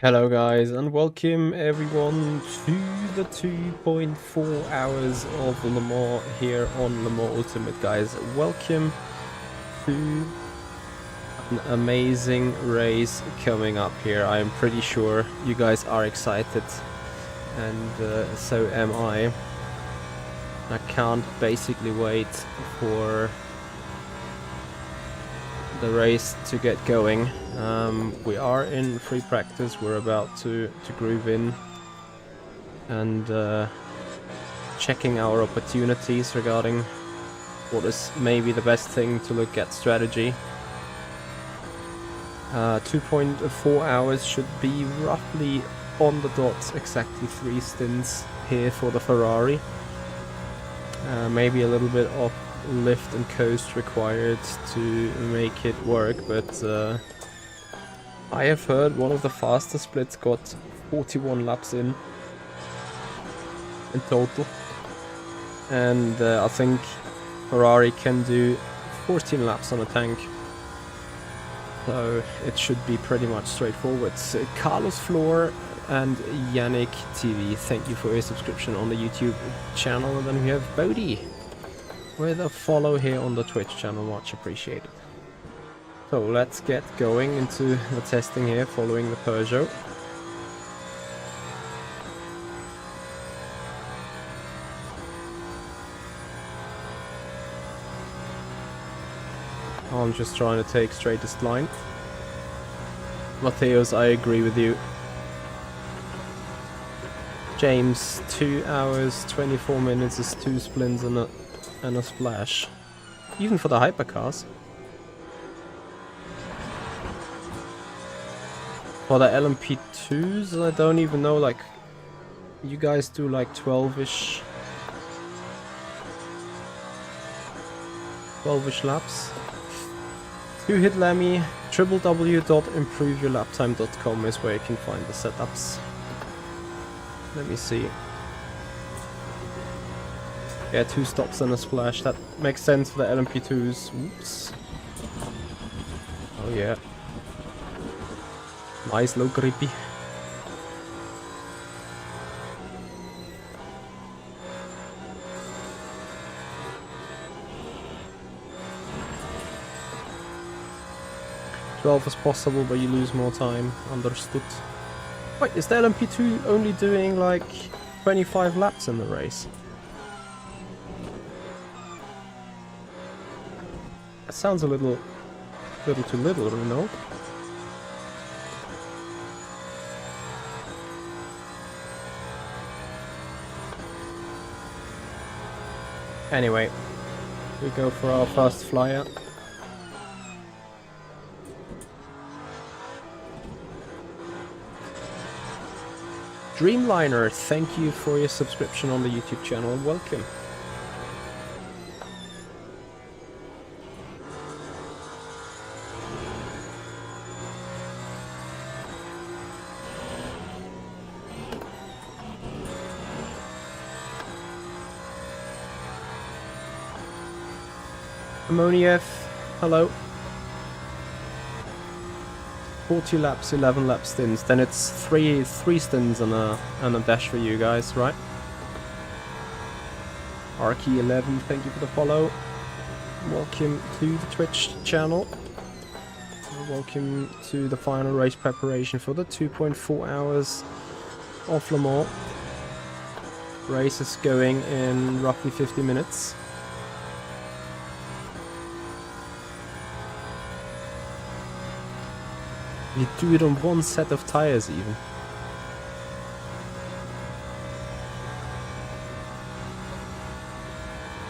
Hello guys and welcome everyone to the 2.4 hours of Le Mans here on Le Mans Ultimate, guys. Welcome to an amazing race coming up here. I am pretty sure you guys are excited and so am I. I can't basically wait for the race to get going. We are in free practice. We're about to groove in and checking our opportunities regarding what is maybe the best thing to look at strategy. 2.4 hours should be roughly on the dot, exactly 3 stints here for the Ferrari. Maybe a little bit of lift and coast required to make it work, but I have heard one of the fastest splits got 41 laps in total, and I think Ferrari can do 14 laps on a tank, so it should be pretty much straightforward. So Carlos Floor and Yannick TV, thank you for your subscription on the YouTube channel. And then we have Bodhi with a follow here on the Twitch channel, much appreciated. So let's get going into the testing here following the Peugeot. I'm just trying to take straightest line. Matheus, I agree with you. James, 2 hours 24 minutes is 2 splints and a splash, even for the hypercars. For the LMP2s, I don't even know, like, you guys do like 12-ish laps. 2-hit Lemmy, www.improveyourlaptime.com is where you can find the setups. Let me see. Yeah, 2 stops and a splash. That makes sense for the LMP2s. Oops. Oh yeah. Nice low grippy. "12 is possible, but you lose more time." Understood. Wait, is the LMP2 only doing like 25 laps in the race? That sounds a little too little, you know? Anyway, we go for our first flyer. Dreamliner, thank you for your subscription on the YouTube channel. Welcome. Ammonief, hello. 40 laps, 11 lap stints. Then it's three stints and a dash for you guys, right? Arky11, thank you for the follow. Welcome to the Twitch channel. Welcome to the final race preparation for the 2.4 hours of Le Mans. Race is going in roughly 50 minutes. You do it on one set of tires even.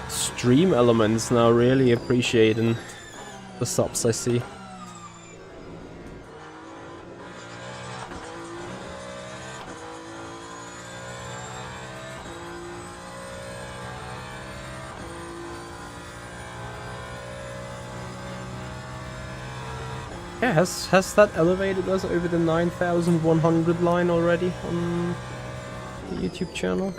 Stream Elements now really appreciating the subs, I see. Yeah, has that elevated us over the 9,100 line already on the YouTube channel?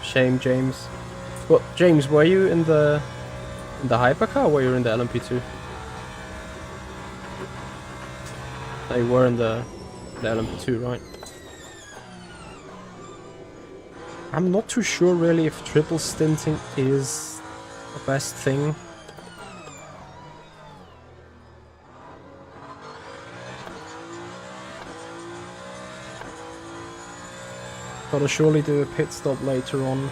Shame, James. Well, James, were you in the hypercar or were you in the LMP2? Oh, you were in the LMP2, right? I'm not too sure really if triple stinting is the best thing. Gotta surely do a pit stop later on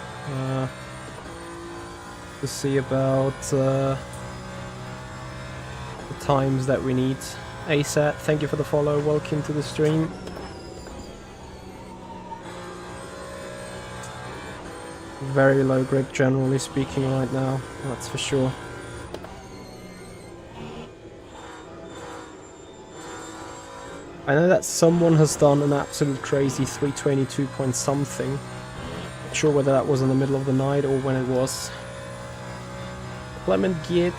to see about the times that we need. ASAT, thank you for the follow, welcome to the stream. Very low grip generally speaking right now, that's for sure. I know that someone has done an absolute crazy 322 point something. Not sure whether that was in the middle of the night or when it was. Clement Giet,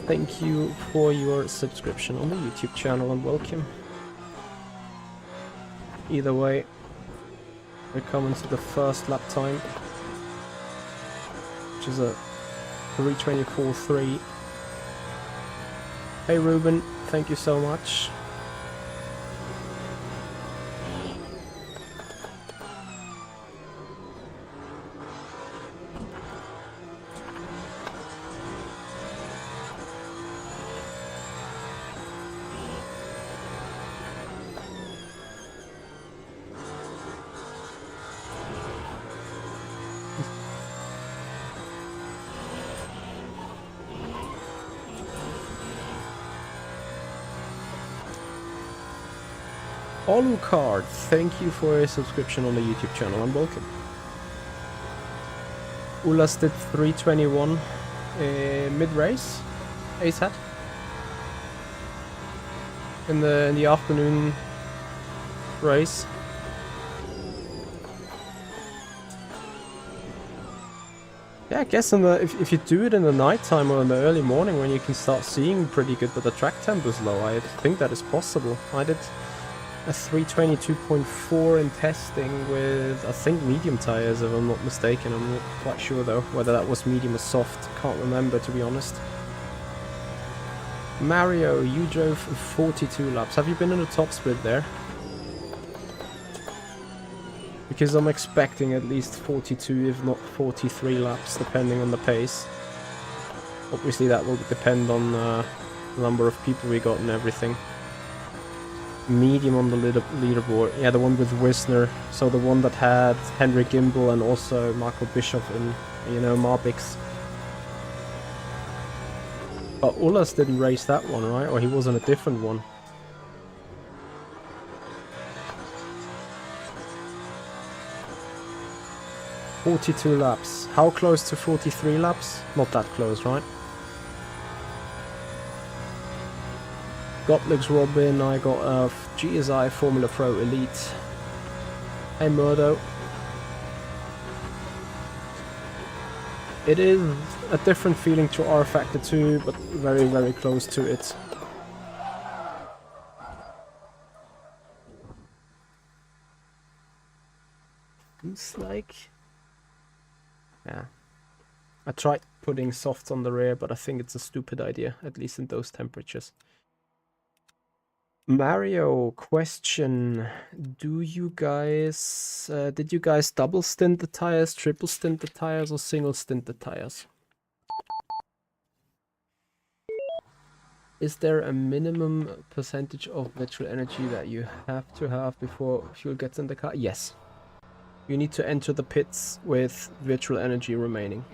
thank you for your subscription on the YouTube channel and welcome. Either way, we're coming to the first lap time, which is a 3:24.3. Hey Ruben, thank you so much. Alucard, thank you for a subscription on the YouTube channel and welcome. Ulas did 3:21 mid-race, ASAT. In the afternoon race. Yeah, I guess if you do it in the nighttime or in the early morning when you can start seeing pretty good but the track temp is low, I think that is possible. I did a 322.4 in testing with, I think, medium tires, if I'm not mistaken. I'm not quite sure though, whether that was medium or soft. Can't remember, to be honest. Mario, you drove 42 laps. Have you been in the top split there? Because I'm expecting at least 42, if not 43 laps, depending on the pace. Obviously that will depend on the number of people we got and everything. Medium on the leaderboard. Yeah, the one with Wisner. So the one that had Henry Gimbel and also Marco Bischoff in, you know, Marbix. But Ulas didn't race that one, right? Or he was on a different one. "42 laps. How close to 43 laps? Not that close, right? Gotlix Robin, I got a GSI Formula Pro Elite. Hey Murdo. It is a different feeling to R Factor 2, but very, very close to it. It's like... yeah. I tried putting softs on the rear, but I think it's a stupid idea, at least in those temperatures. Mario, question. Do you guys... did you guys double stint the tires, triple stint the tires, or single stint the tires? Is there a minimum percentage of virtual energy that you have to have before fuel gets in the car? Yes. You need to enter the pits with virtual energy remaining.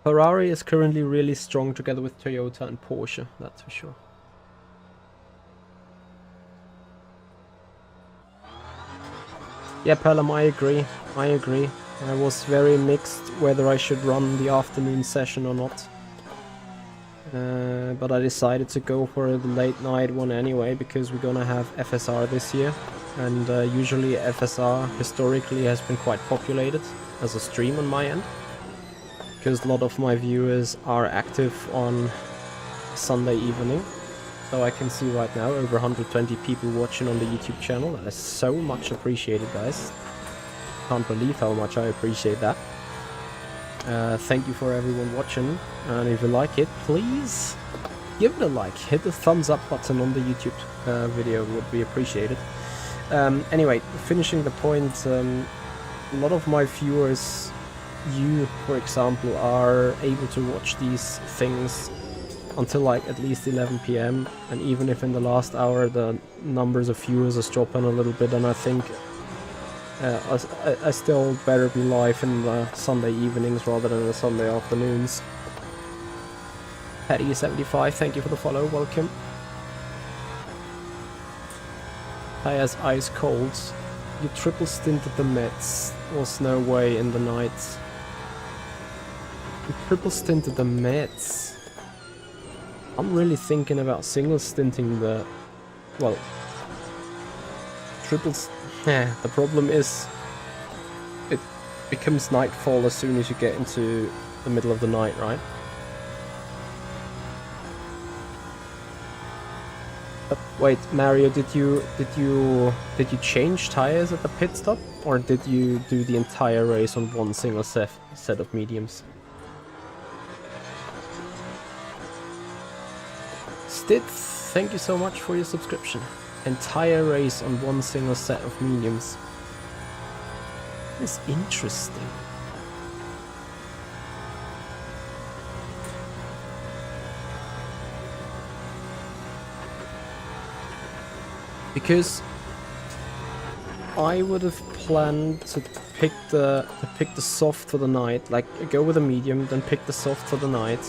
Ferrari is currently really strong together with Toyota and Porsche, that's for sure. Yeah, Pelham, I agree. I agree. I was very mixed whether I should run the afternoon session or not. But I decided to go for the late night one anyway, because we're gonna have FSR this year. And usually FSR historically has been quite populated as a stream on my end. Because a lot of my viewers are active on Sunday evening. So I can see right now over 120 people watching on the YouTube channel. That is so much appreciated, guys. Can't believe how much I appreciate that. Thank you for everyone watching, and if you like it, please give it a like. Hit the thumbs up button on the YouTube video, would be appreciated. Anyway, finishing the point, a lot of my viewers, you for example, are able to watch these things until like at least 11 PM, and even if in the last hour the numbers of viewers are dropping a little bit, and I think I still better be live in the Sunday evenings rather than the Sunday afternoons. Patty75, thank you for the follow, welcome. Tyres ice cold. You triple stinted the Mets. Was no way in the night. You triple stinted the Mets. I'm really thinking about single stinting the... well... triples... yeah, the problem is... it becomes nightfall as soon as you get into the middle of the night, right? But wait, Mario, did you change tires at the pit stop, or did you do the entire race on one single set of mediums? Stitz, thank you so much for your subscription. Entire race on one single set of mediums. It's interesting. Because I would have planned to pick the soft for the night, like go with a medium, then pick the soft for the night.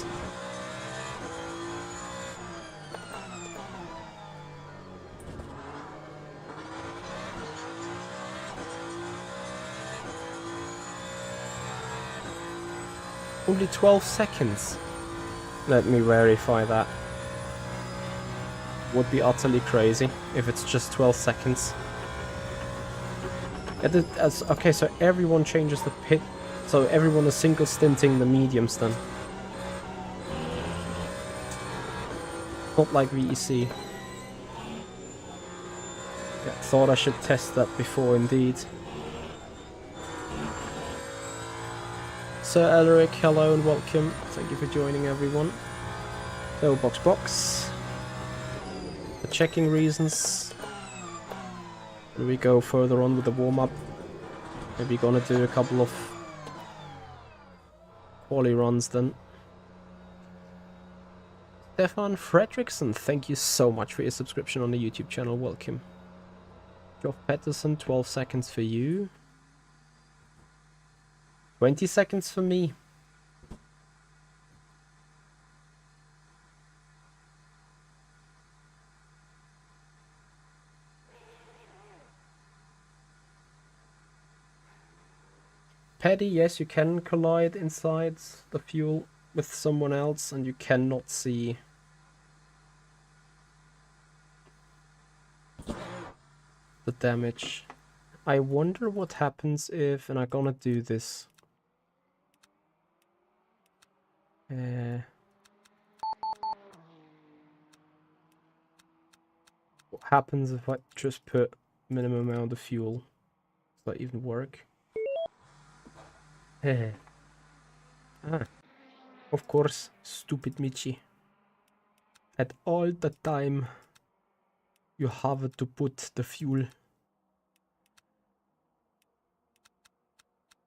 Only 12 seconds. Let me verify that. Would be utterly crazy if it's just 12 seconds. Okay, so everyone changes the pit, so everyone is single stinting the mediums then. Not like VEC. Yeah, thought I should test that before indeed. Sir Elric, hello and welcome. Thank you for joining everyone. So box. For checking reasons, we go further on with the warm-up. Maybe gonna do a couple of quali runs then. Stefan Fredrickson, thank you so much for your subscription on the YouTube channel, welcome. Geoff Patterson, 12 seconds for you. 20 seconds for me. Paddy, yes, you can collide inside the fuel with someone else and you cannot see the damage. I wonder what happens if, and I'm gonna do this. What happens if I just put minimum amount of fuel? Does that even work? Of course, stupid Michi. At all the time, you have to put the fuel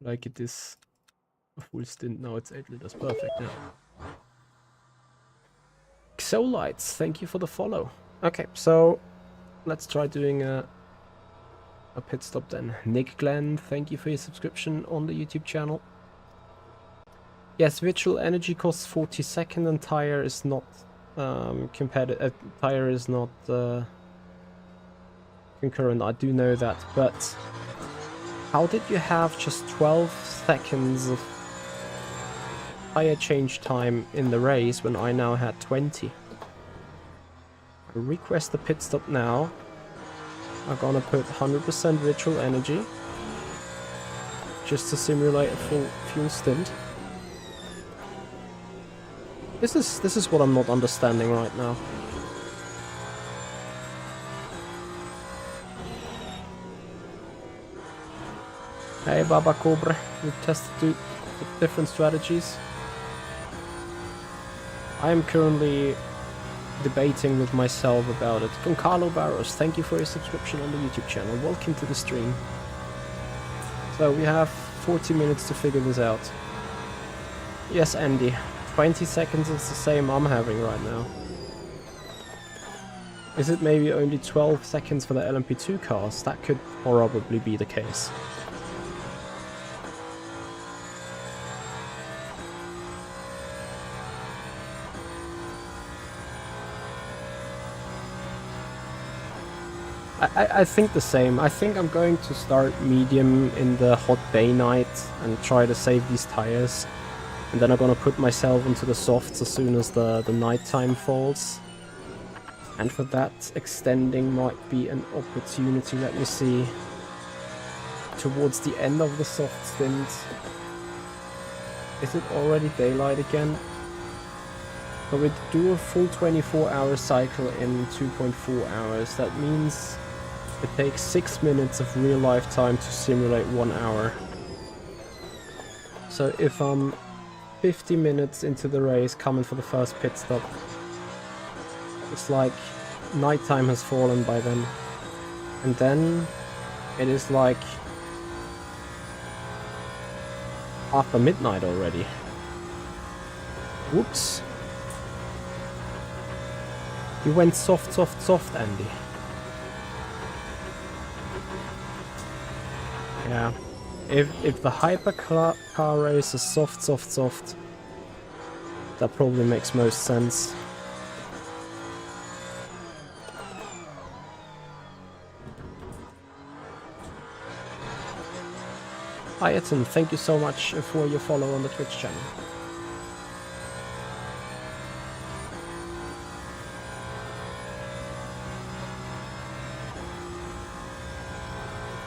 like it is a full stint. Now it's 8 liters, perfect. Yeah. Xolites, thank you for the follow. Okay, so let's try doing a pit stop then. Nick Glenn, thank you for your subscription on the YouTube channel. Yes, virtual energy costs 40 seconds and tire is not competitive. Tire is not concurrent. I do know that, but how did you have just 12 seconds of tire change time in the race when I now had 20? I request the pit stop now. I'm gonna put 100% virtual energy just to simulate a full fuel stint. This is what I'm not understanding right now. Hey Baba Cobra, we've tested two different strategies. I am currently debating with myself about it. Goncalo Barros, thank you for your subscription on the YouTube channel. Welcome to the stream. So we have 40 minutes to figure this out. Yes, Andy. 20 seconds is the same I'm having right now. Is it maybe only 12 seconds for the LMP2 cars? That could probably be the case. I think the same. I think I'm going to start medium in the hot day night and try to save these tires. And then I'm gonna put myself into the softs as soon as the nighttime falls. And for that, extending might be an opportunity. Let me see. Towards the end of the soft stint. Is it already daylight again? So we do a full 24-hour cycle in 2.4 hours. That means it takes 6 minutes of real life time to simulate 1 hour. So if I'm 50 minutes into the race coming for the first pit stop, it's like nighttime has fallen by then. And then it is like after midnight already. Whoops. You went soft, soft, soft, Andy. Yeah. If the hypercar race is soft, soft, soft, that probably makes most sense. Ayaton, thank you so much for your follow on the Twitch channel.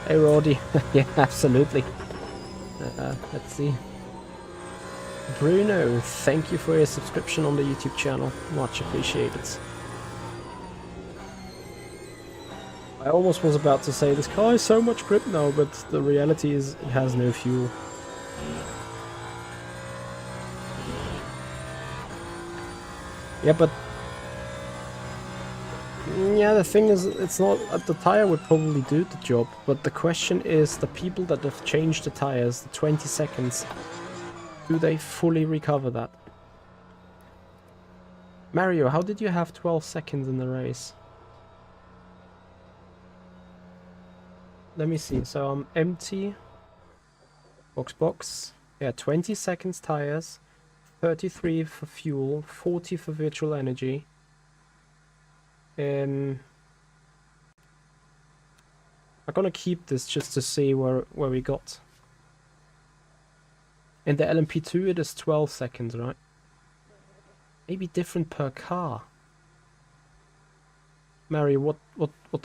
Hey Roddy, yeah, absolutely. Let's see. Bruno, thank you for your subscription on the YouTube channel. Much appreciated. I almost was about to say this car is so much grip now, but the reality is it has no fuel. Yeah, but yeah, the thing is, it's not the tire would probably do the job, but the question is the people that have changed the tires, the 20 seconds, do they fully recover that? Mario, how did you have 12 seconds in the race? Let me see. So I'm empty. Box. Yeah, 20 seconds tires, 33 for fuel, 40 for virtual energy. I'm gonna keep this just to see where we got. In the LMP2 it is 12 seconds, right? Maybe different per car. Mario, what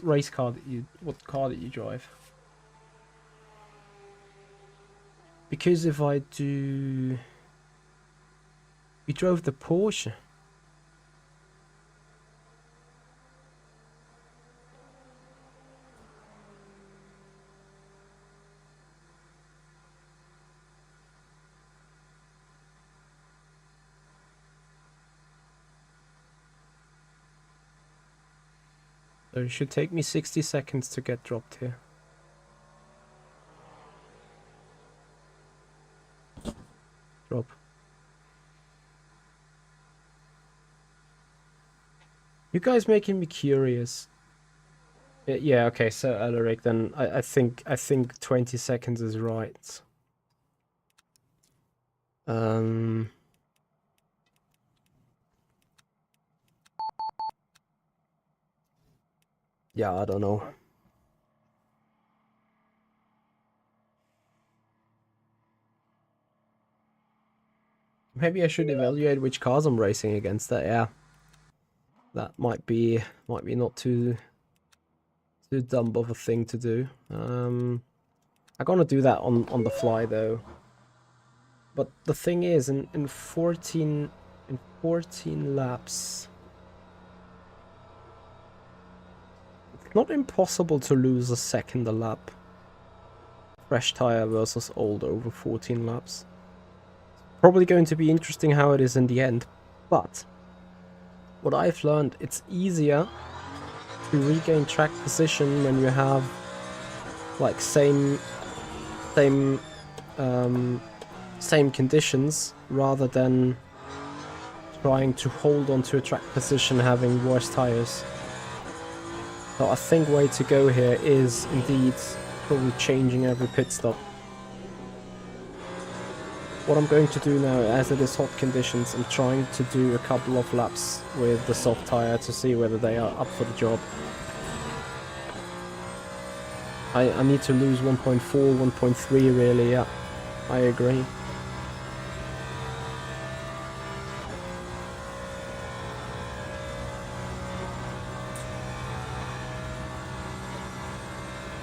race car what car did you drive? Because if I do... You drove the Porsche. So it should take me 60 seconds to get dropped here. Drop. You guys making me curious. Yeah, okay, so Alaric, then I think 20 seconds is right. Yeah, I don't know. Maybe I should evaluate which cars I'm racing against. That, yeah, that might be not too dumb of a thing to do. I'm gonna do that on the fly though. But the thing is, in 14 laps, it's not impossible to lose a second a lap. fresh tire versus old over 14 laps. Probably going to be interesting how it is in the end, but what I've learned, it's easier to regain track position when you have like same conditions rather than trying to hold on to a track position having worse tires. So I think way to go here is indeed probably changing every pit stop. What I'm going to do now, as it is hot conditions, I'm trying to do a couple of laps with the soft tire to see whether they are up for the job. I need to lose 1.4, 1.3 really, yeah, I agree.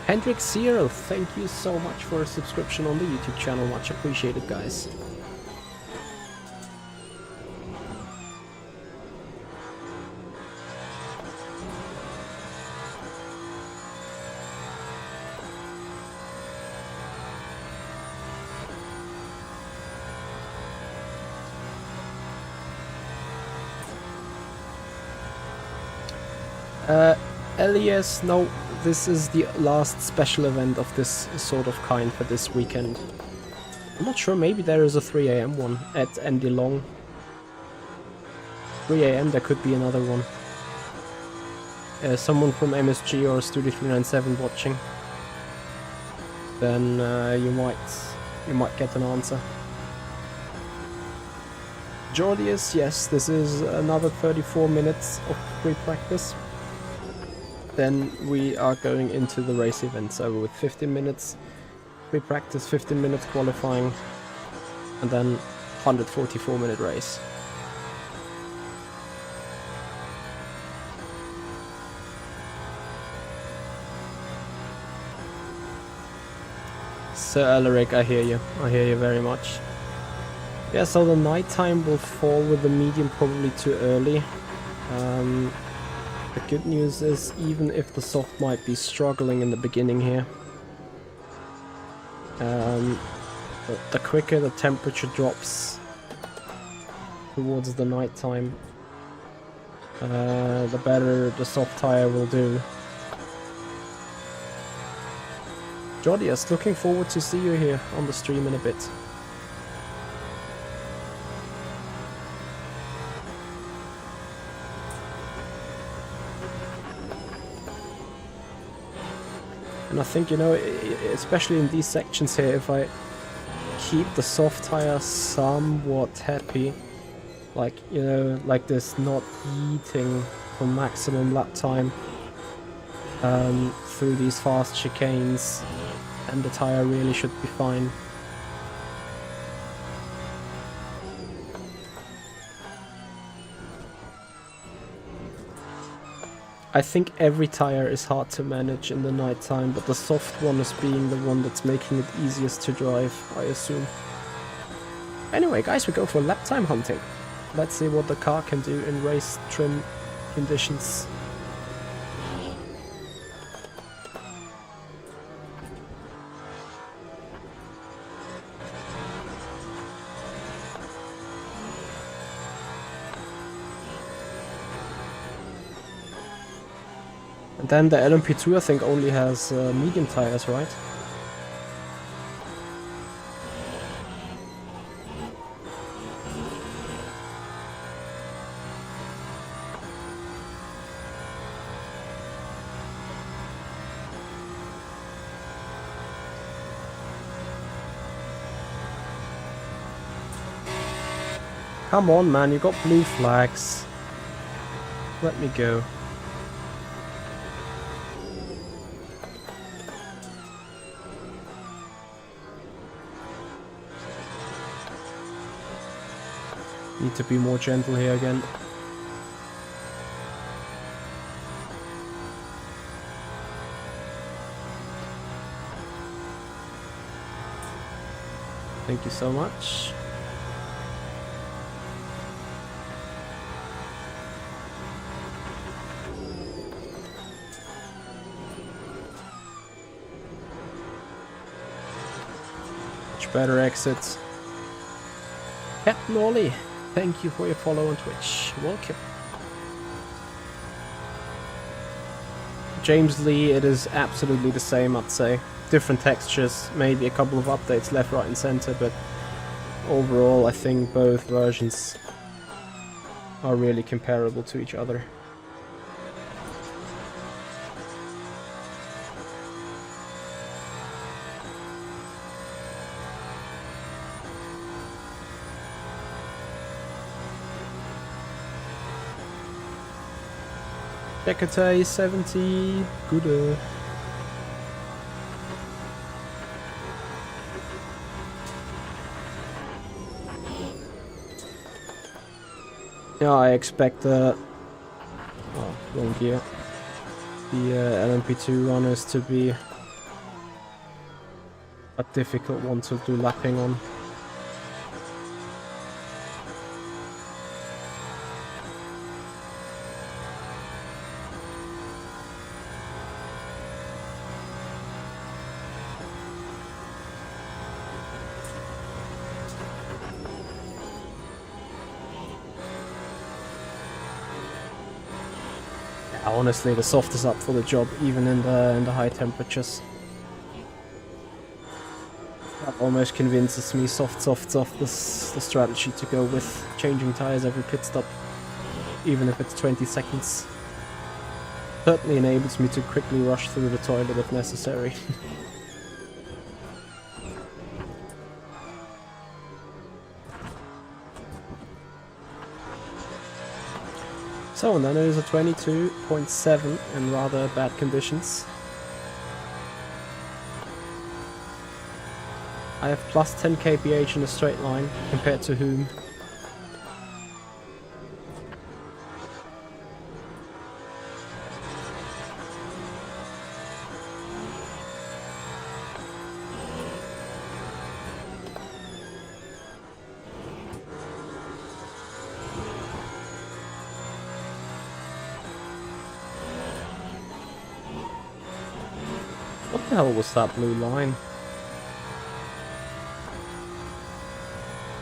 Hendrik Zero, thank you so much for a subscription on the YouTube channel, much appreciated, guys. Elias, no, this is the last special event of this sort of kind for this weekend. I'm not sure, maybe there is a 3 AM one at Andy Long. 3 AM, there could be another one. Someone from MSG or Studio 397 watching. Then you might get an answer. Jordius, yes, this is another 34 minutes of free practice. Then we are going into the race event, so with 15 minutes free practice, 15 minutes qualifying, and then 144 minute race. Sir Alaric, I hear you very much. Yeah, so the nighttime will fall with the medium probably too early. The good news is, even if the soft might be struggling in the beginning here, the quicker the temperature drops towards the nighttime, the better the soft tire will do. Jodius, looking forward to see you here on the stream in a bit. And I think, you know, especially in these sections here, if I keep the soft tire somewhat happy, like, you know, like this, not eating for maximum lap time through these fast chicanes, and the tire really should be fine. I think every tire is hard to manage in the nighttime, but the soft one is being the one that's making it easiest to drive, I assume. Anyway, guys, we go for lap time hunting. Let's see what the car can do in race trim conditions. And then the LMP2, I think, only has medium tires, right? Come on, man, you got blue flags. Let me go. Need to be more gentle here again. Thank you so much. much better exit. Captain Ollie, thank you for your follow on Twitch. Welcome. James Lee, it is absolutely the same, I'd say. Different textures, maybe a couple of updates left, right and center, but overall I think both versions are really comparable to each other. Decate 70, good. Yeah, I expect wrong gear. The LMP2 runners to be a difficult one to do lapping on. Honestly, the soft is up for the job, even in the high temperatures. That almost convinces me soft is the strategy to go with, changing tires every pit stop, even if it's 20 seconds. Certainly enables me to quickly rush through the toilet if necessary. So, and then it is a 22.7 in rather bad conditions. I have plus 10 kph in a straight line, compared to whom? What the hell was that blue line?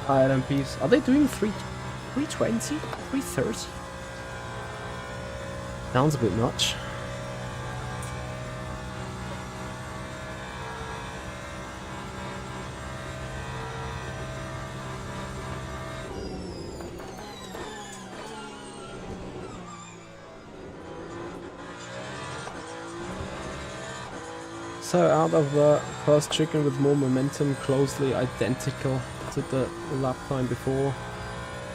LMPs. Are they doing 320? 330? Sounds a bit much. So out of the first chicken with more momentum, closely identical to the lap time before.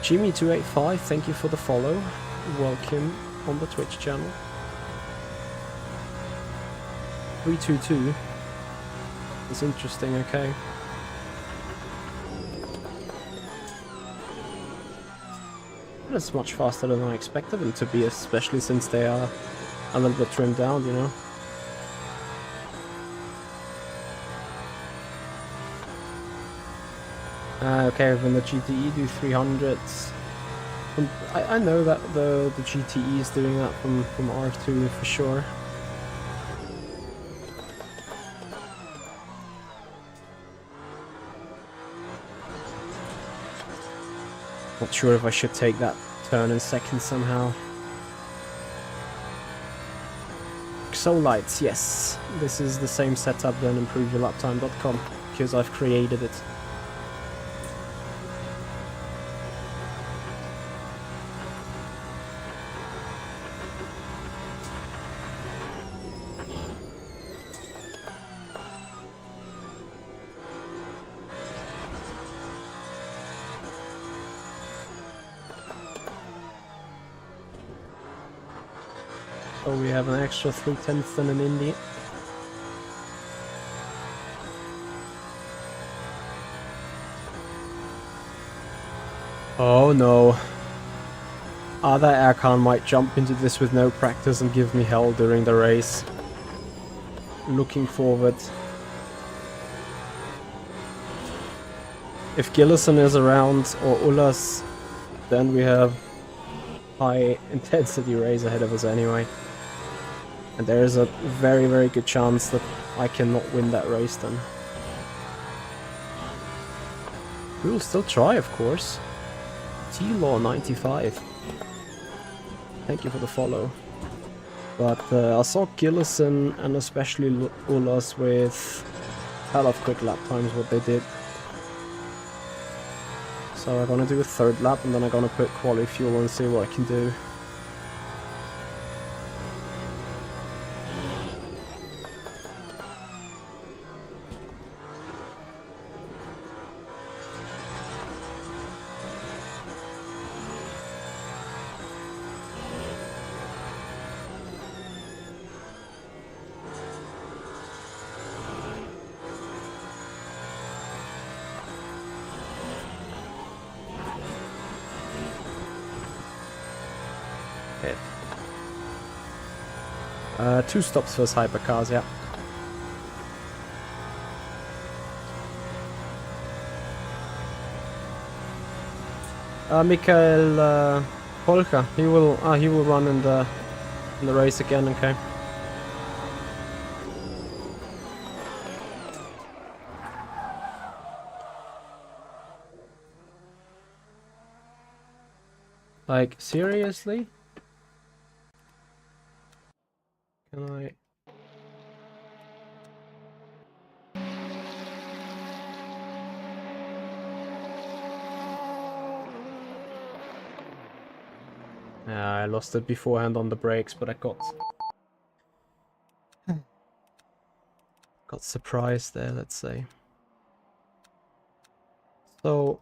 Jimmy285, thank you for the follow. Welcome on the Twitch channel. 322. That's interesting, okay. That's much faster than I expected them to be, especially since they are a little bit trimmed down, you know. Okay, when the GTE do 300s, I know that the GTE is doing that from RF2 for sure. Not sure if I should take that turn in second somehow. Soul lights, yes. This is the same setup than improveyourlaptime.com because I've created it. So we have an extra 3/10 than an Indy. Oh no. Other aircon might jump into this with no practice and give me hell during the race. Looking forward. If Gillison is around or Ullas, then we have high intensity race ahead of us anyway. And there is a very, very good chance that I cannot win that race then. We will still try, of course. T-Law95. Thank you for the follow. But I saw Gillison and especially Ulas with hell of quick lap times what they did. So I'm gonna do a third lap and then I'm gonna put quality fuel and see what I can do. Okay. 2 stops for hypercars, yeah. Mikael Polka, he will run in the race again, okay. Like, seriously? Can I... Yeah, I lost it beforehand on the brakes, but I got surprised there, let's say. So,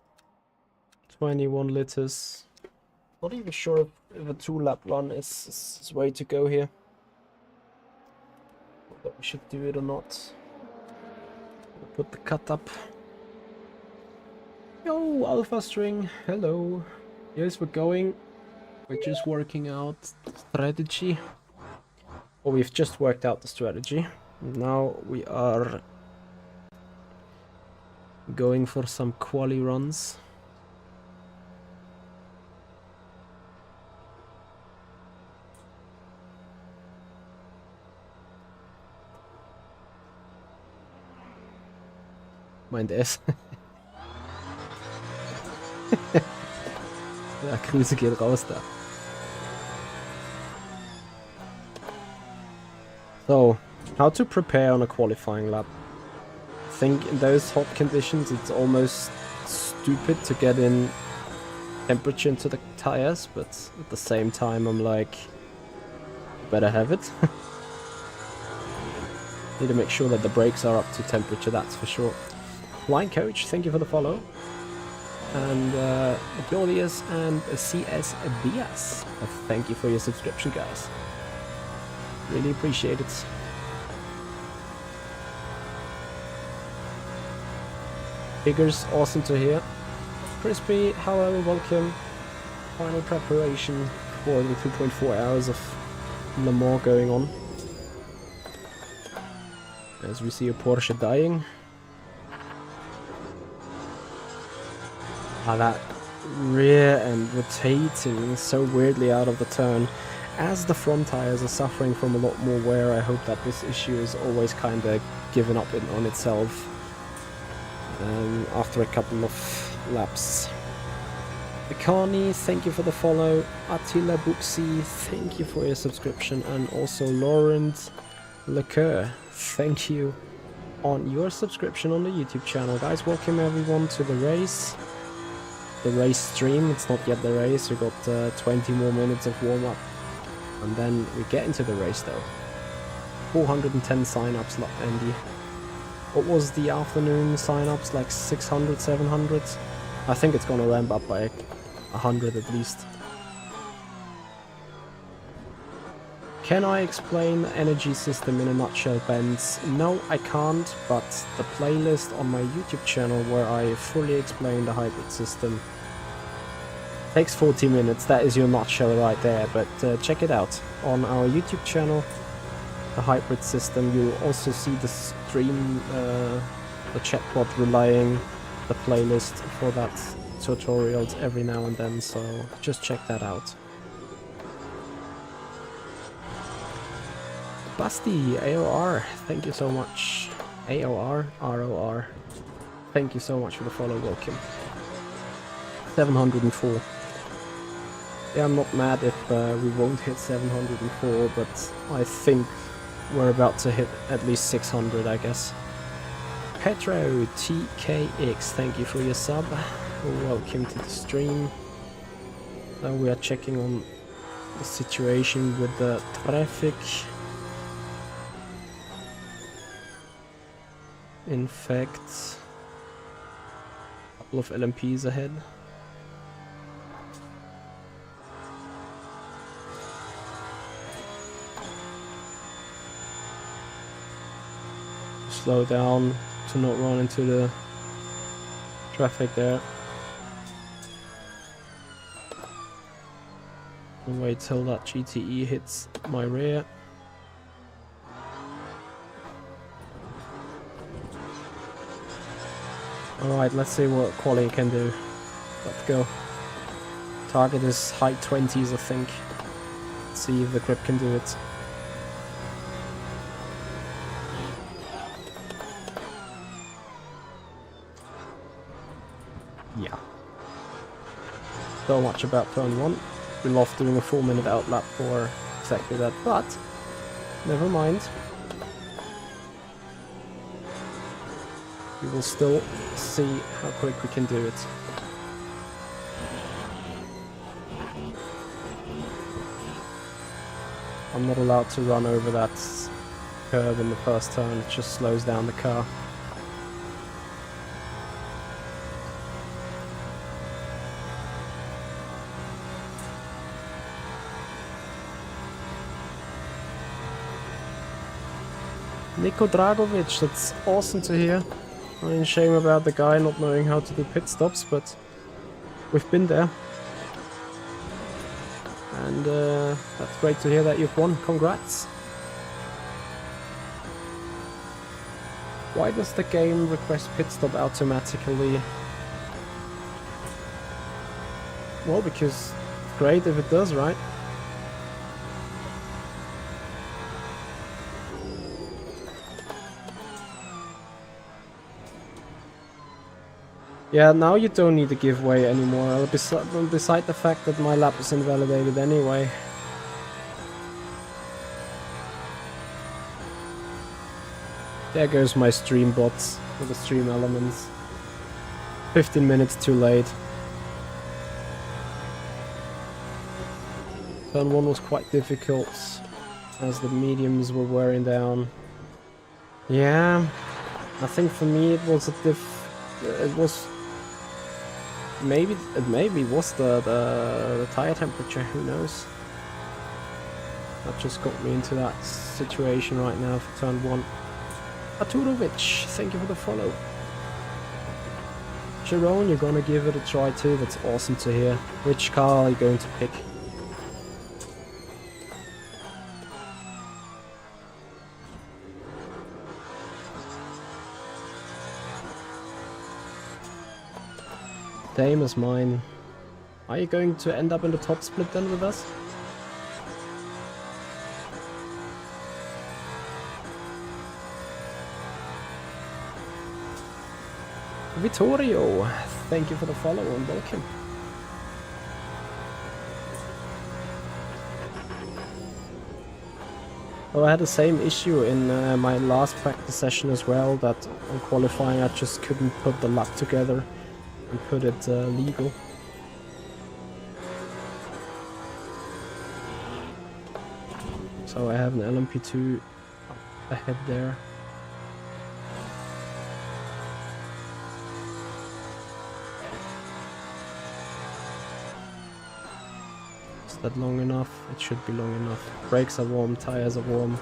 21 liters. Not even sure if a 2-lap run is way to go here. Whether we should do it or not. We'll put the cut up. Yo, Alpha String, hello. Yes, we're going. We're just working out the strategy. Or we've just worked out the strategy. Now we are going for some quali runs. Mein DS. Ja, Grüße gehen raus da. So, how to prepare on a qualifying lap. I think in those hot conditions it's almost stupid to get in temperature into the tires, but at the same time I'm like, better have it. Need to make sure that the brakes are up to temperature, that's for sure. Line Coach, thank you for the follow. And Glorious and CS Bias, thank you for your subscription, guys. Really appreciate it. Figures, awesome to hear. Crispy, hello, welcome. Final preparation for the 2.4 hours of Le Mans going on. As we see a Porsche dying. That rear end rotating so weirdly out of the turn. As the front tires are suffering from a lot more wear, I hope that this issue is always kind of given up on itself after a couple of laps. Ikani, thank you for the follow. Attila Buxi, thank you for your subscription. And also Laurent Lecoeur, thank you on your subscription on the YouTube channel. Guys, welcome everyone to the race. The race stream, it's not yet the race, we got 20 more minutes of warm-up. And then we get into the race though. 410 sign-ups, Andy. What was the afternoon sign-ups, like 600, 700? I think it's gonna ramp up by 100 at least. Can I explain the energy system in a nutshell, Benz? No, I can't, but the playlist on my YouTube channel where I fully explain the hybrid system takes 40 minutes. That is your nutshell right there, but check it out. On our YouTube channel, the hybrid system, you'll also see the stream, the chatbot relaying the playlist for that tutorials every now and then, so just check that out. Basti, AOR, thank you so much. AOR, ROR, thank you so much for the follow, welcome. 704. Yeah, I'm not mad if we won't hit 704, but I think we're about to hit at least 600, I guess. Petro TKX, thank you for your sub. Welcome to the stream. Now we are checking on the situation with the traffic. In fact, a couple of LMPs ahead. Slow down to not run into the traffic there. I'll wait till that GTE hits my rear. Alright, let's see what quali can do. Let's go. Target is high 20s, I think. Let's see if the grip can do it. Yeah. Don't much about turn 1. We love doing a 4-minute outlap for exactly that, but never mind. We will still see how quick we can do it. I'm not allowed to run over that curve in the first turn, it just slows down the car. Niko Dragovic, that's awesome to hear. I mean, shame about the guy not knowing how to do pit stops, but we've been there. And that's great to hear that you've won. Congrats. Why does the game request pit stop automatically? Well, because it's great if it does, right? Yeah, now you don't need to give way anymore, beside the fact that my lap is invalidated anyway. There goes my stream bots with the stream elements. 15 minutes too late. Turn 1 was quite difficult as the mediums were wearing down. Yeah, I think for me it was maybe it was the tire temperature, who knows. That just got me into that situation right now for turn 1. Aturovic, thank you for the follow. Sharon, you're gonna give it a try too, that's awesome to hear. Which car are you going to pick? Same as mine. Are you going to end up in the top split then with us? Vittorio, thank you for the follow and welcome. Well, I had the same issue in my last practice session as well, that on qualifying I just couldn't put the lap together and put it legal. So I have an LMP2 ahead there. Is that long enough? It should be long enough. Brakes are warm, tires are warm.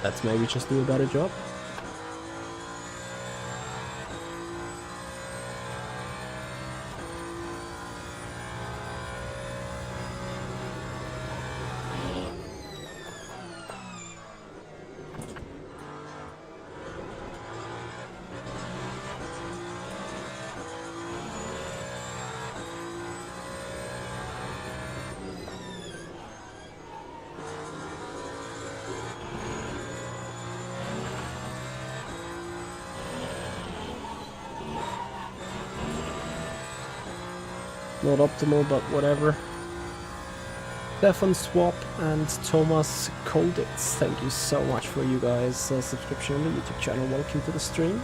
Let's maybe just do a better job. Not optimal, but whatever. Stefan Swap and Thomas Kolditz, thank you so much for you guys' subscription on the YouTube channel. Welcome to the stream.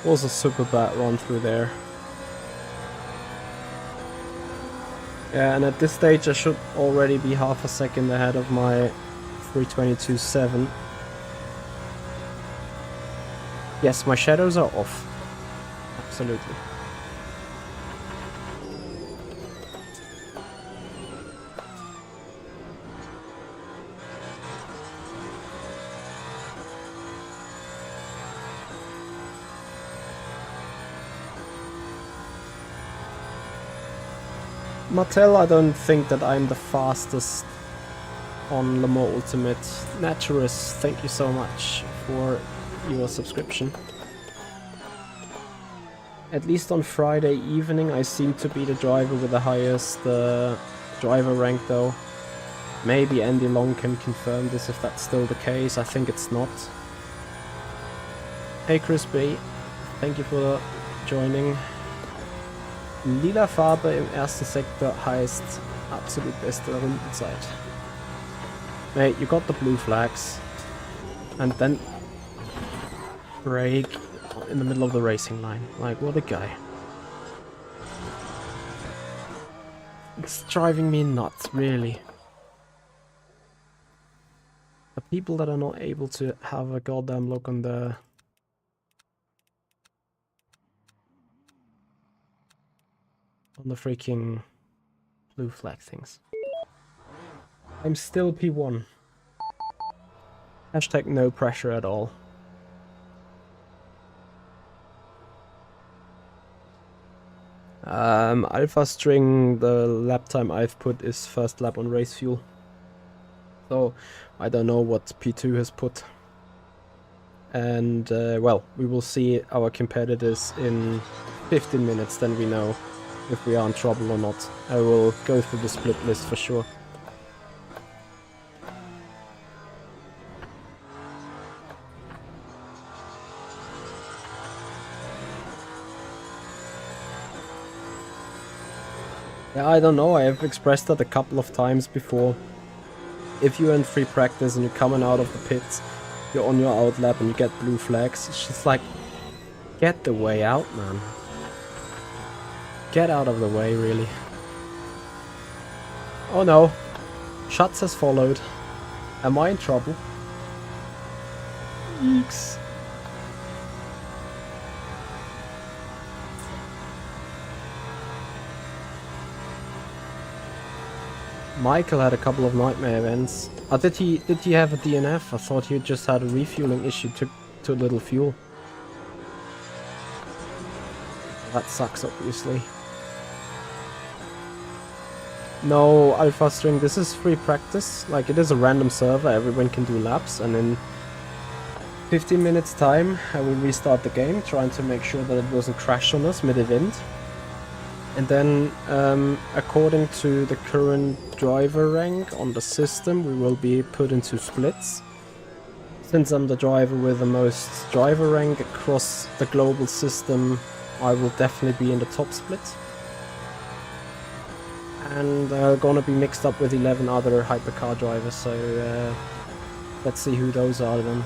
Was a super bad run through there. Yeah, and at this stage I should already be half a second ahead of my 322.7. Yes, my shadows are off. Absolutely. Mattel, I don't think that I'm the fastest on Le Mans Ultimate. Naturus, thank you so much for your subscription. At least on Friday evening I seem to be the driver with the highest driver rank though. Maybe Andy Long can confirm this if that's still the case. I think it's not. Hey Chris B, thank you for joining. Lila Farbe im ersten Sektor heißt absolut beste Rundenzeit. Mate, you got the blue flags. And then brake in the middle of the racing line. Like, what a guy. It's driving me nuts, really. The people that are not able to have a goddamn look on the freaking blue flag things. I'm still P1. Hashtag no pressure at all. Alpha string, the lap time I've put is first lap on race fuel. So I don't know what P2 has put. And well, we will see our competitors in 15 minutes, then we know if we are in trouble or not. I will go through the split list for sure. Yeah, I don't know, I have expressed that a couple of times before. If you're in free practice and you're coming out of the pits, you're on your out lap and you get blue flags, it's just like, get the way out, man. Get out of the way, really. Oh no. Schatz has followed. Am I in trouble? Eeks. Michael had a couple of nightmare events. Oh, did he have a DNF? I thought he just had a refueling issue, took too little fuel. That sucks, obviously. No, Alpha String, this is free practice. Like, it is a random server, everyone can do laps, and in 15 minutes time I will restart the game, trying to make sure that it doesn't crash on us mid-event. And then, according to the current driver rank on the system, we will be put into splits. Since I'm the driver with the most driver rank across the global system, I will definitely be in the top split. And gonna be mixed up with 11 other hypercar drivers, so let's see who those are then.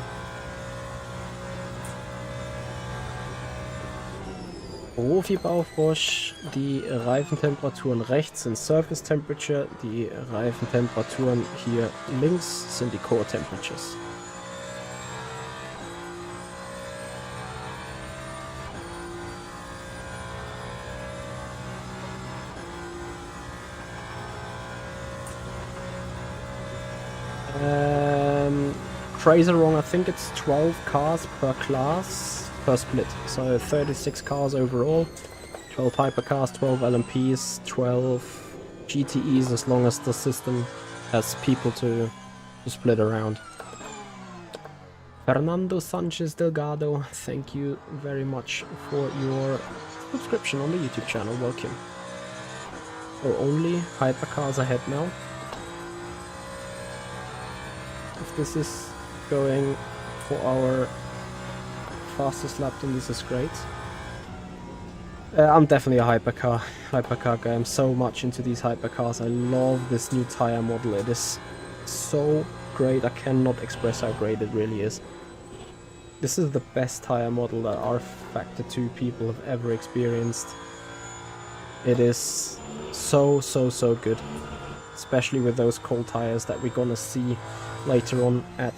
Profi Baufrosch, die Reifentemperaturen rechts sind Surface Temperature, die Reifentemperaturen hier links sind die Core Temperatures. Crazy wrong, I think it's 12 cars per class per split, so 36 cars overall, 12 hypercars, 12 LMPs, 12 GTEs as long as the system has people to split around. Fernando Sanchez Delgado, thank you very much for your subscription on the YouTube channel. Welcome. So only hypercars ahead now. If this is going for our fastest lap, then this is great. I'm definitely a hypercar guy. I'm so much into these hypercars. I love this new tire model. It is so great. I cannot express how great it really is. This is the best tire model that our Factor 2 people have ever experienced. It is so good. Especially with those cold tires that we're gonna see later on at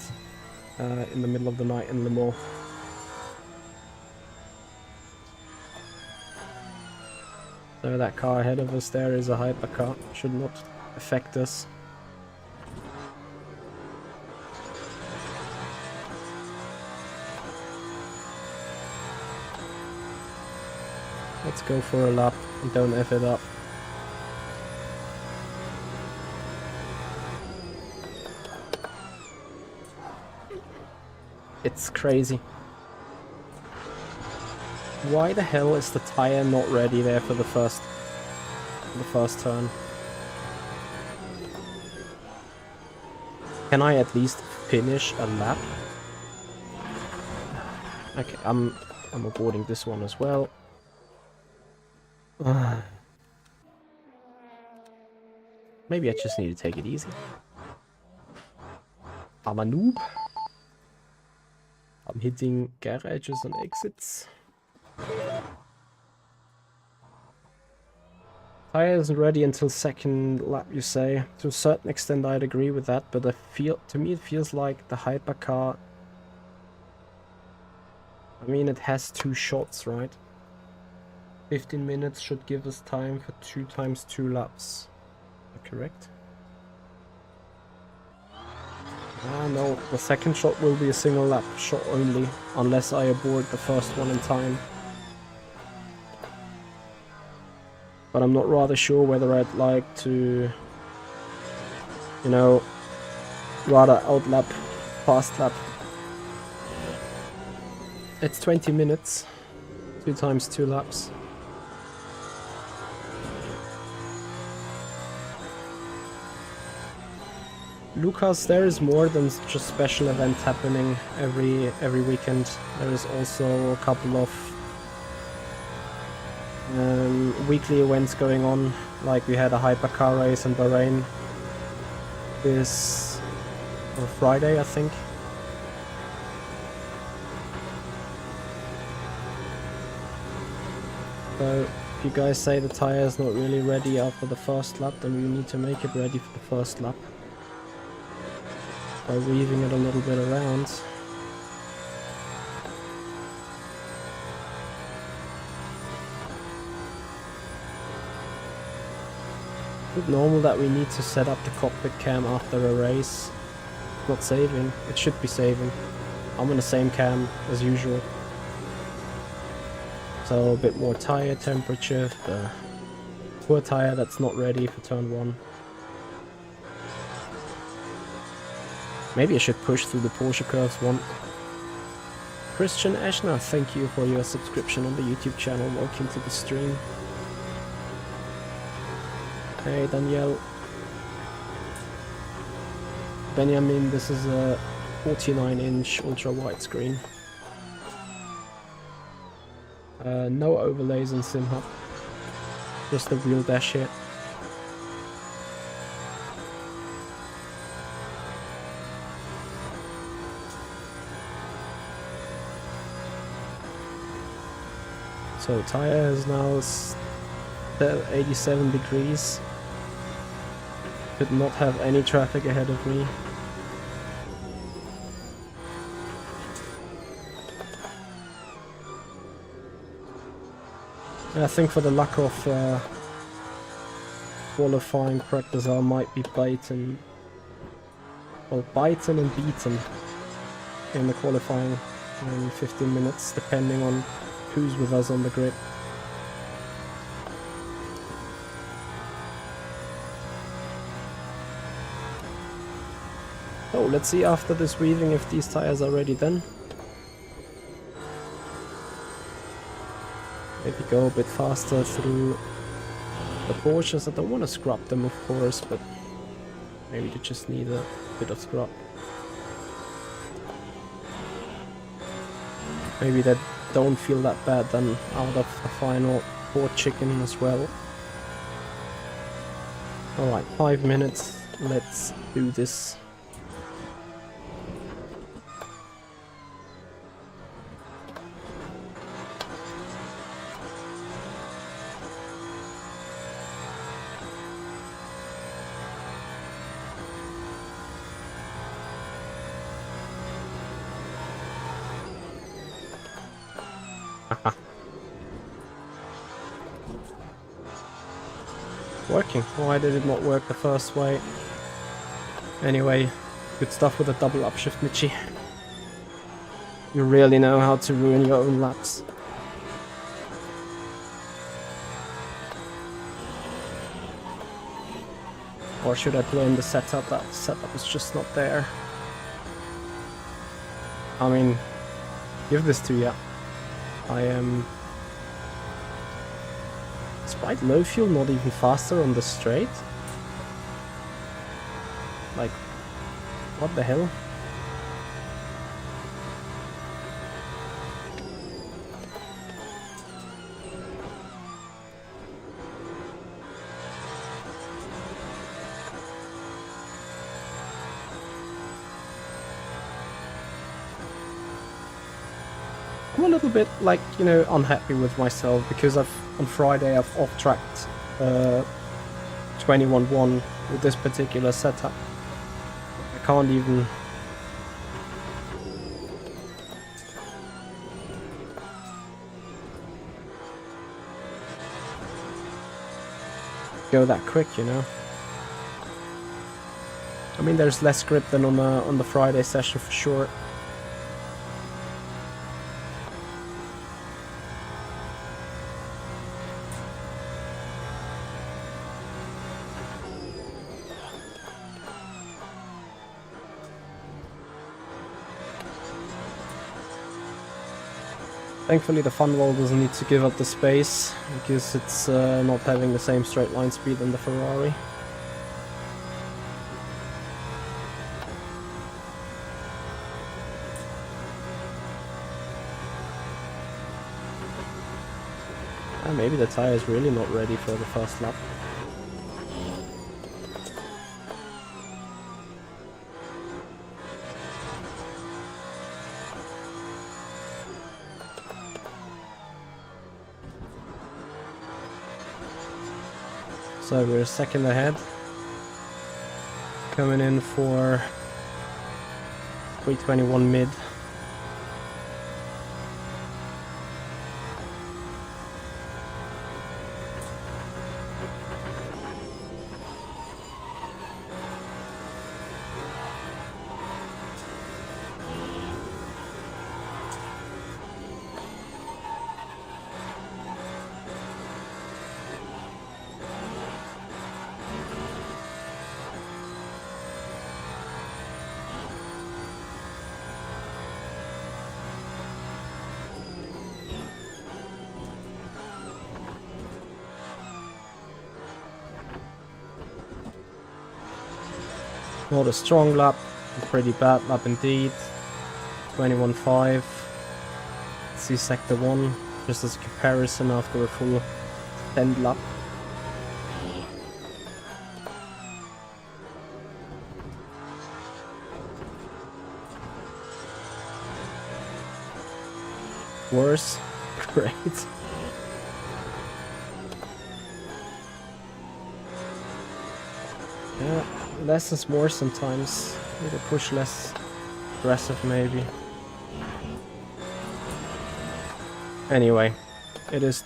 in the middle of the night in Le Mans. So that car ahead of us there is a hypercar. Should not affect us. Let's go for a lap and don't F it up. It's crazy. Why the hell is the tire not ready there for the first turn? Can I at least finish a lap? Okay, I'm avoiding this one as well. Maybe I just need to take it easy. I'm a noob. I'm hitting garages and exits. Tire isn't ready until second lap, you say. To a certain extent I'd agree with that, but to me it feels like the hypercar... I mean, it has 2 shots, right? 15 minutes should give us time for 2 times 2 laps. Correct? Ah no, the second shot will be a single lap shot only, unless I abort the first one in time. But I'm not rather sure whether I'd like to, you know, rather outlap, fast lap. It's 20 minutes, 2 times 2 laps. Lucas, there is more than just special events happening every weekend. There is also a couple of weekly events going on, like we had a hypercar race in Bahrain this Friday, I think. So if you guys say the tire is not really ready after the first lap, then we need to make it ready for the first lap by weaving it a little bit around. Is it normal that we need to set up the cockpit cam after a race? It's not saving. It should be saving. I'm on the same cam as usual. So a bit more tire temperature, the poor tire that's not ready for turn 1. Maybe I should push through the Porsche curves one. Christian Eschner, thank you for your subscription on the YouTube channel. Welcome to the stream. Hey Danielle. Benjamin, this is a 49-inch ultra widescreen. No overlays on SimHub. Just the real dash here. So tire is now 87 degrees. Could not have any traffic ahead of me. I think for the lack of qualifying practice I might be bitten and beaten in the qualifying in 15 minutes, depending on who's with us on the grid. Oh, let's see after this weaving if these tires are ready then. Maybe go a bit faster through the Porsches. I don't want to scrub them, of course, but maybe they just need a bit of scrub. Maybe they don't feel that bad then out of the final port chicken as well. Alright, 5 minutes. Let's do this. Working. Why did it not work the first way? Anyway, good stuff with a double upshift, Mitchie. You really know how to ruin your own laps. Or should I blame the setup? That setup is just not there. I mean, give this to you. I am, despite low fuel, not even faster on the straight. Like, what the hell? I'm a little bit, like, you know, unhappy with myself because on Friday I've off-tracked 21-1 with this particular setup. I can't even go that quick, you know. I mean, there's less grip than on the Friday session for sure. Thankfully the fun wall doesn't need to give up the space, because it's not having the same straight line speed than the Ferrari. And maybe the tire is really not ready for the first lap. So we're a second ahead, coming in for 321 mid. Not a strong lap, a pretty bad lap indeed. 21.5. Let's see sector 1, just as a comparison after a full 10 lap. Worse. Great. Yeah, less is more sometimes. Need to push less aggressive maybe. Anyway, it is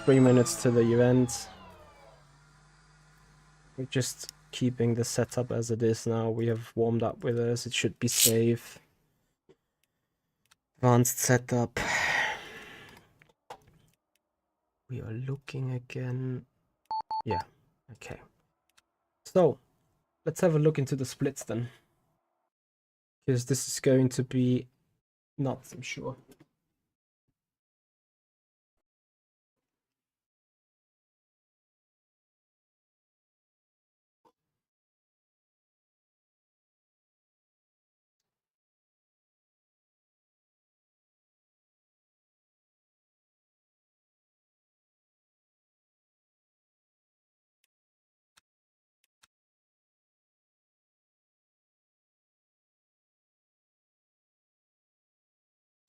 3 minutes to the event. We're just keeping the setup as it is now. We have warmed up with us. It should be safe. Advanced setup. We are looking again. Yeah, okay. So, let's have a look into the splits then. because this is going to be nuts, I'm sure.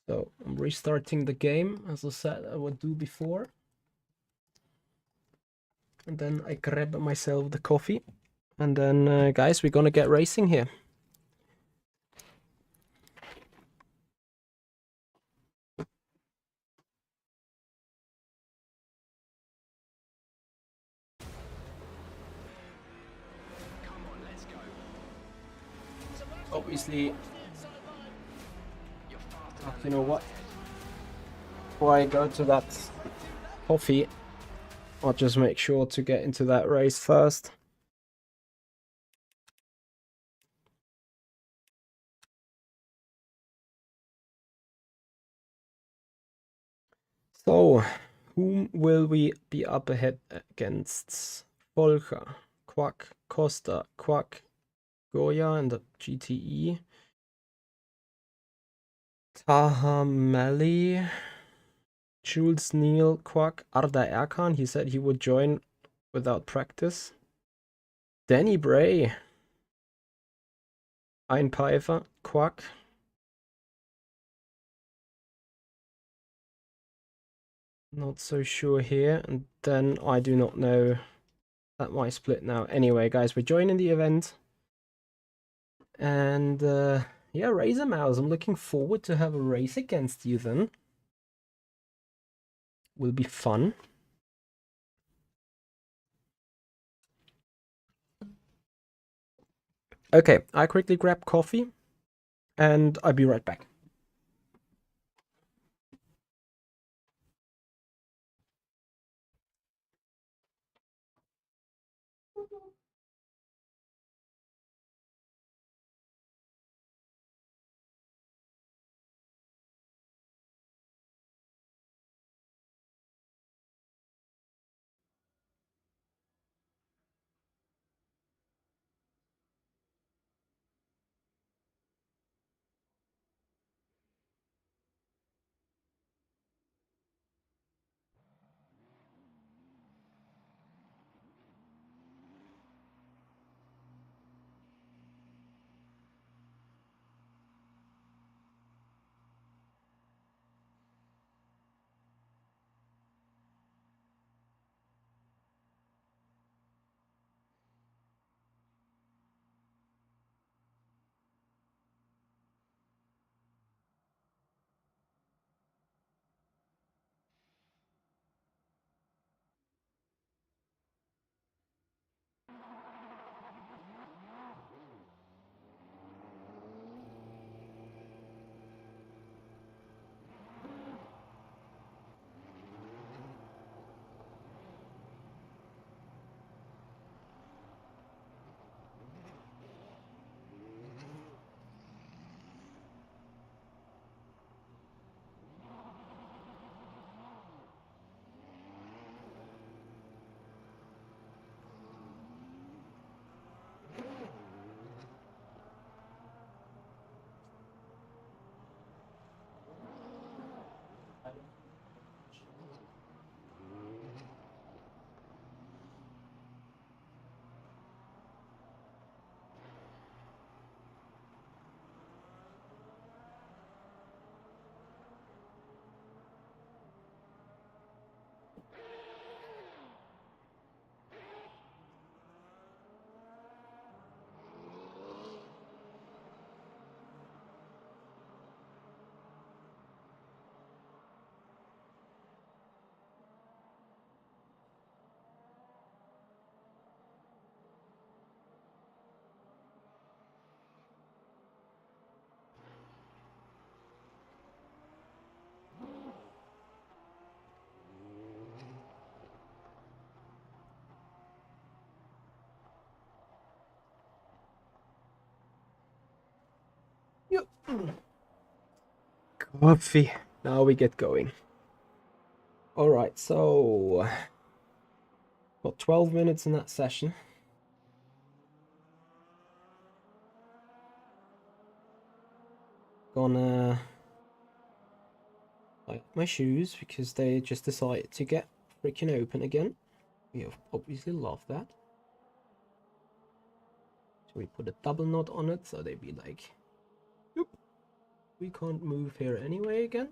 So I'm restarting the game, as I said I would do before. And then I grab myself the coffee. And then, guys, we're gonna get racing here. Obviously, you know what? Before I go to that coffee, I'll just make sure to get into that race first. So, whom will we be up ahead against? Volker, Quack, Costa, Quack, Goya and the GTE. Tahamali, Jules Neal, Quack, Arda Erkan. He said he would join without practice. Danny Bray. Ein Pfeiffer, Quack. Not so sure here. And then I do not know. That might split now. Anyway, guys, we're joining the event. And yeah, Razor Mouse, I'm looking forward to have a race against you then. Will be fun. Okay, I quickly grab coffee and I'll be right back. Coffee. Now we get going. Alright, so got 12 minutes in that session. Gonna light my shoes because they just decided to get freaking open again. We obviously love that. So we put a double knot on it so they'd be like, nope, we can't move here anyway again.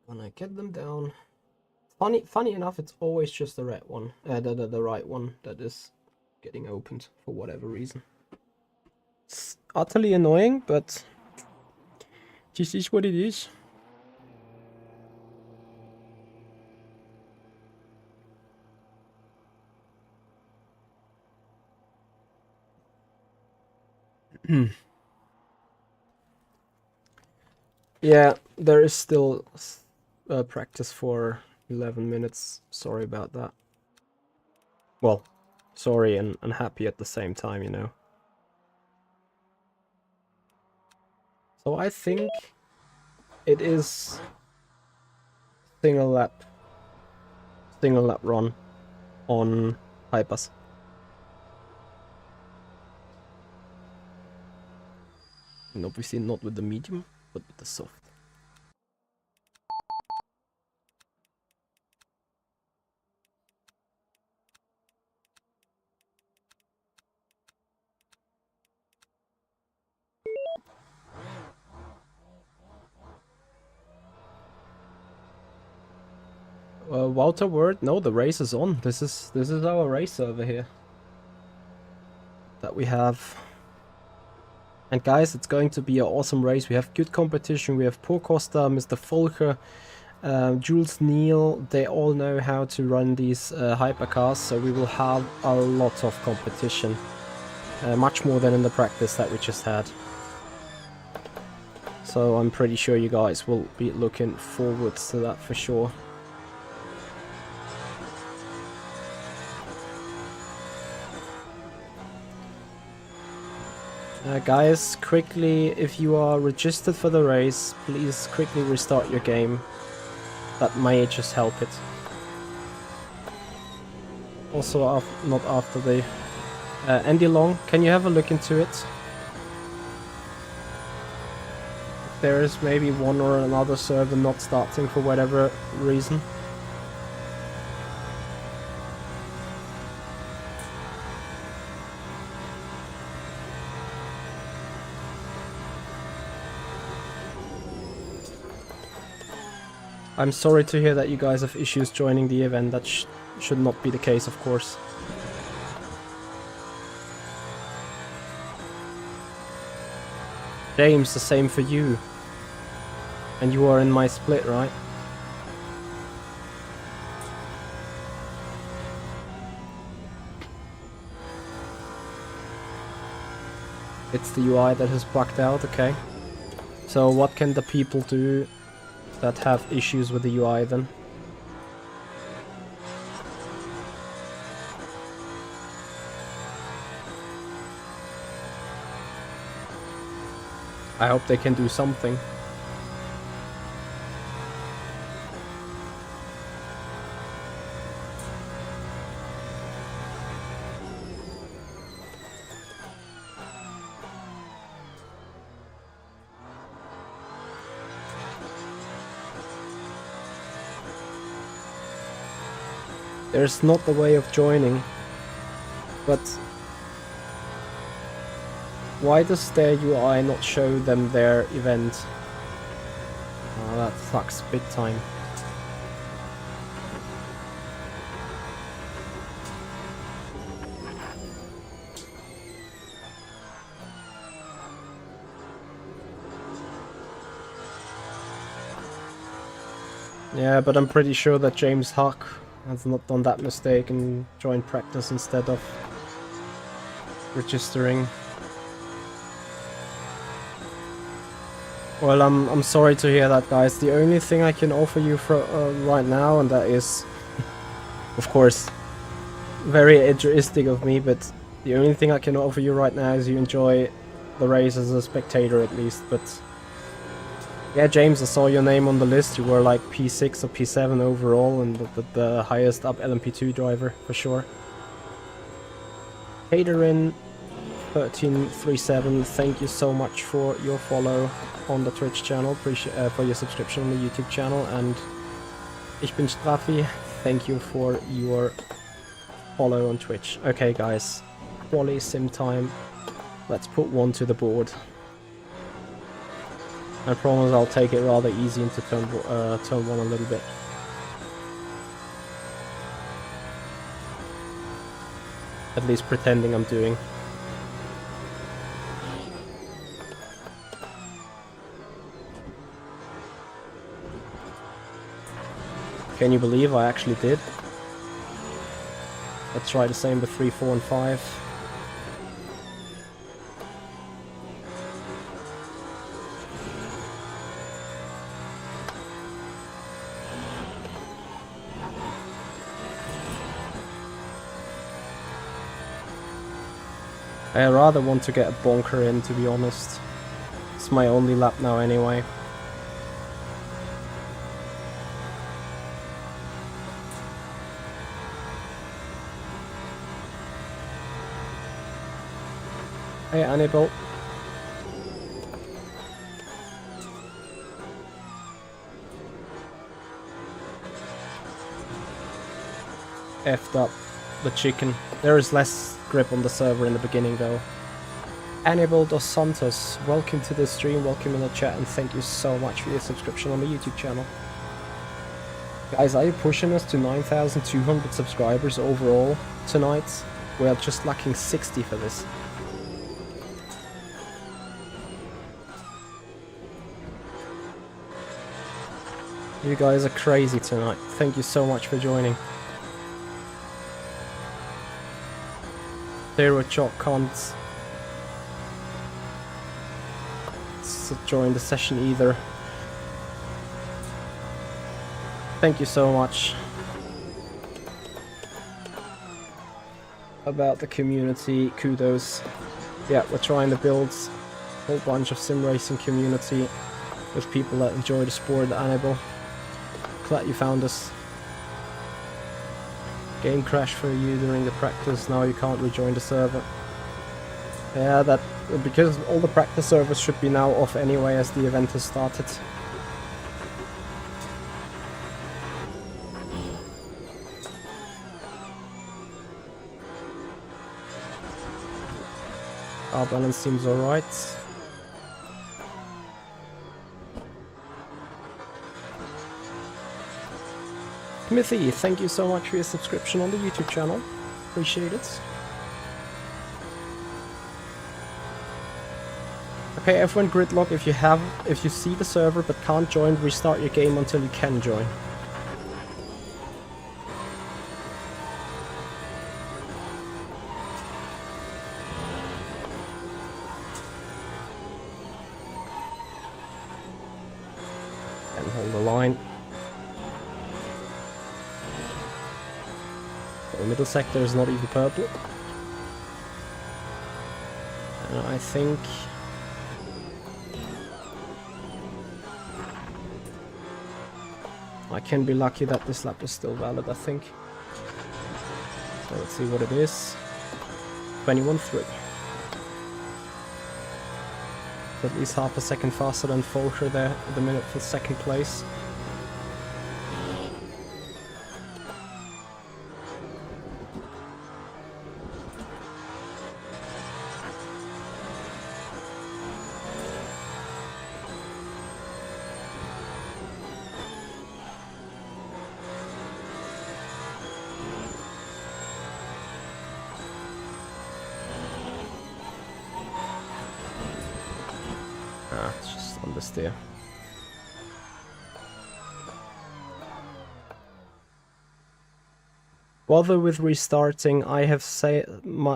Gonna get them down. Funny enough, it's always just the red one, the right one that is getting opened for whatever reason. It's utterly annoying, but this is what it is. Yeah, there is still practice for 11 minutes. Sorry about that. Well, sorry and happy at the same time, you know. So I think it is single lap run on hypers. And obviously not with the medium, but with the soft. Wouter word? No, the race is on. This is our race over here that we have. And guys, it's going to be an awesome race. We have good competition. We have Paul Costa, Mr. Folker, Jules Neal. They all know how to run these hypercars, so we will have a lot of competition. Much more than in the practice that we just had. So I'm pretty sure you guys will be looking forward to that for sure. Guys, quickly, if you are registered for the race, please quickly restart your game. That may just help it. Also, not after the... Andy Long, can you have a look into it? There is maybe one or another server not starting for whatever reason. I'm sorry to hear that you guys have issues joining the event. That should not be the case, of course. James, the same for you. And you are in my split, right? It's the UI that has bugged out, okay. So what can the people do that have issues with the UI then? I hope they can do something. There's not a way of joining, but why does their UI not show them their event? Oh, that sucks big time. Yeah, but I'm pretty sure that James Huck has not done that mistake and joined practice instead of registering. Well, I'm sorry to hear that, guys. The only thing I can offer you for right now, and that is Of course, very altruistic of me, but the only thing I can offer you right now is you enjoy the race as a spectator at least. But yeah, James, I saw your name on the list. You were like P6 or P7 overall, and the highest up LMP2 driver for sure. Haterin 1337, thank you so much for your follow on the Twitch channel. Appreciate for your subscription on the YouTube channel. And Ich bin Straffi, thank you for your follow on Twitch. Okay, guys, quali sim time. Let's put one to the board. I promise I'll take it rather easy into turn one a little bit. At least pretending I'm doing. Can you believe I actually did? Let's try the same with 3, 4, and 5. I rather want to get a bonker in, to be honest. It's my only lap now anyway. Hey, Annabelle. F'd up the chicken. There is less grip on the server in the beginning though. Annabelle dos Santos, welcome to the stream, welcome in the chat, and thank you so much for your subscription on the YouTube channel. Guys, are you pushing us to 9,200 subscribers overall tonight? We are just lacking 60 for this. You guys are crazy tonight. Thank you so much for joining. Zero Chalk can't join the session either. Thank you so much. About the community, kudos. Yeah, we're trying to build a whole bunch of sim racing community with people that enjoy the sport. Annabelle, glad you found us. Game crash for you during the practice, now you can't rejoin the server. Yeah, that because all the practice servers should be now off anyway as the event has started. Our balance seems alright. Smithy, thank you so much for your subscription on the YouTube channel. Appreciate it. Okay, everyone, gridlock. If you see the server but can't join, restart your game until you can join. And hold the line. The middle sector is not even purple. And I think I can be lucky that this lap is still valid, I think. So let's see what it is. 21.3. At least half a second faster than Folker there at the minute for second place. It's just understeer. Bother with restarting. I have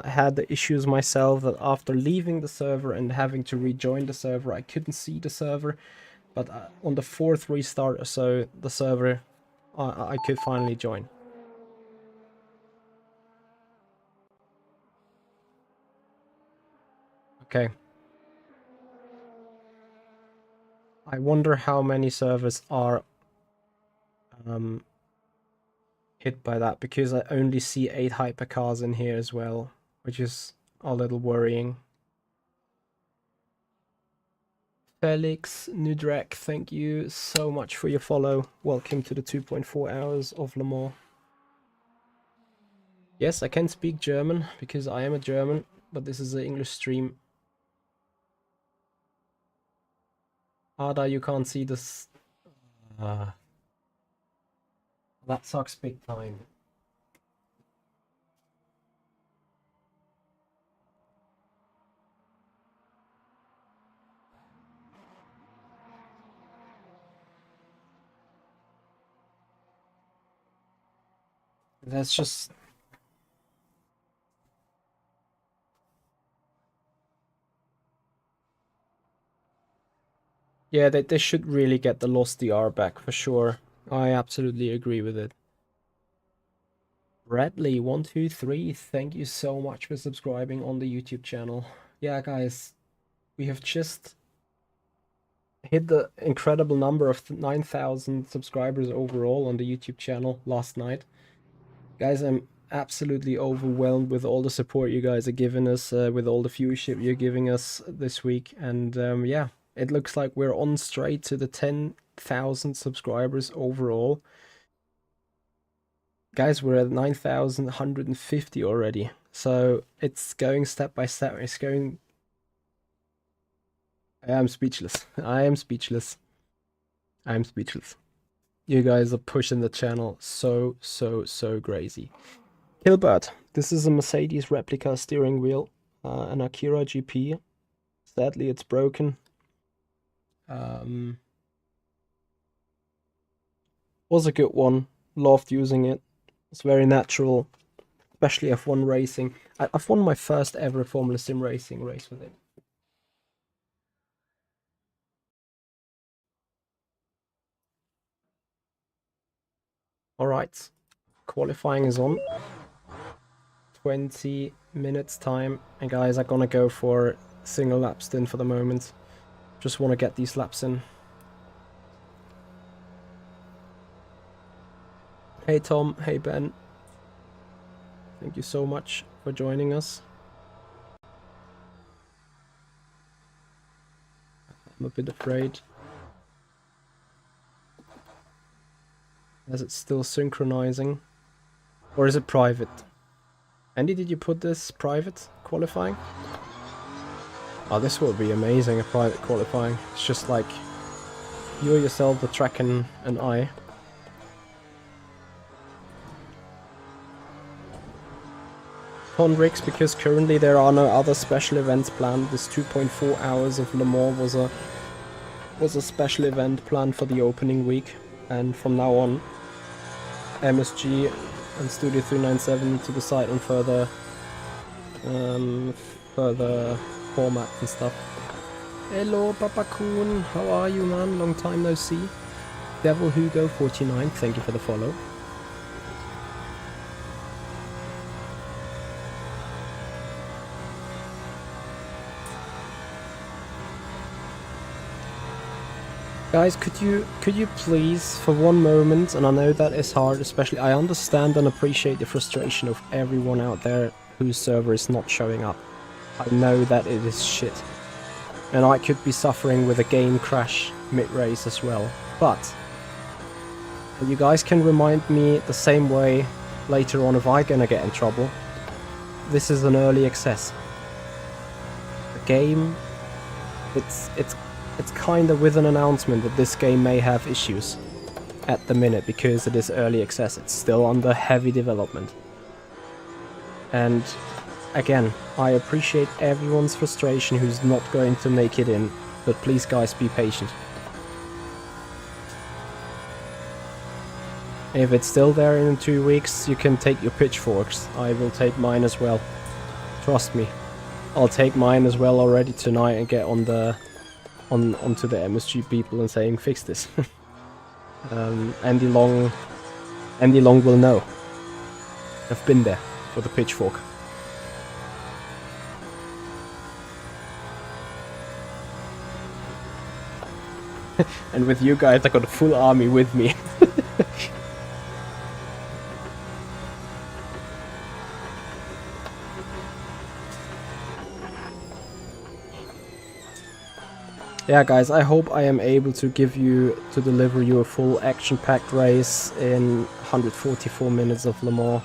had the issues myself that after leaving the server and having to rejoin the server, I couldn't see the server. But on the 4th restart or so, the server, I could finally join. Okay. I wonder how many servers are hit by that, because I only see 8 hypercars in here as well, which is a little worrying. Felix Nudrek, thank you so much for your follow. Welcome to the 2.4 hours of Le Mans. Yes, I can speak German because I am a German, but this is an English stream. Ada, you can't see this. That sucks big time. That's just... Yeah, they should really get the lost DR back for sure. I absolutely agree with it. Bradley123, thank you so much for subscribing on the YouTube channel. Yeah, guys, we have just hit the incredible number of 9,000 subscribers overall on the YouTube channel last night. Guys, I'm absolutely overwhelmed with all the support you guys are giving us, with all the viewership you're giving us this week. And yeah, it looks like we're on straight to the 10,000 subscribers overall. Guys, we're at 9,150 already. So it's going step by step. It's going... I am speechless. I am speechless. I'm speechless. You guys are pushing the channel so crazy. Hilbert, this is a Mercedes replica steering wheel, an Akira GP. Sadly, it's broken. Was a good one. Loved using it. It's very natural, especially F1 racing. I've won my first ever Formula Sim Racing race with it. Alright, qualifying is on. 20 minutes time, and guys, I'm gonna go for single lap stint for the moment. Just want to get these laps in. Hey Tom, hey Ben. Thank you so much for joining us. I'm a bit afraid, as it's still synchronizing. Or is it private? Andy, did you put this private qualifying? Oh, this will be amazing, a private qualifying. It's just like you yourself, the track, and I. Rigs, because currently there are no other special events planned. This 2.4 hours of Le Mans was a special event planned for the opening week, and from now on, MSG and Studio 397 need to decide on further format and stuff. Hello, Papa Kun, how are you, man? Long time no see. Devil Hugo 49, thank you for the follow. Guys, could you please, for one moment, and I know that is hard, especially, I understand and appreciate the frustration of everyone out there whose server is not showing up. I know that it is shit. And I could be suffering with a game crash mid-race as well. But you guys can remind me the same way later on if I'm gonna get in trouble. This is an early access. The game, it's kind of with an announcement that this game may have issues at the minute because it is early access. It's still under heavy development. And again, I appreciate everyone's frustration who's not going to make it in, but please guys, be patient. If it's still there in 2 weeks, you can take your pitchforks. I will take mine as well. Trust me. I'll take mine as well already tonight and get on the onto the MSG people and saying fix this. Andy Long will know. I've been there for the pitchfork. And with you guys, I got a full army with me. Yeah, guys, I hope I am able to deliver you a full action-packed race in 144 minutes of Le Mans.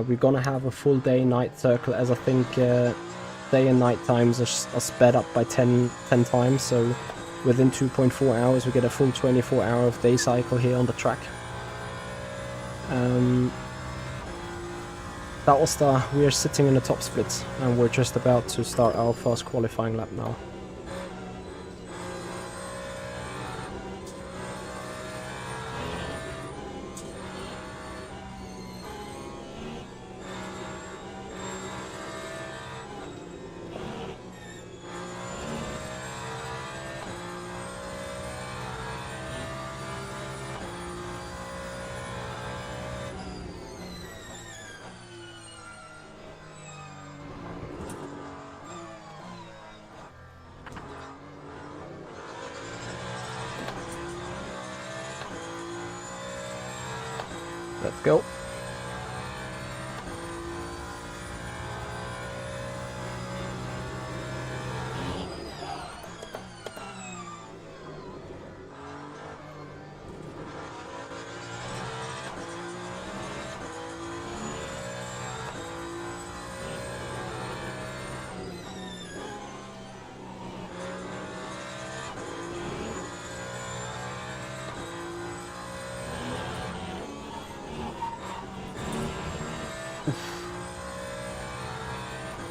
We're gonna have a full day-night circle, as I think day and night times are sped up by 10 times, so within 2.4 hours we get a full 24-hour day cycle here on the track. Battlestar, we are sitting in the top split, and we're just about to start our first qualifying lap now. Let's go.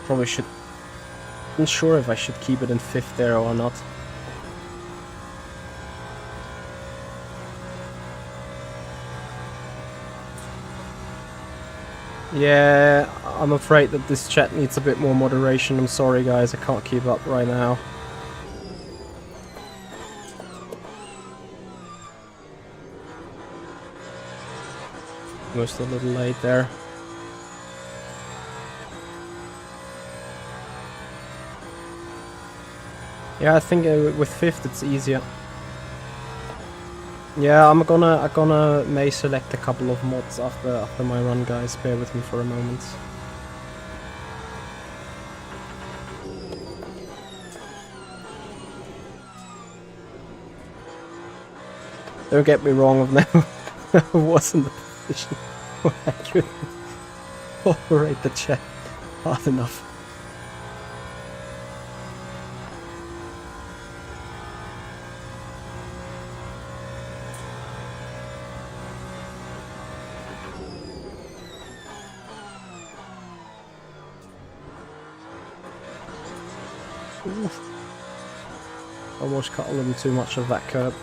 Probably should... I'm sure if I should keep it in 5th there or not. Yeah, I'm afraid that this chat needs a bit more moderation. I'm sorry guys, I can't keep up right now. Most a little late there. Yeah, I think with 5th it's easier. Yeah, I'm gonna may select a couple of mods after my run, guys. Bear with me for a moment. Don't get me wrong, I've never was in the position where I couldn't operate the chat hard enough. Oof. Almost cut a little too much of that curb.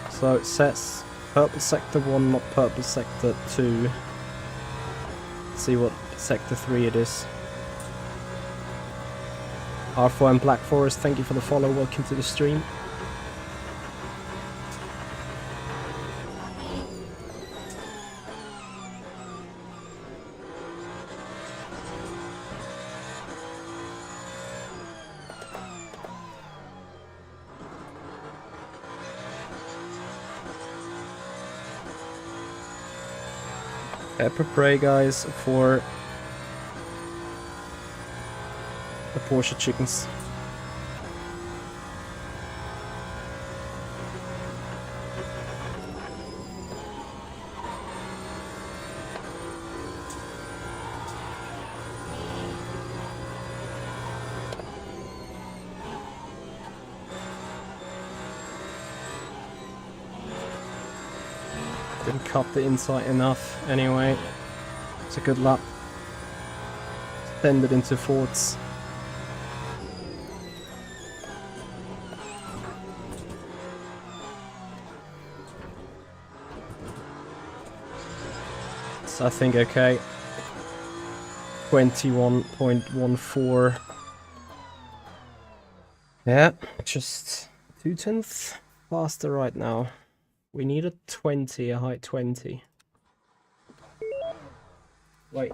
So it says purple sector 1, not purple sector 2. Let's see what sector 3 it is. R4 and Black Forest, thank you for the follow, welcome to the stream. Prepare guys for the Porsche chickens. Didn't cut the inside enough anyway. It's a good lap. Extended into fourths. So I think okay. 21.14. Yeah, just 0.2 faster right now. We need a 20, a high 20. Wait.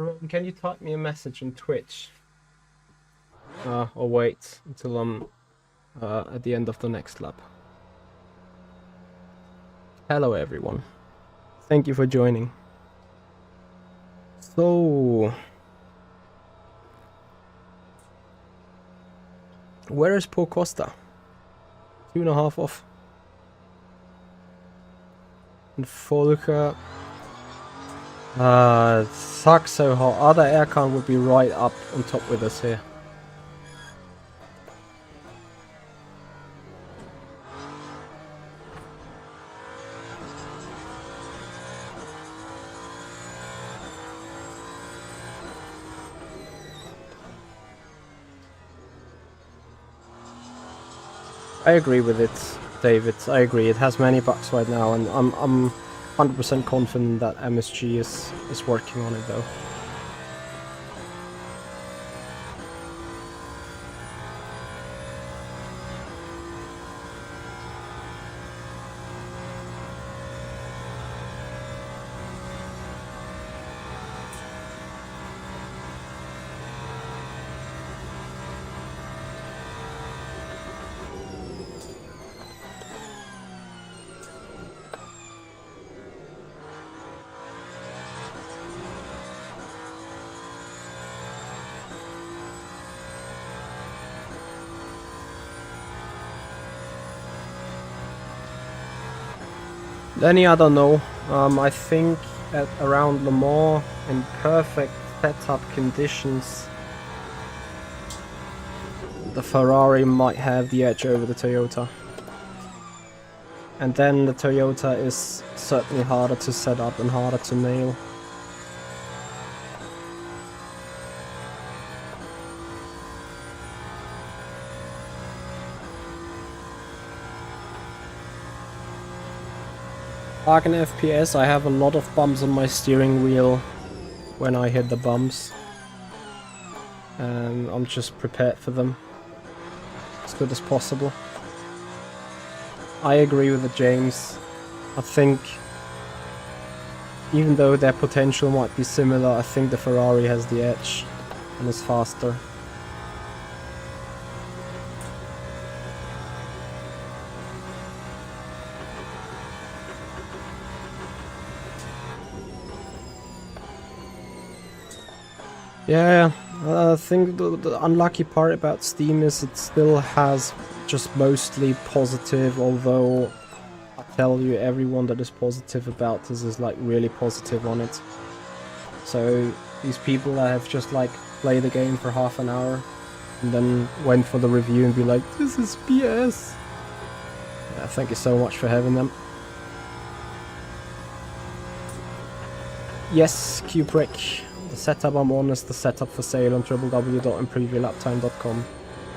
Jerome, can you type me a message on Twitch? Or wait until I'm at the end of the next lap. Hello everyone. Thank you for joining. So, where is Paul Costa? 2.5 off. And Volker. It sucks so hard. Other aircon would be right up on top with us here. I agree with it, David. I agree. It has many bugs right now, and I'm 100% confident that MSG is working on it though. Any I don't know. I think at around Le Mans in perfect setup conditions, the Ferrari might have the edge over the Toyota. And then the Toyota is certainly harder to set up and harder to nail. Back in FPS, I have a lot of bumps on my steering wheel when I hit the bumps. And I'm just prepared for them as good as possible. I agree with James. I think even though their potential might be similar, I think the Ferrari has the edge and is faster. Yeah, I think the unlucky part about Steam is it still has just mostly positive, although I tell you everyone that is positive about this is like really positive on it. So these people that have just like played the game for half an hour and then went for the review and be like, this is BS. Yeah, thank you so much for having them. Yes, Q-Prick. The setup I'm on is the setup for sale on www.improveyourlaptime.com.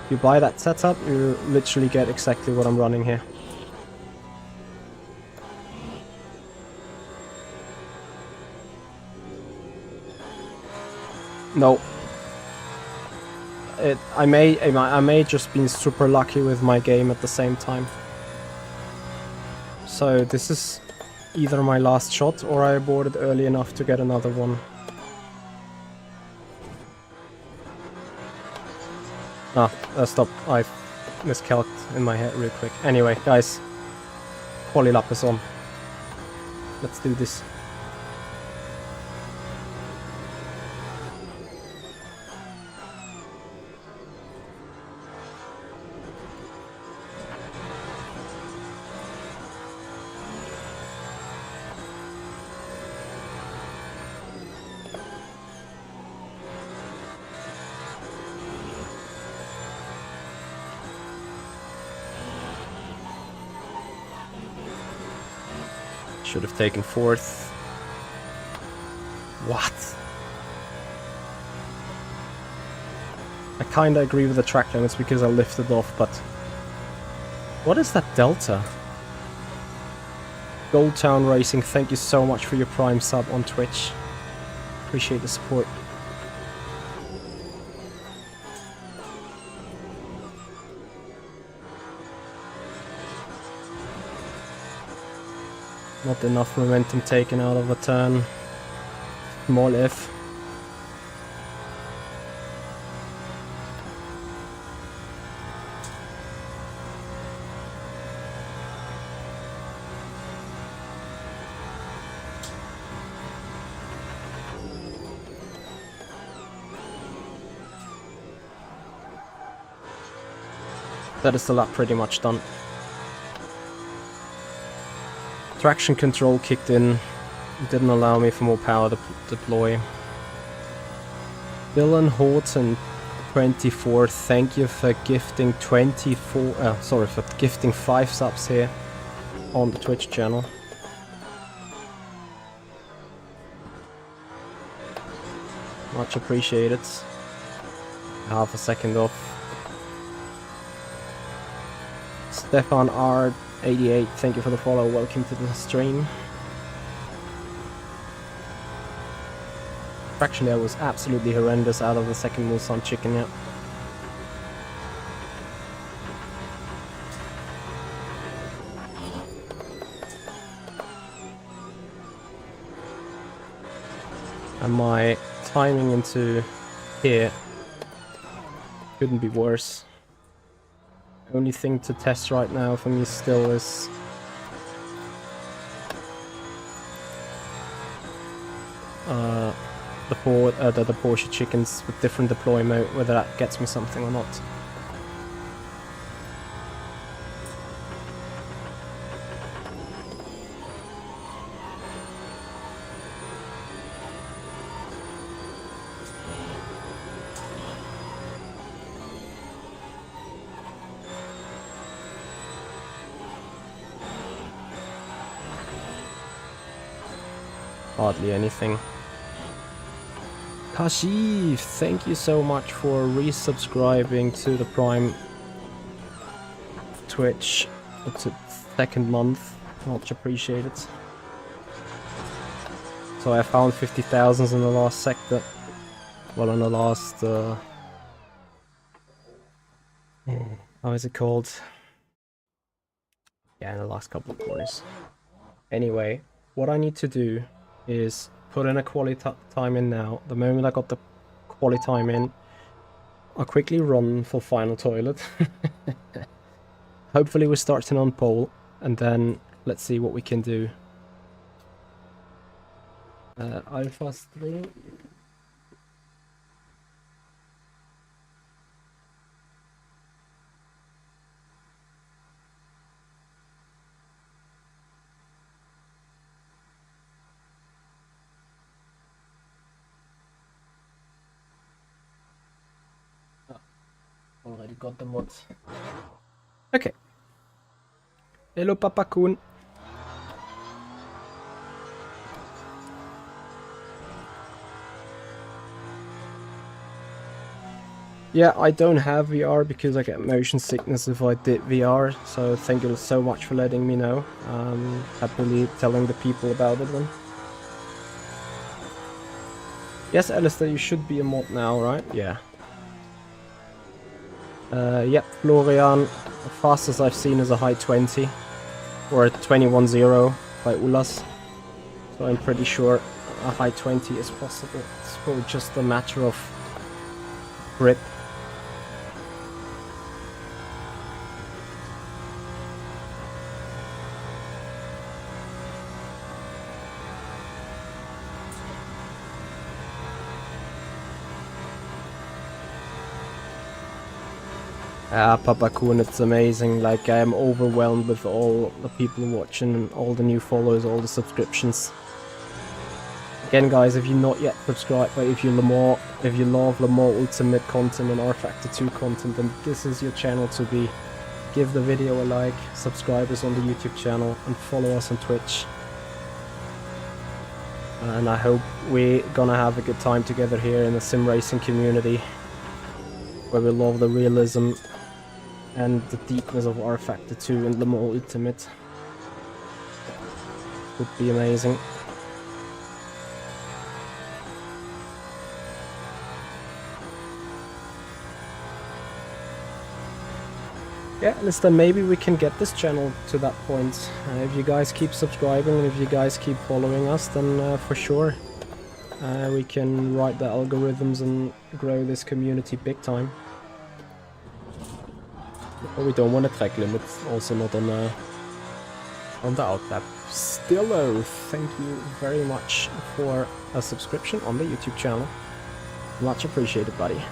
If you buy that setup, you literally get exactly what I'm running here. No. I may just been super lucky with my game at the same time. So this is either my last shot or I aborted early enough to get another one. Stop. I miscalculated in my head real quick. Anyway, guys. Quali lap is on. Let's do this. Should have taken fourth. What? I kinda agree with the track limits because I lifted off, but... What is that delta? Gold Town Racing, thank you so much for your Prime sub on Twitch. Appreciate the support. Not enough momentum taken out of a turn. Small F. That is the lap pretty much done. Traction control kicked in, didn't allow me for more power to deploy. Dylan Horton 24, thank you for gifting 5 subs here on the Twitch channel. Much appreciated. Half a second off. Stefan R88, thank you for the follow, welcome to the stream. Traction there was absolutely horrendous out of the second Mulsanne chicken, yeah. And my timing into here couldn't be worse. Only thing to test right now for me still is the Porsche chickens with different deploy mode, whether that gets me something or not. Hardly anything. Kashif, thank you so much for resubscribing to the Prime Twitch. It's a second month, much appreciated. So I found 50,000 in the last sector. Well, in the last how is it called? Yeah, in the last couple of quarters. Anyway, what I need to do is put in a quality time in now. The moment I got the quality time in, I'll quickly run for final toilet. Hopefully we're starting on pole, and then let's see what we can do. Alpha stream. Already got the mods. Okay. Hello, Papa Kun. Yeah, I don't have VR because I get motion sickness if I did VR, so thank you so much for letting me know. Happily telling the people about it then. Yes, Alistair, you should be a mod now, right? Yeah. Yep, Florian, the fastest I've seen is a high 20, or a 21.0 by Ulas, so I'm pretty sure a high 20 is possible. It's probably just a matter of grip. Papa Kun, it's amazing. Like, I am overwhelmed with all the people watching, all the new followers, all the subscriptions. Again, guys, if you're not yet subscribed, but if you love Le Mans Ultimate content and R-Factor 2 content, then this is your channel to be. Give the video a like, subscribe us on the YouTube channel, and follow us on Twitch. And I hope we're gonna have a good time together here in the sim racing community, where we love the realism and the deepness of R-Factor 2 and Le Mans Ultimate. Would be amazing. Yeah, listen, maybe we can get this channel to that point. If you guys keep subscribing and if you guys keep following us, then for sure we can write the algorithms and grow this community big time. But we don't want a track limit, also not on the outlap. Stillo, thank you very much for a subscription on the YouTube channel. Much appreciated, buddy.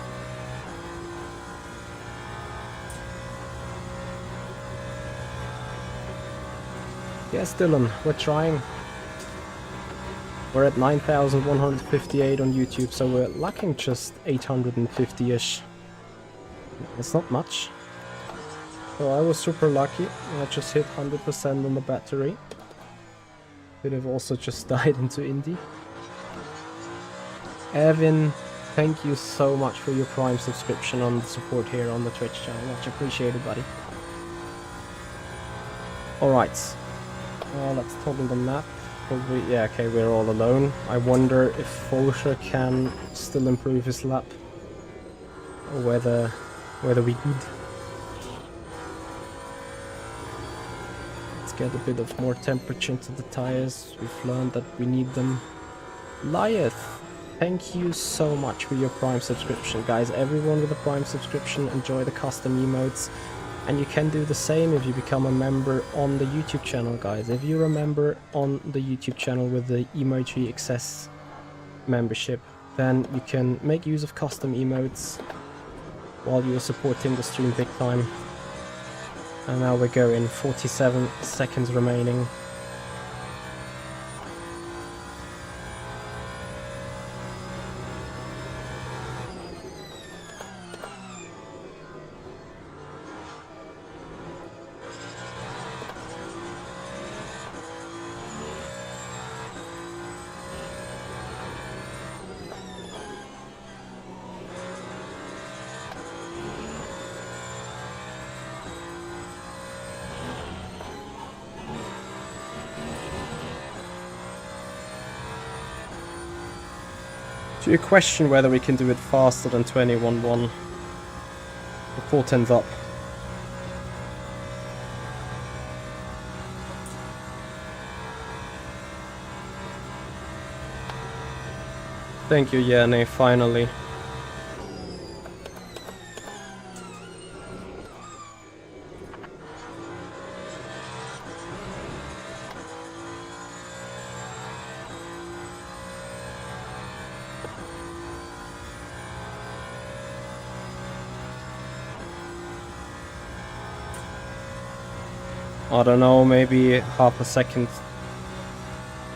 Yes, Dylan, we're trying. We're at 9,158 on YouTube, so we're lacking just 850-ish. It's not much. So I was super lucky. I just hit 100% on the battery. Could have also just died into Indy. Evan, thank you so much for your Prime subscription on the support here on the Twitch channel. Much appreciated, buddy. Alright. Let's toggle the map. Probably, yeah, okay, we're all alone. I wonder if Folscher can still improve his lap. Or whether we could. Let's get a bit of more temperature into the tires. We've learned that we need them. Lyeth, thank you so much for your Prime subscription, guys. Everyone with a Prime subscription, enjoy the custom emotes. And you can do the same if you become a member on the YouTube channel, guys. If you're a member on the YouTube channel with the Emoji Access membership, then you can make use of custom emotes while you're supporting the stream big time. And now we're going 47 seconds remaining. So you question whether we can do it faster than 21.1. The 410's up. Thank you, Yane, finally. I don't know, maybe half a second.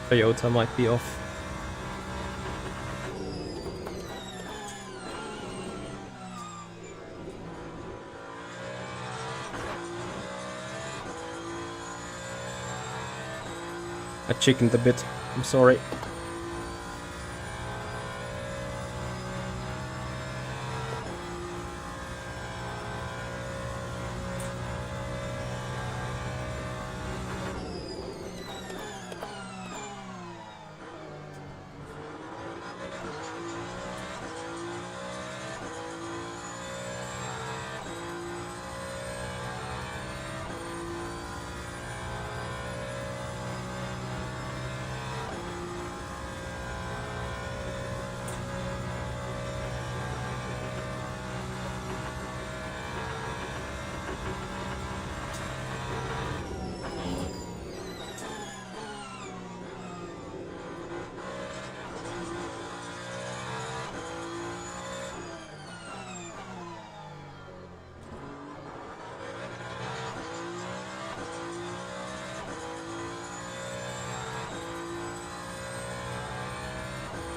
Toyota might be off. I chickened a bit, I'm sorry.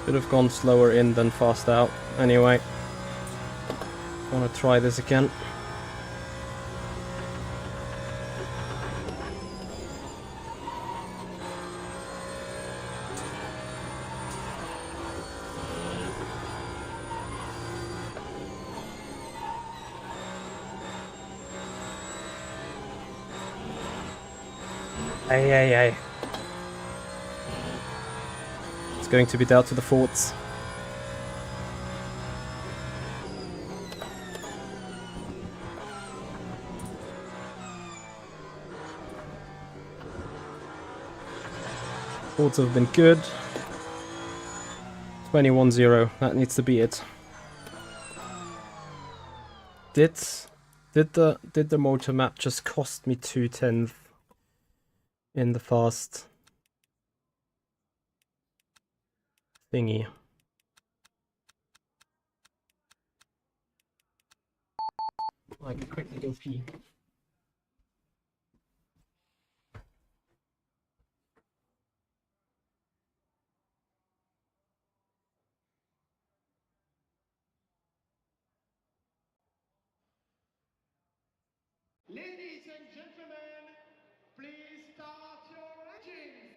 Should have gone slower in than fast out. Anyway, want to try this again. Ay. It's going to be down to the forts. Forts have been good. 21-0, that needs to be it. Did the motor map just cost me 2/10 in the fast thingy? I can quickly go pee. and gentlemen, please start your engines.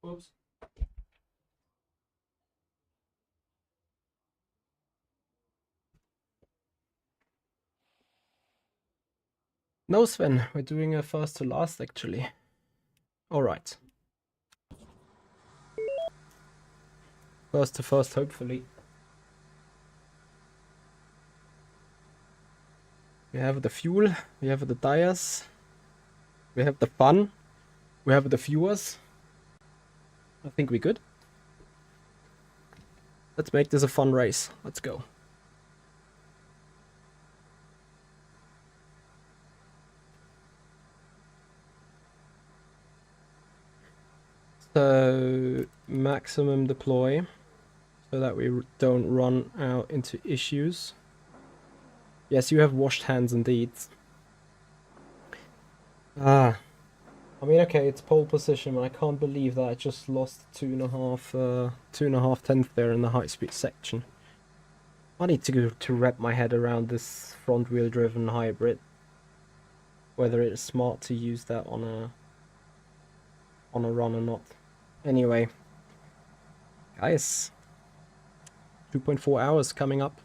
Whoops. No, Sven, we're doing a first to last actually. Alright. First to first, hopefully. We have the fuel, we have the tires, we have the fun, we have the viewers. I think we're good. Let's make this a fun race. Let's go. So, maximum deploy, so that we don't run out into issues. Yes, you have washed hands indeed. I mean, okay, it's pole position, but I can't believe that I just lost 2.5 tenths there in the high-speed section. I need to wrap my head around this front-wheel driven hybrid. Whether it's smart to use that on a run or not. Anyway, guys, 2.4 hours coming up.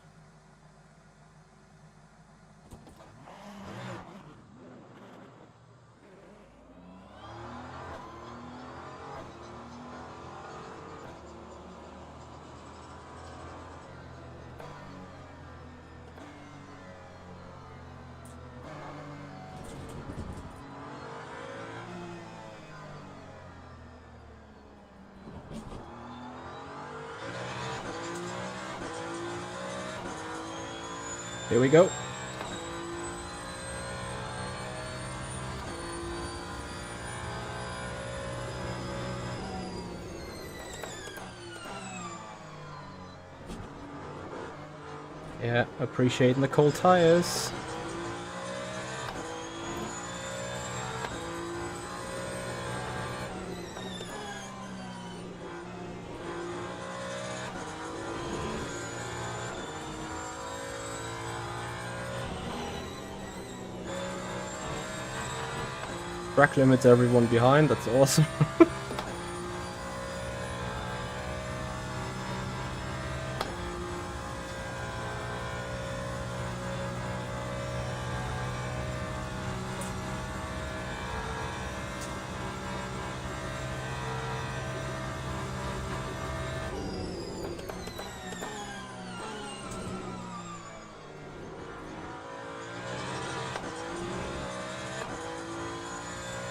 Here we go. Yeah, appreciating the cold tires. Track limits everyone behind, that's awesome.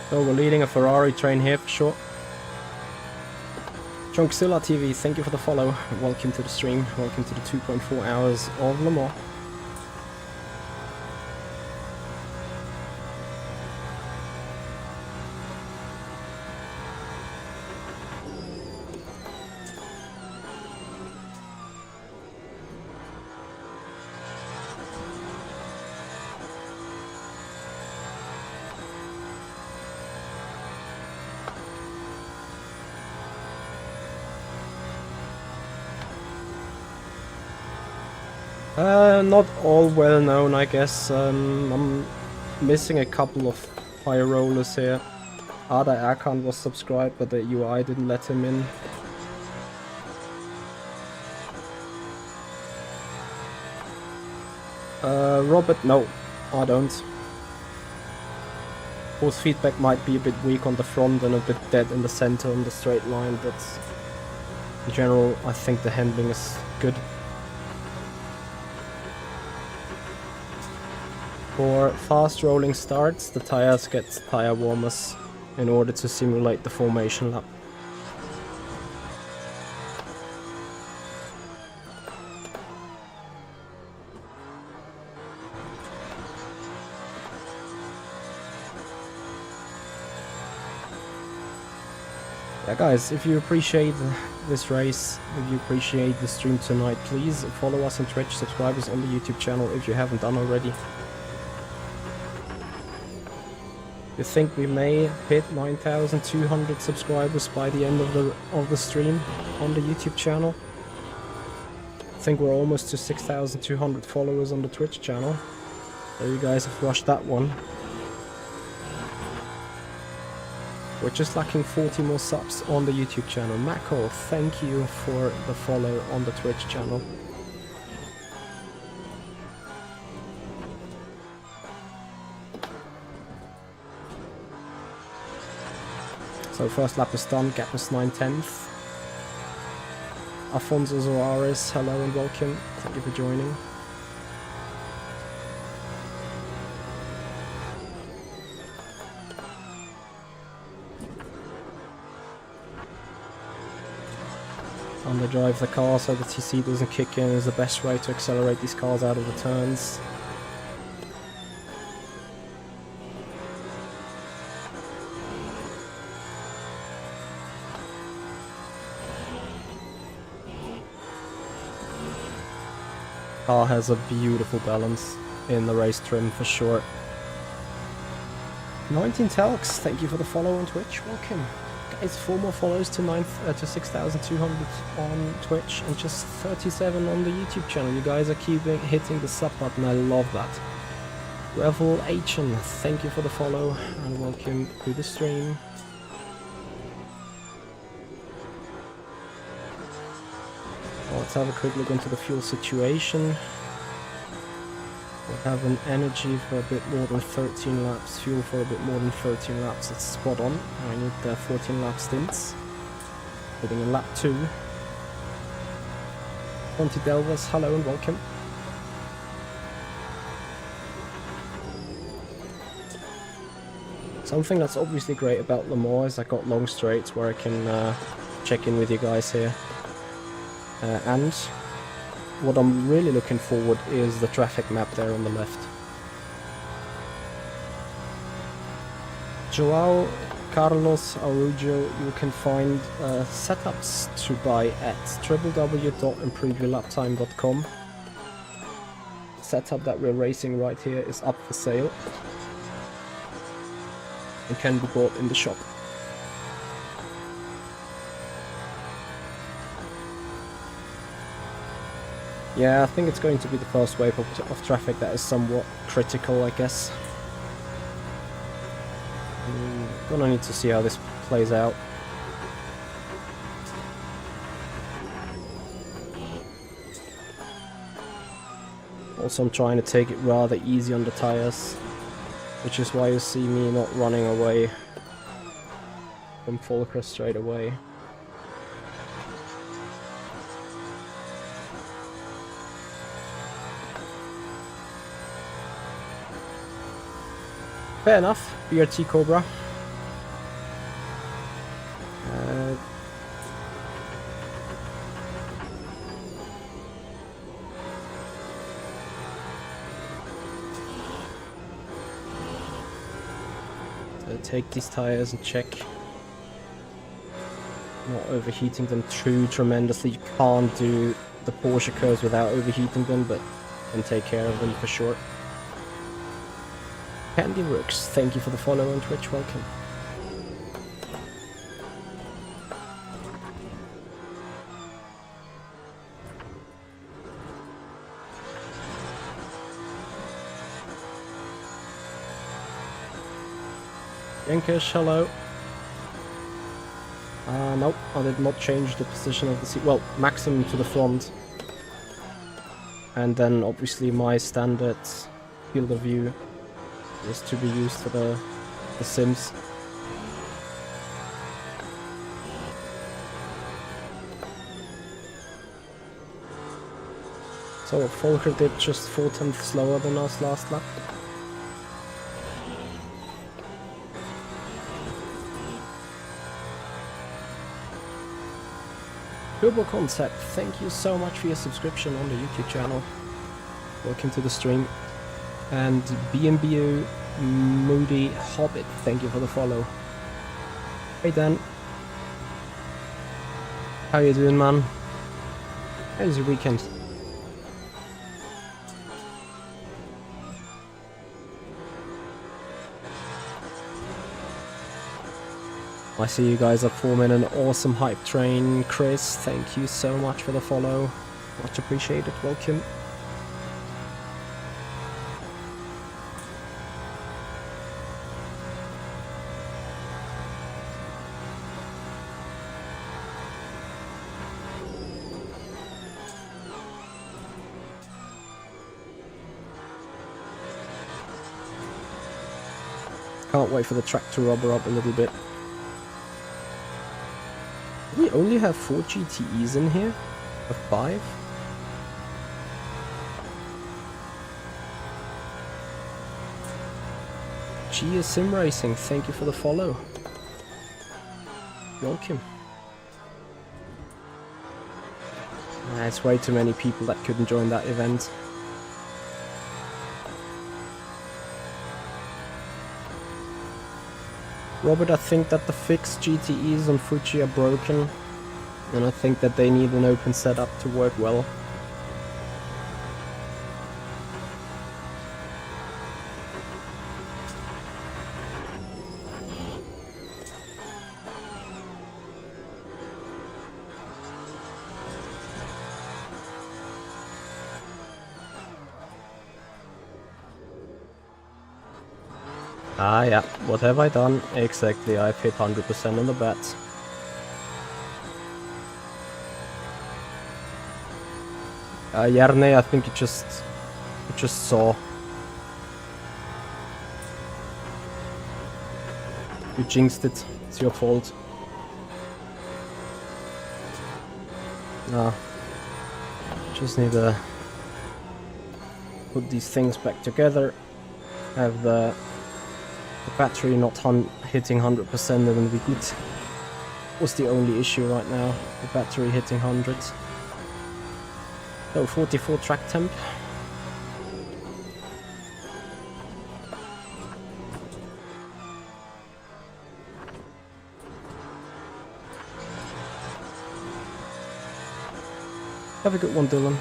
So we're leading a Ferrari train here for sure. Jonxilla TV, thank you for the follow. Welcome to the stream. Welcome to the 2.4 hours of Le Mans. Not all well known, I guess. I'm missing a couple of high rollers here. Ada Erkan was subscribed, but the UI didn't let him in. Robert, no, I don't. Force feedback might be a bit weak on the front and a bit dead in the center on the straight line, but in general, I think the handling is good. For fast rolling starts, the tires get tire warmers in order to simulate the formation lap. Yeah, guys, if you appreciate this race, if you appreciate the stream tonight, please follow us on Twitch, subscribe us on the YouTube channel if you haven't done already. You think we may hit 9,200 subscribers by the end of the stream on the YouTube channel? I think we're almost to 6,200 followers on the Twitch channel. So you guys have rushed that one. We're just lacking 40 more subs on the YouTube channel. Mako, thank you for the follow on the Twitch channel. So first lap is done, gap is 9/10. Afonso Zoares, hello and welcome. Thank you for joining. Underdrive the car so the TC doesn't kick in is the best way to accelerate these cars out of the turns. Car has a beautiful balance in the race trim for sure. 19 Telx, thank you for the follow on Twitch, welcome. Guys, 4 more follows to 6,200 on Twitch and just 37 on the YouTube channel. You guys are keeping hitting the sub button, I love that. Revel Achen, thank you for the follow and welcome to the stream. Let's have a quick look into the fuel situation. We have an energy for a bit more than 13 laps, fuel for a bit more than 13 laps, it's spot on. I need 14 lap stints. Heading in lap 2. Monty Delvers, hello and welcome. Something that's obviously great about Le Mans is I got long straights where I can check in with you guys here. And what I'm really looking forward is the traffic map there on the left. Joao Carlos Arujo, you can find setups to buy at www.improveyourlaptime.com. The setup that we're racing right here is up for sale and can be bought in the shop. Yeah, I think it's going to be the first wave of traffic that is somewhat critical, I guess. Gonna need to see how this plays out. Also, I'm trying to take it rather easy on the tires, which is why you see me not running away from Volker straight away. Fair enough, BRT Cobra. So take these tires and check. Not overheating them too tremendously. You can't do the Porsche curves without overheating them, but can take care of them for sure. Candy Rooks, thank you for the follow on Twitch, welcome. Yankish, hello. Nope, I did not change the position of the seat. Well, maximum to the front. And then obviously my standard field of view is to be used for the sims. So Volker did just 4/10 slower than us last lap. Turbo Concept, thank you so much for your subscription on the YouTube channel. Welcome to the stream. And BMBU Moody Hobbit, thank you for the follow. Hey Dan. How you doing, man? How's your weekend? I see you guys are forming an awesome hype train. Chris, thank you so much for the follow. Much appreciated. Welcome. Can't wait for the track to rubber up a little bit. We only have 4 GTEs in here? Of 5? G is Simracing, thank you for the follow. Welcome. It's way too many people that couldn't join that event. Robert, I think that the fixed GTEs on Fuji are broken, and I think that they need an open setup to work well. Ah yeah, what have I done? Exactly, I've hit 100% on the bet. Järne, I think you just saw. You jinxed it, it's your fault. Just need to put these things back together. Have the battery not hitting 100% and then be good. What's the only issue right now? The battery hitting 100. Oh, 44 track temp. Have a good one, Dylan.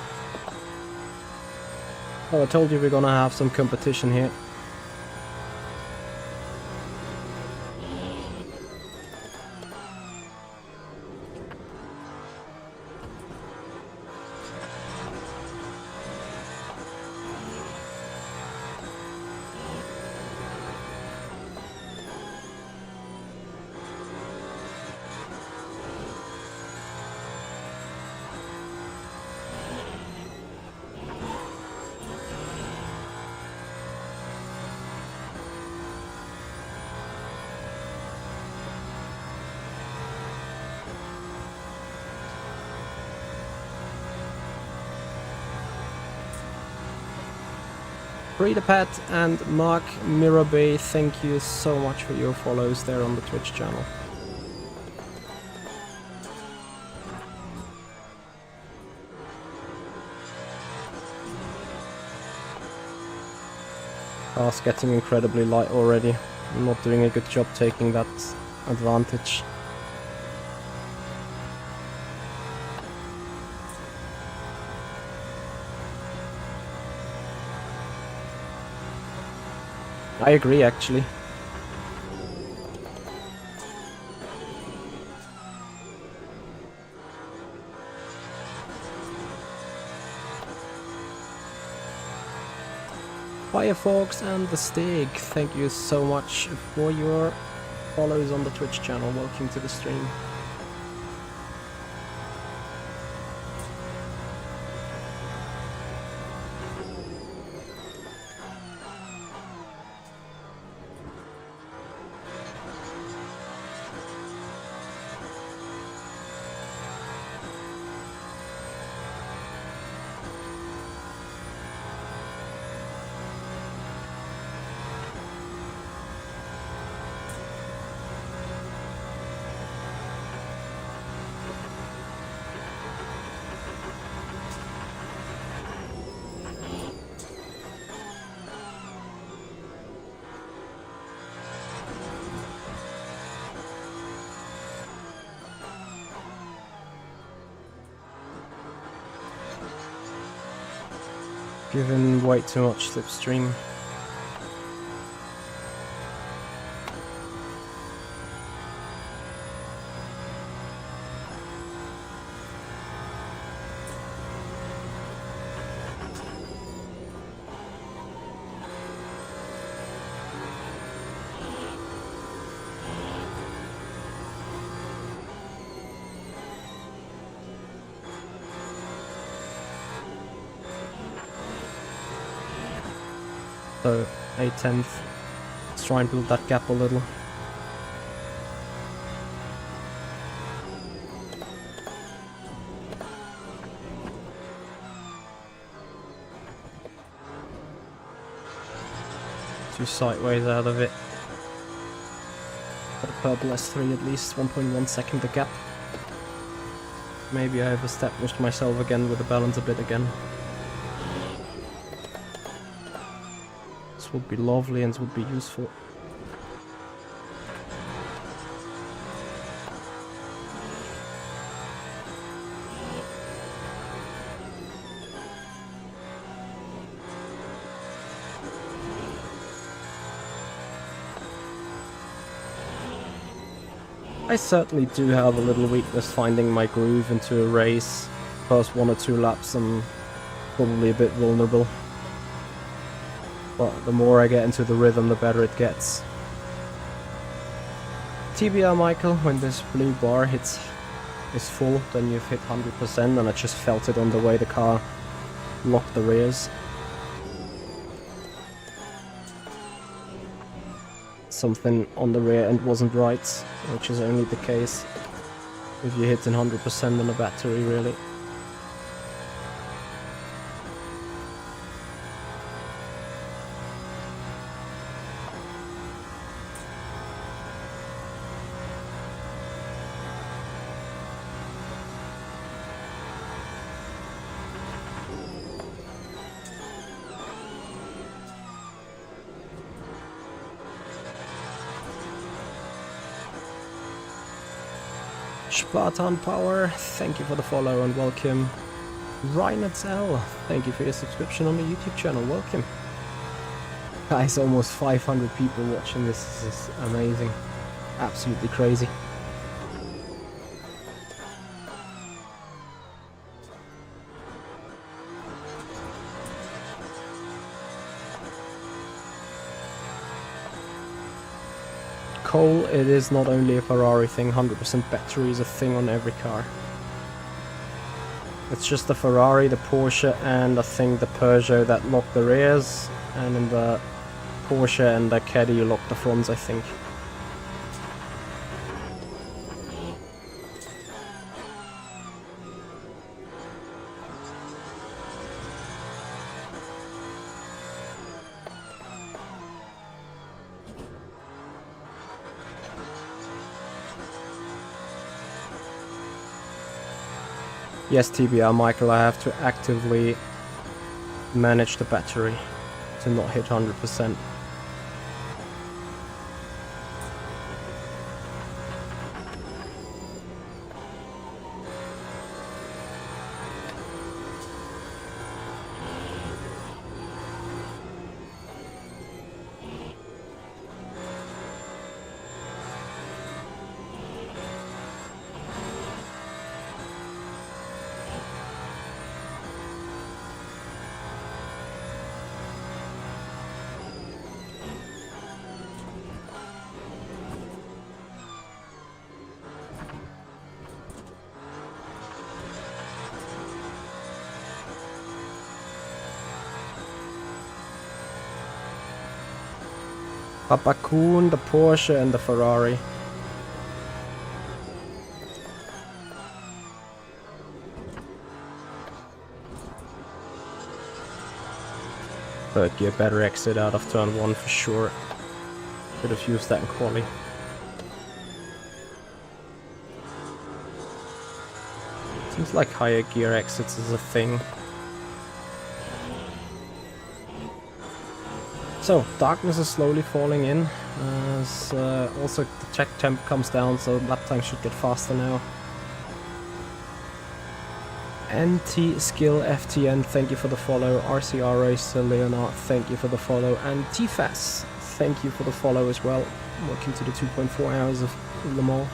Oh, I told you we're gonna have some competition here. Breeder Pat and Mark Mirabay, thank you so much for your follows there on the Twitch channel. Car's getting incredibly light already. I'm not doing a good job taking that advantage. I agree, actually. Firefox and the Stig, thank you so much for your follows on the Twitch channel. Welcome to the stream. Given way too much slipstream. So 8/10. Let's try and build that gap a little. Two sideways out of it. Got a purple S3 at least, 1.1 second the gap. Maybe I have established myself again with the balance a bit again. This would be lovely and it would be useful. I certainly do have a little weakness finding my groove into a race. First 1 or 2 laps I'm probably a bit vulnerable. But the more I get into the rhythm, the better it gets. TBR Michael, when this blue bar is full, then you've hit 100%, and I just felt it on the way the car locked the rears. Something on the rear end wasn't right, which is only the case if you're hitting 100% on a battery, really. Spartan Power, thank you for the follow and welcome. Reinetzel, thank you for your subscription on the YouTube channel, welcome. Guys, almost 500 people watching this. This is amazing. Absolutely crazy. Cole, it is not only a Ferrari thing, 100% battery is a thing on every car. It's just the Ferrari, the Porsche, and I think the Peugeot that lock the rears, and in the Porsche and the Caddy you lock the fronts, I think. Yes, TBR Michael, I have to actively manage the battery to not hit 100%. Papa Kuhn, the Porsche and the Ferrari. Third gear better exit out of turn 1 for sure. Could have used that in quali. Seems like higher gear exits is a thing. So, darkness is slowly falling in, as also the check temp comes down, so lap time should get faster now. Anti-Skill FTN, thank you for the follow. RCR Racer Leonard, thank you for the follow. And TFAS, thank you for the follow as well. Welcome to the 2.4 hours of Le Mans.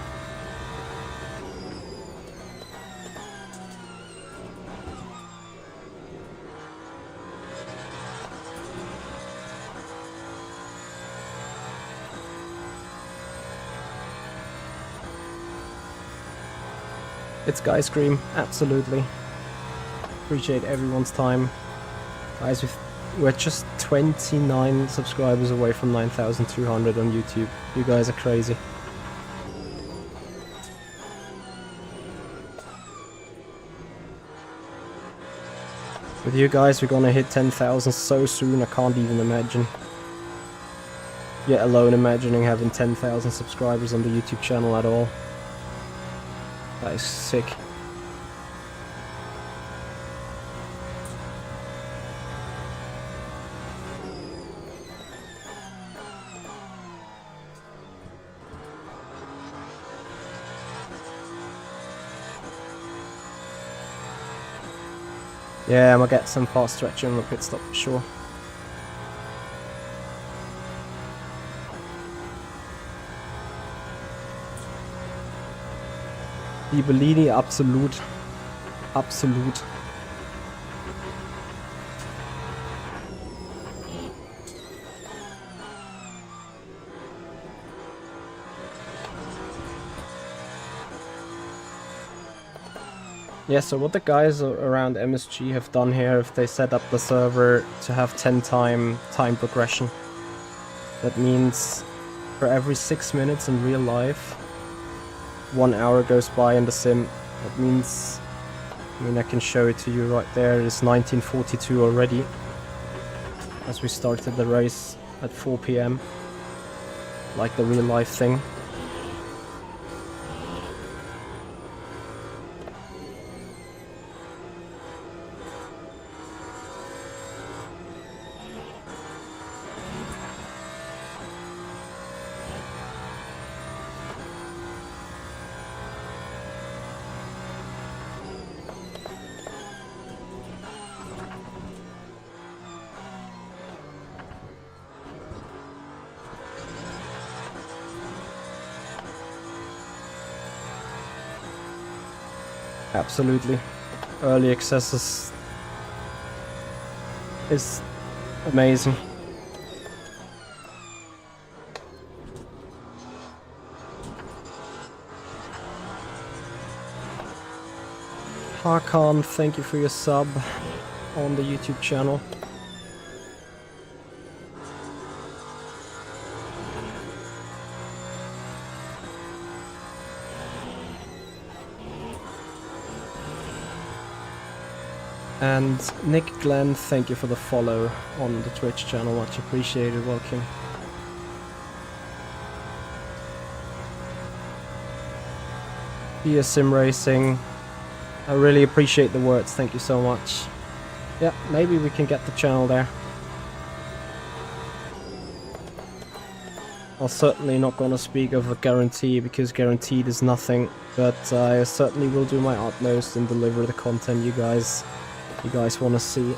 It's Guy Scream, absolutely. Appreciate everyone's time. Guys, we're just 29 subscribers away from 9,200 on YouTube. You guys are crazy. With you guys, we're gonna hit 10,000 so soon, I can't even imagine. Yet alone imagining having 10,000 subscribers on the YouTube channel at all. That is sick. Yeah, I'm gonna get some fast stretching on the pit stop for sure. Die Bellini, absolut. Absolut. Yeah, so what the guys around MSG have done here, if they set up the server to have 10 time progression, that means for every 6 minutes in real life, 1 hour goes by in the sim. That means, I mean, I can show it to you right there. It's 1942 already, as we started the race at 4 PM, like the real life thing. Absolutely. Early access is amazing. Hakan, thank you for your sub on the YouTube channel. And Nick Glenn, thank you for the follow on the Twitch channel, much appreciated, welcome. Be a Simracing, I really appreciate the words, thank you so much. Yeah, maybe we can get the channel there. I'm certainly not gonna speak of a guarantee, because guaranteed is nothing, but I certainly will do my utmost and deliver the content you guys want to see,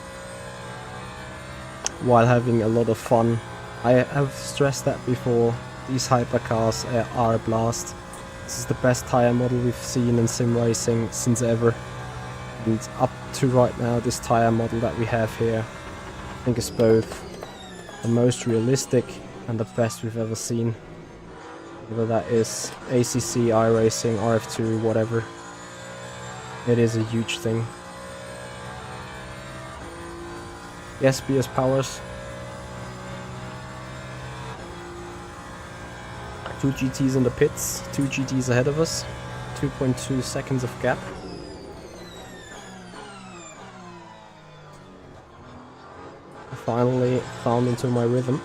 while having a lot of fun. I have stressed that before, these hypercars are a blast. This is the best tire model we've seen in sim racing since ever, and up to right now this tire model that we have here I think is both the most realistic and the best we've ever seen, whether that is ACC, iRacing, RF2, whatever. It is a huge thing. Yes, BS Powers. 2 GTs in the pits, 2 GTs ahead of us, 2.2 seconds of gap. I finally found into my rhythm.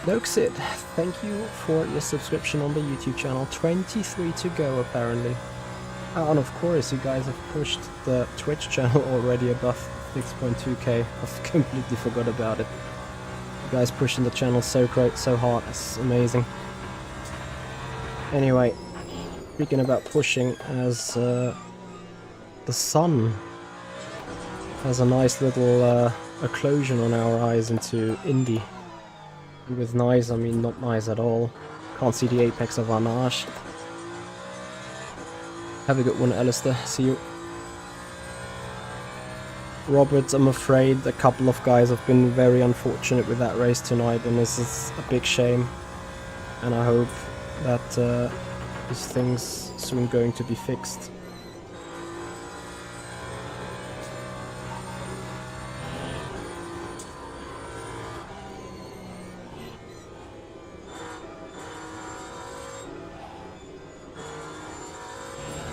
Noxid, thank you for your subscription on the YouTube channel. 23 to go apparently. And of course, you guys have pushed the Twitch channel already above 6.2k. I've completely forgot about it. You guys pushing the channel so great, so hard. It's amazing. Anyway, Speaking about pushing, as the sun has a nice little occlusion on our eyes into Indy. And with nice, I mean not nice at all. Can't see the apex of our Nash. Have a good one, Alistair. See you. Robert, I'm afraid a couple of guys have been very unfortunate with that race tonight, and this is a big shame. And I hope that these things soon going to be fixed.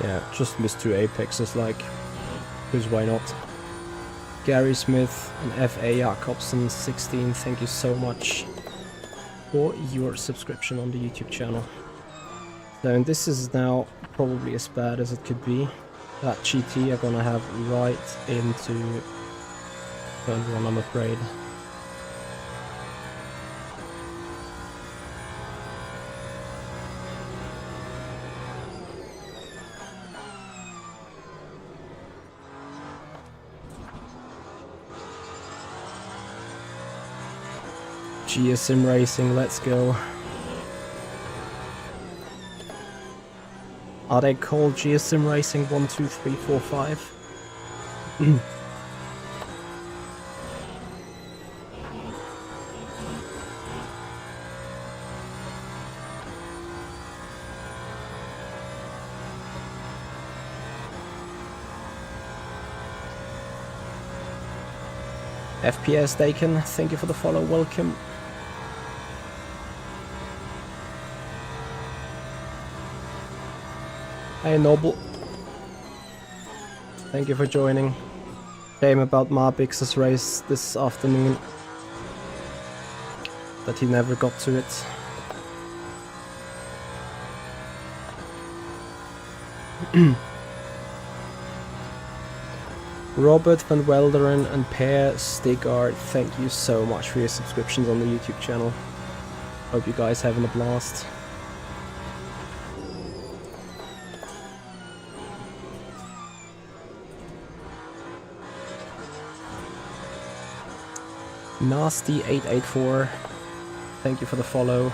Yeah, just missed 2 apexes, like, because why not? Gary Smith and F.A. Jacobson 16, thank you so much for your subscription on the YouTube channel. So, and this is now probably as bad as it could be. That GT are gonna have right into turn 1, I'm afraid. Simracing, let's go. Are they called Simracing 1, 2, 3, 4, 5? FPS Dakin, thank you for the follow, welcome. Hey Noble, thank you for joining. Shame about Marbix's race this afternoon, that he never got to it. Robert van Welderen and Per Stigard, thank you so much for your subscriptions on the YouTube channel. Hope you guys having a blast. Nasty884, thank you for the follow.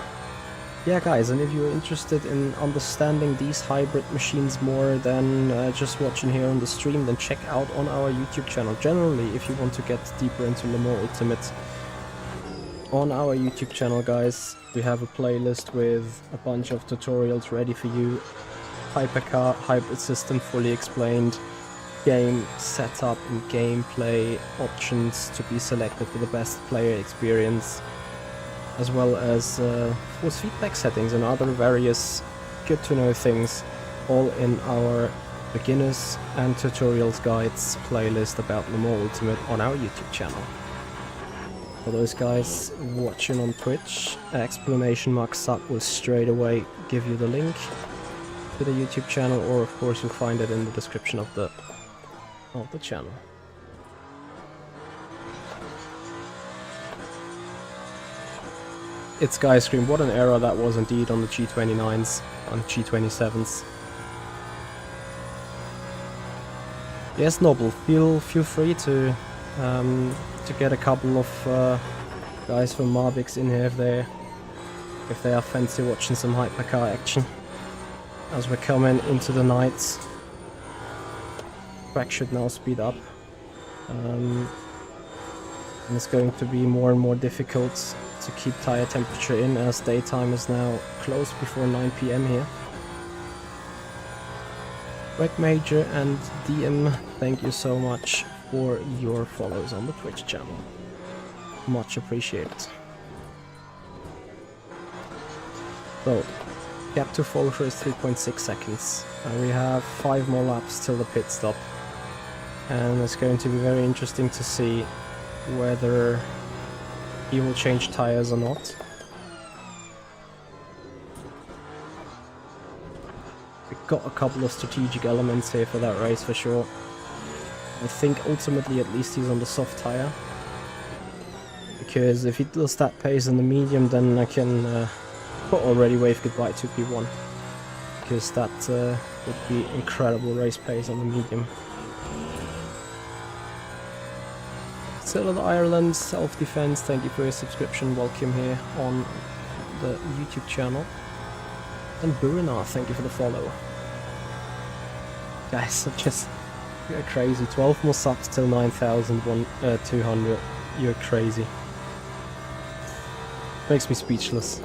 Yeah guys, and if you're interested in understanding these hybrid machines more than just watching here on the stream, then check out on our YouTube channel. Generally, if you want to get deeper into Le Mans Ultimate, on our YouTube channel guys, we have a playlist with a bunch of tutorials ready for you. Hypercar, hybrid system fully explained, game setup and gameplay options to be selected for the best player experience, as well as force feedback settings and other various good to know things, all in our beginners and tutorials guides playlist about Le Mans Ultimate on our YouTube channel. For those guys watching on Twitch, !Suck will straight away give you the link to the YouTube channel, or of course you'll find it in the description of the channel. It's Skyscream, what an era that was indeed on the G29s, on the G27s. Yes, Noble, feel free to get a couple of guys from Marbix in here if they are fancy watching some hypercar action. As we're coming into the night, track should now speed up, and it's going to be more and more difficult to keep tire temperature in, as daytime is now close before 9 PM here. Rec Major and DM, thank you so much for your follows on the Twitch channel. Much appreciated. So, gap to Folger is 3.6 seconds. We have 5 more laps till the pit stop. And it's going to be very interesting to see whether he will change tires or not. We've got a couple of strategic elements here for that race for sure. I think ultimately at least he's on the soft tire, because if he does that pace in the medium, then I can already wave goodbye to P1. because that would be incredible race pace on the medium. Still in Ireland, Self-Defense, thank you for your subscription, welcome here on the YouTube channel. And Burina, thank you for the follow. Guys, you're crazy. 12 more subs till 9,200. You're crazy. Makes me speechless.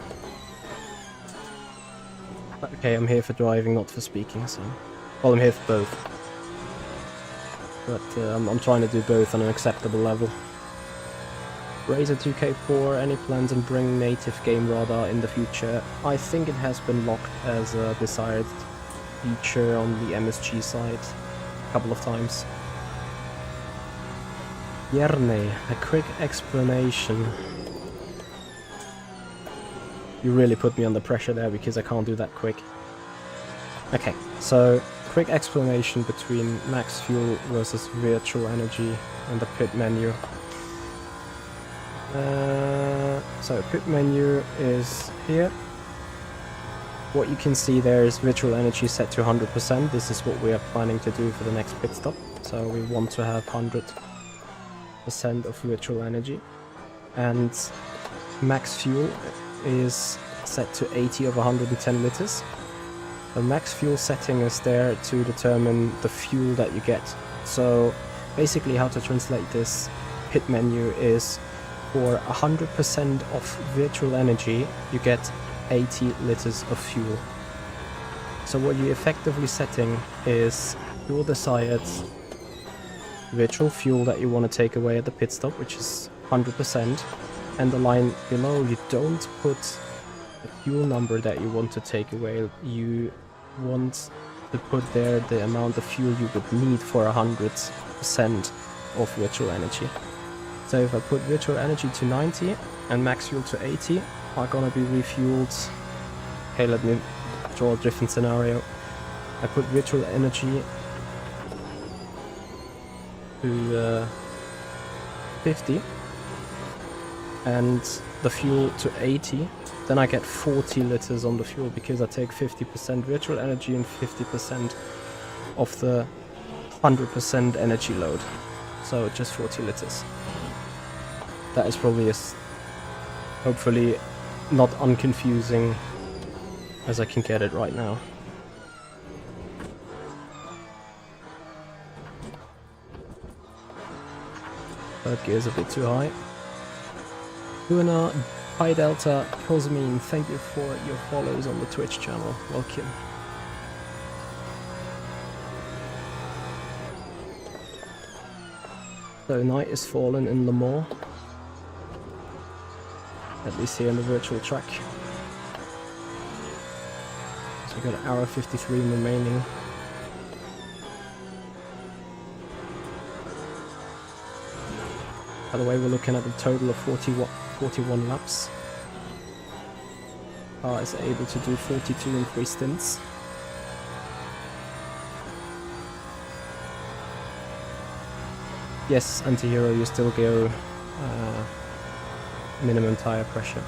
Okay, I'm here for driving, not for speaking, so... Well, I'm here for both. But I'm trying to do both on an acceptable level. Razor 2K4, any plans on bringing native game radar in the future? I think it has been locked as a desired feature on the MSG side a couple of times. Jerne, a quick explanation. You really put me under pressure there because I can't do that quick. Okay, so quick explanation between max fuel versus virtual energy and the pit menu. So pit menu is here. What you can see there is virtual energy set to 100%. This is what we are planning to do for the next pit stop. So we want to have 100% of virtual energy. And max fuel is set to 80 of 110 liters. The max fuel setting is there to determine the fuel that you get. So basically how to translate this pit menu is for 100% of virtual energy you get 80 liters of fuel. So what you're effectively setting is your desired virtual fuel that you want to take away at the pit stop, which is 100%, and the line below you don't put the fuel number that you want to take away. You want to put there the amount of fuel you would need for 100% of virtual energy. So if I put virtual energy to 90 and max fuel to 80, are gonna be refueled. Okay, let me draw a different scenario. I put virtual energy to 50 and the fuel to 80, then I get 40 liters on the fuel because I take 50% virtual energy and 50% of the 100% energy load. So just 40 liters. That is probably hopefully not unconfusing as I can get it right now. Third gear is a bit too high. Luna, Pi Delta, Cosmine, thank you for your follows on the Twitch channel. Welcome. So night is fallen in Le Mans. At least here in the virtual track. So we got an hour 53 remaining. By the way, we're looking at a total of 41 laps. Car is able to do 42 in 3 stints. Yes, anti-hero, you still go minimum tire pressure.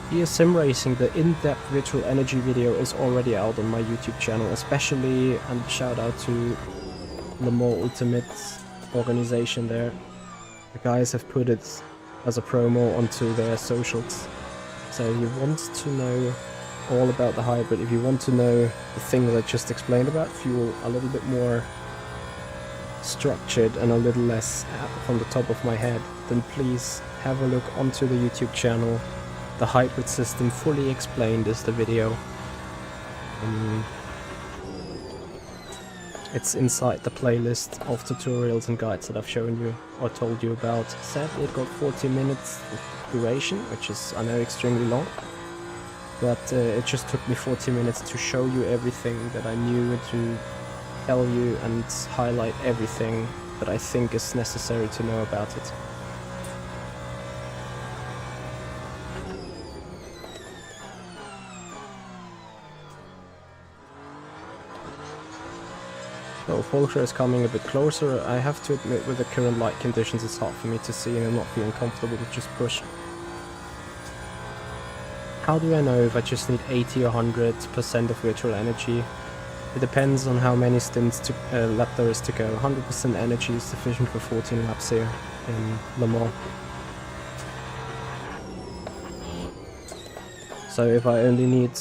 Here Simracing, the in-depth virtual energy video is already out on my YouTube channel, especially, and shout out to Le Mans Ultimate organization there. The guys have put it as a promo onto their socials. So if you want to know all about the hybrid, if you want to know the things I just explained about fuel a little bit more structured and a little less from the top of my head, then please have a look onto the YouTube channel. The hybrid system fully explained is the video. It's inside the playlist of tutorials and guides that I've shown you or told you about. Sadly, it got 40 minutes duration, which is, I know, extremely long, but it just took me 40 minutes to show you everything that I knew, to tell you and highlight everything that I think is necessary to know about it. So Folksha is coming a bit closer. I have to admit, with the current light conditions, it's hard for me to see and I'm not feeling comfortable to just push. how do I know if I just need 80 or 100% of virtual energy? It depends on how many stints lap there is to go. 100% energy is sufficient for 14 laps here in Le Mans. So if I only need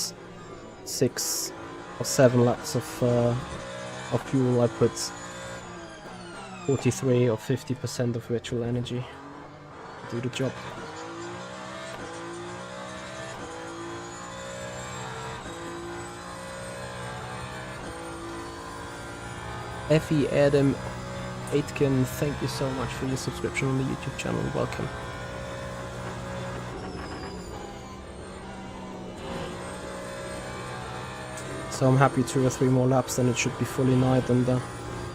6 or 7 laps of fuel, I put 43 or 50% of virtual energy to do the job. Effie Adam Aitken, thank you so much for your subscription on the YouTube channel. Welcome. So I'm happy 2 or 3 more laps, then it should be fully night and the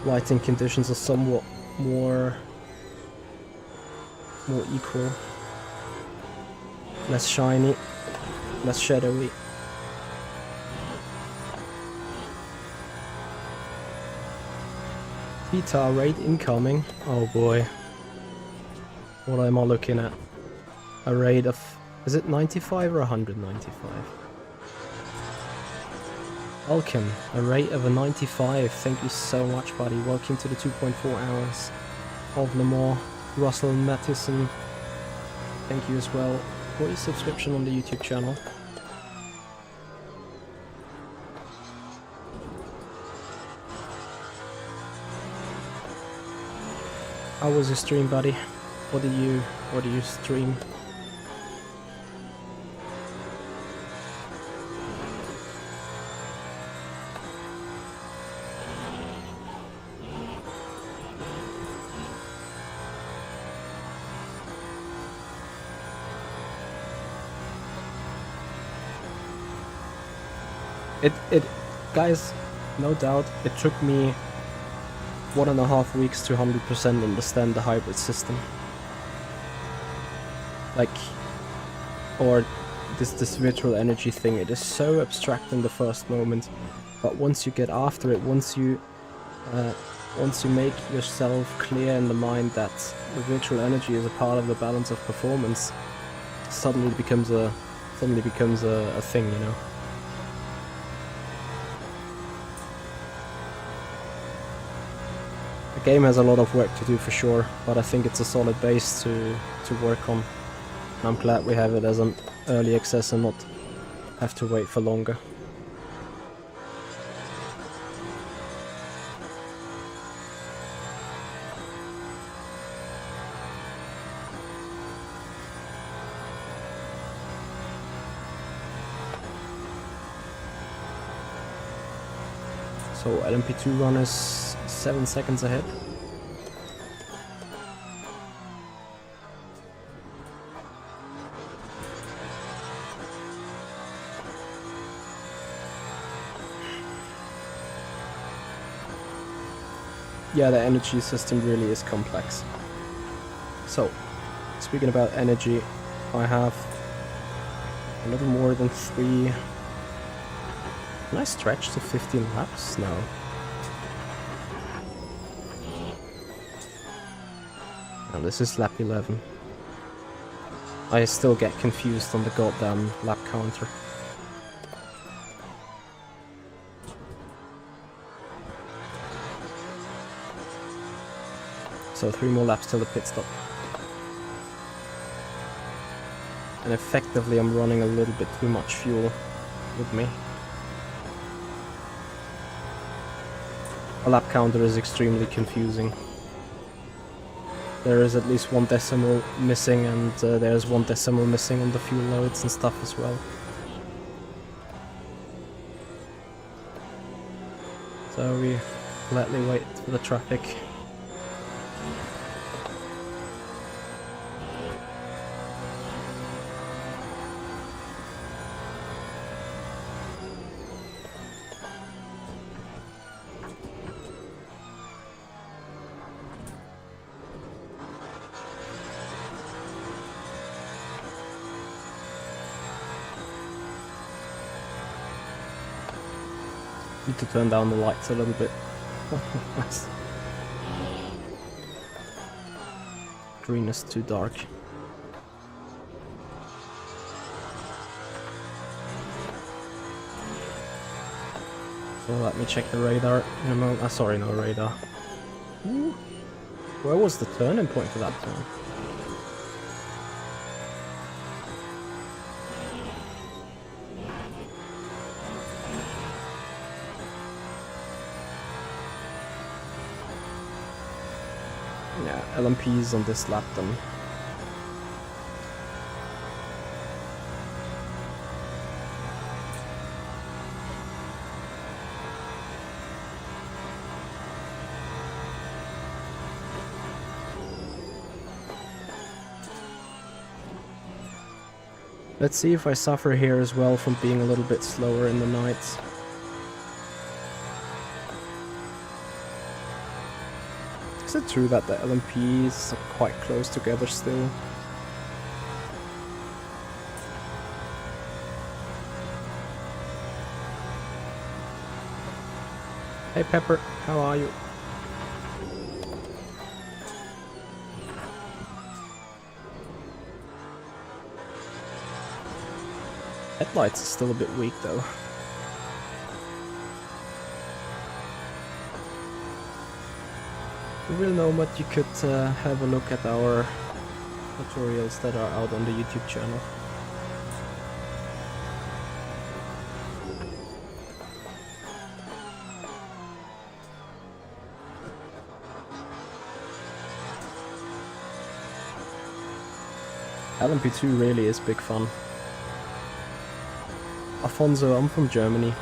lighting conditions are somewhat more equal. Less shiny, less shadowy. Guitar rate incoming. Oh boy. What am I looking at? A rate of... is it 95 or 195? Welcome. A rate of a 95. Thank you so much, buddy. Welcome to the 2.4 hours of Le Mans. Russell Mattison, thank you as well for your subscription on the YouTube channel. How was your stream, buddy? What do you stream? Guys, no doubt, it took me 1.5 weeks to 100% understand the hybrid system. Like, or this virtual energy thing, it is so abstract in the first moment, but once you get after it, once you make yourself clear in the mind that the virtual energy is a part of the balance of performance, suddenly it becomes a thing, you know. The game has a lot of work to do for sure, but I think it's a solid base to work on. And I'm glad we have it as an early access and not have to wait for longer. So LMP2 runners 7 seconds ahead. Yeah, the energy system really is complex. So, speaking about energy, I have a little more than 3... Can I stretch to 15 laps? No. No, this is lap 11. I still get confused on the goddamn lap counter. So 3 more laps till the pit stop. And effectively I'm running a little bit too much fuel with me. A lap counter is extremely confusing. There is at least 1 decimal missing, and there's 1 decimal missing on the fuel loads and stuff as well. So we gladly wait for the traffic. Need to turn down the lights a little bit. Nice. Green is too dark. So let me check the radar in a moment. Sorry, no radar. Ooh. Where was the turning point for that turn? Yeah, LMPs on this lap then. Let's see if I suffer here as well from being a little bit slower in the night. Is it true that the LMPs are quite close together still? Hey Pepper, how are you? Headlights are still a bit weak though. In real moment you could have a look at our tutorials that are out on the YouTube channel. LMP2 really is big fun. Alfonso, I'm from Germany.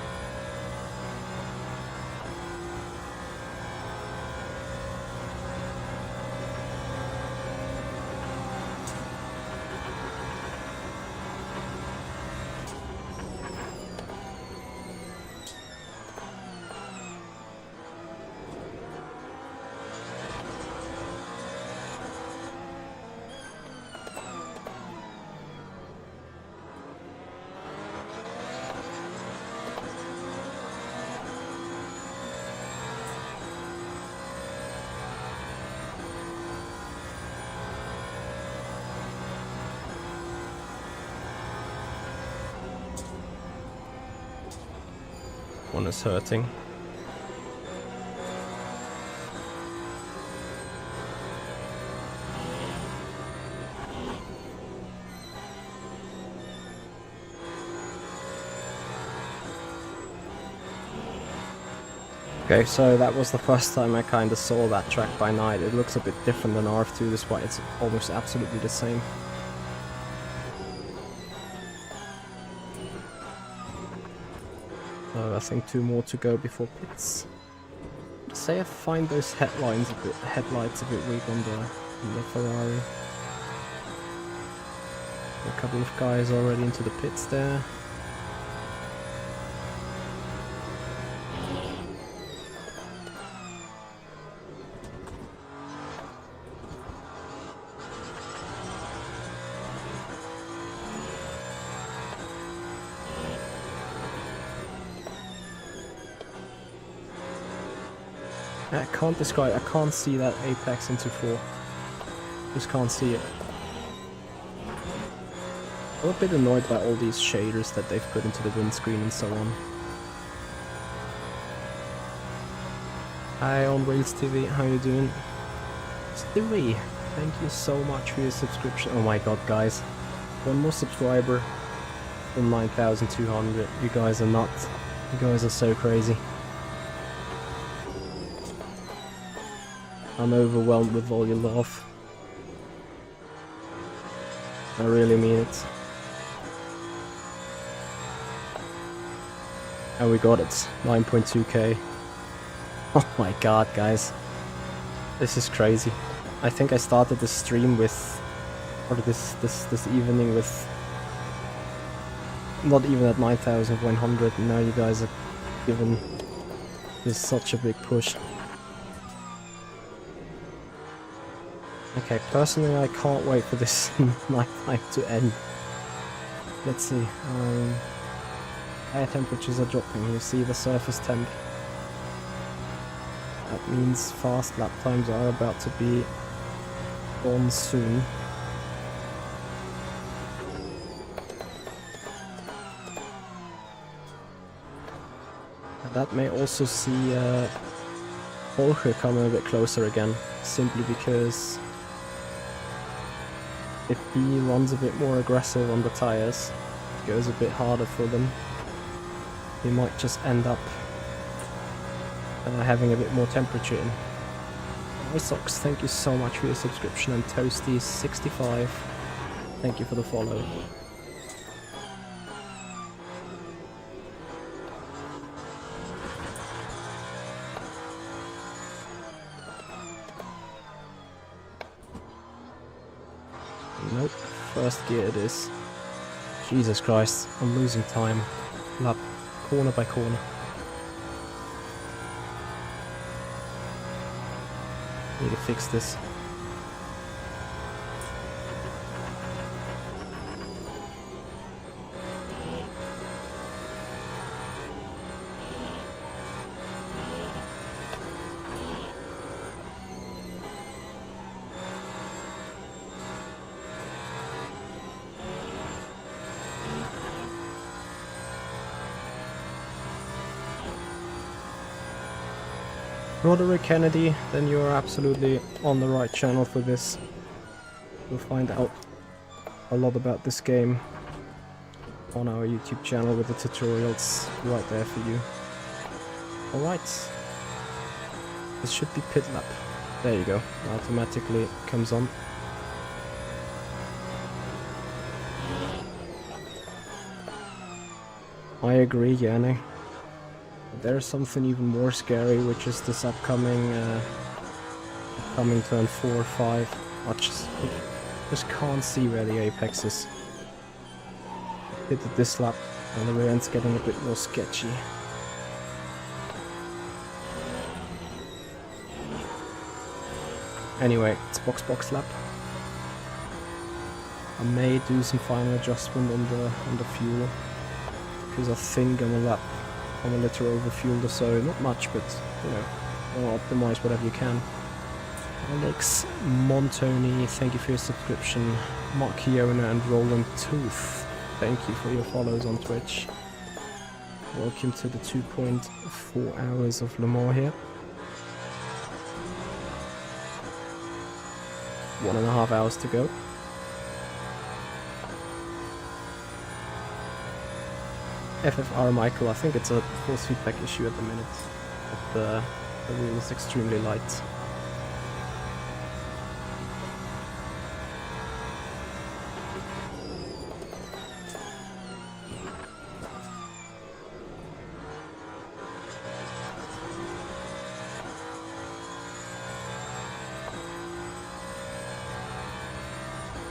One is hurting. Okay, so that was the first time I kind of saw that track by night. It looks a bit different than RF2, despite it's almost absolutely the same. So I think 2 more to go before pits. Say I find those headlights a bit weak on the Ferrari. A couple of guys already into the pits there. I can't describe, I can't see that apex into 4. Just can't see it. I'm a bit annoyed by all these shaders that they've put into the windscreen and so on. Hi on Rails TV, how you doing? Stewie, thank you so much for your subscription. Oh my god guys, 1 more subscriber from 9,200. You guys are nuts. You guys are so crazy. I'm overwhelmed with all your love. I really mean it. And we got it, 9.2k. Oh my god, guys. This is crazy. I think I started this stream with, or this evening with, not even at 9,100, and now you guys are giving this such a big push. Okay, personally I can't wait for this night time to end. Let's see. Air temperatures are dropping. You see the surface temp. That means fast lap times are about to be on soon. That may also see Jorge coming a bit closer again, simply because if he runs a bit more aggressive on the tires, goes a bit harder for them, he might just end up having a bit more temperature in. White Sox, thank you so much for your subscription, and Toasty65, thank you for the follow. Nope, first gear it is. Jesus Christ, I'm losing time. Lap, corner by corner. Need to fix this. Roderick Kennedy, then you're absolutely on the right channel for this. You'll find out a lot about this game on our YouTube channel with the tutorials right there for you. Alright. This should be pit lap. There you go. Automatically comes on. I agree, Yanni. There's something even more scary, which is this upcoming turn 4 or 5. I just can't see where the apex is. Hit it this lap, and the rear end's getting a bit more sketchy. Anyway, it's box lap. I may do some final adjustment on the fuel, because I think I'm a little overfueled or so. Not much, but you know, want to optimize whatever you can. Alex Montoni, thank you for your subscription. Mark Kiona and Roland Tooth, thank you for your follows on Twitch. Welcome to the 2.4 hours of Le Mans here. 1.5 hours to go. FFR Michael, I think it's a force feedback issue at the minute. But the wheel is extremely light.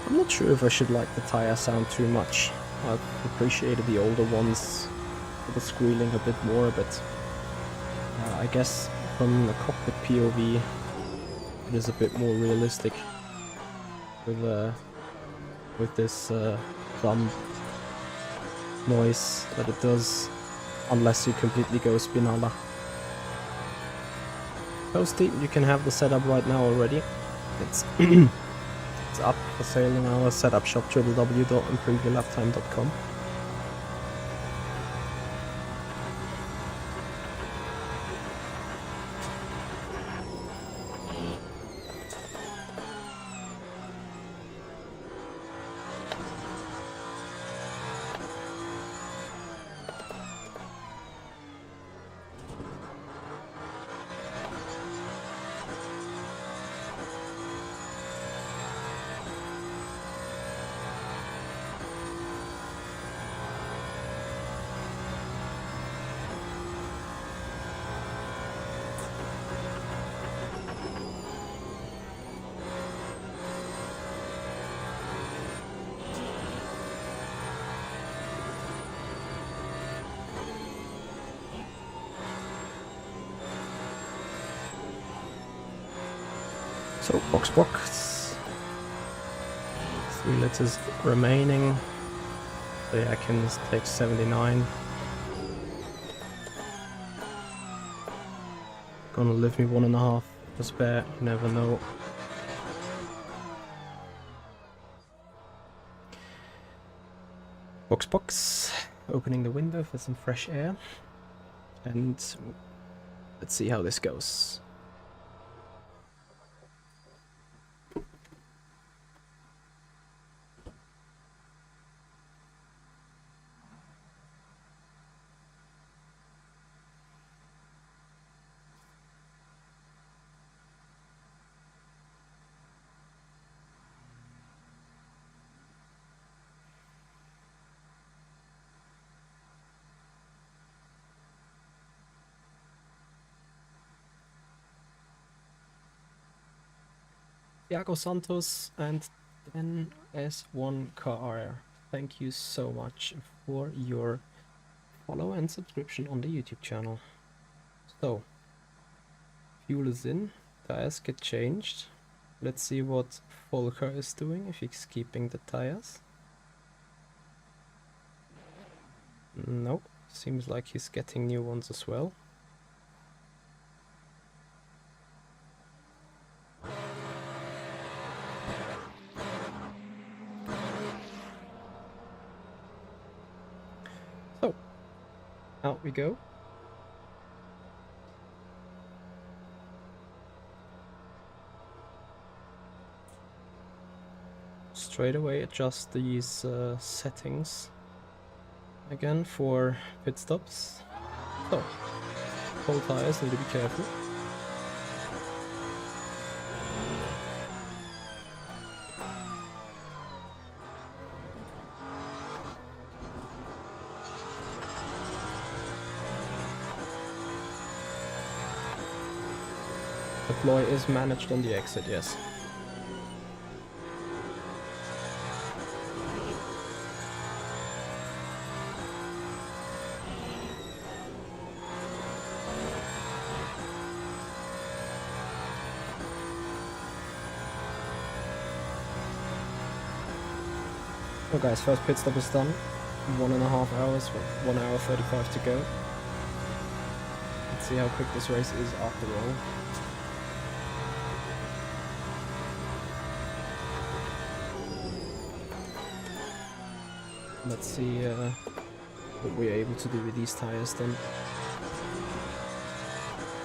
I'm not sure if I should like the tire sound too much. I've appreciated the older ones with the squealing a bit more, but I guess from the cockpit POV it is a bit more realistic with this thumb noise that it does, unless you completely go Spinala. Toasty, you can have the setup right now already. It's it's up for sale in our setup shop, www.improveyourlaptime.com. So, box. 3 liters remaining. The Atkins takes 79. Gonna leave me 1.5 to spare, you never know. Box. Opening the window for some fresh air. And let's see how this goes. Thiago Santos and then S1 Car. Thank you so much for your follow and subscription on the YouTube channel. So, fuel is in, tires get changed. Let's see what Volker is doing, if he's keeping the tires. Nope, seems like he's getting new ones as well. So, out we go. Straight away adjust these settings again for pit stops. So, cold tires, need to be careful. Deploy is managed on the exit, yes. Oh guys, first pit stop is done. 1.5 hours, 1 hour 35 to go. Let's see how quick this race is after all. Let's see what we're able to do with these tires then.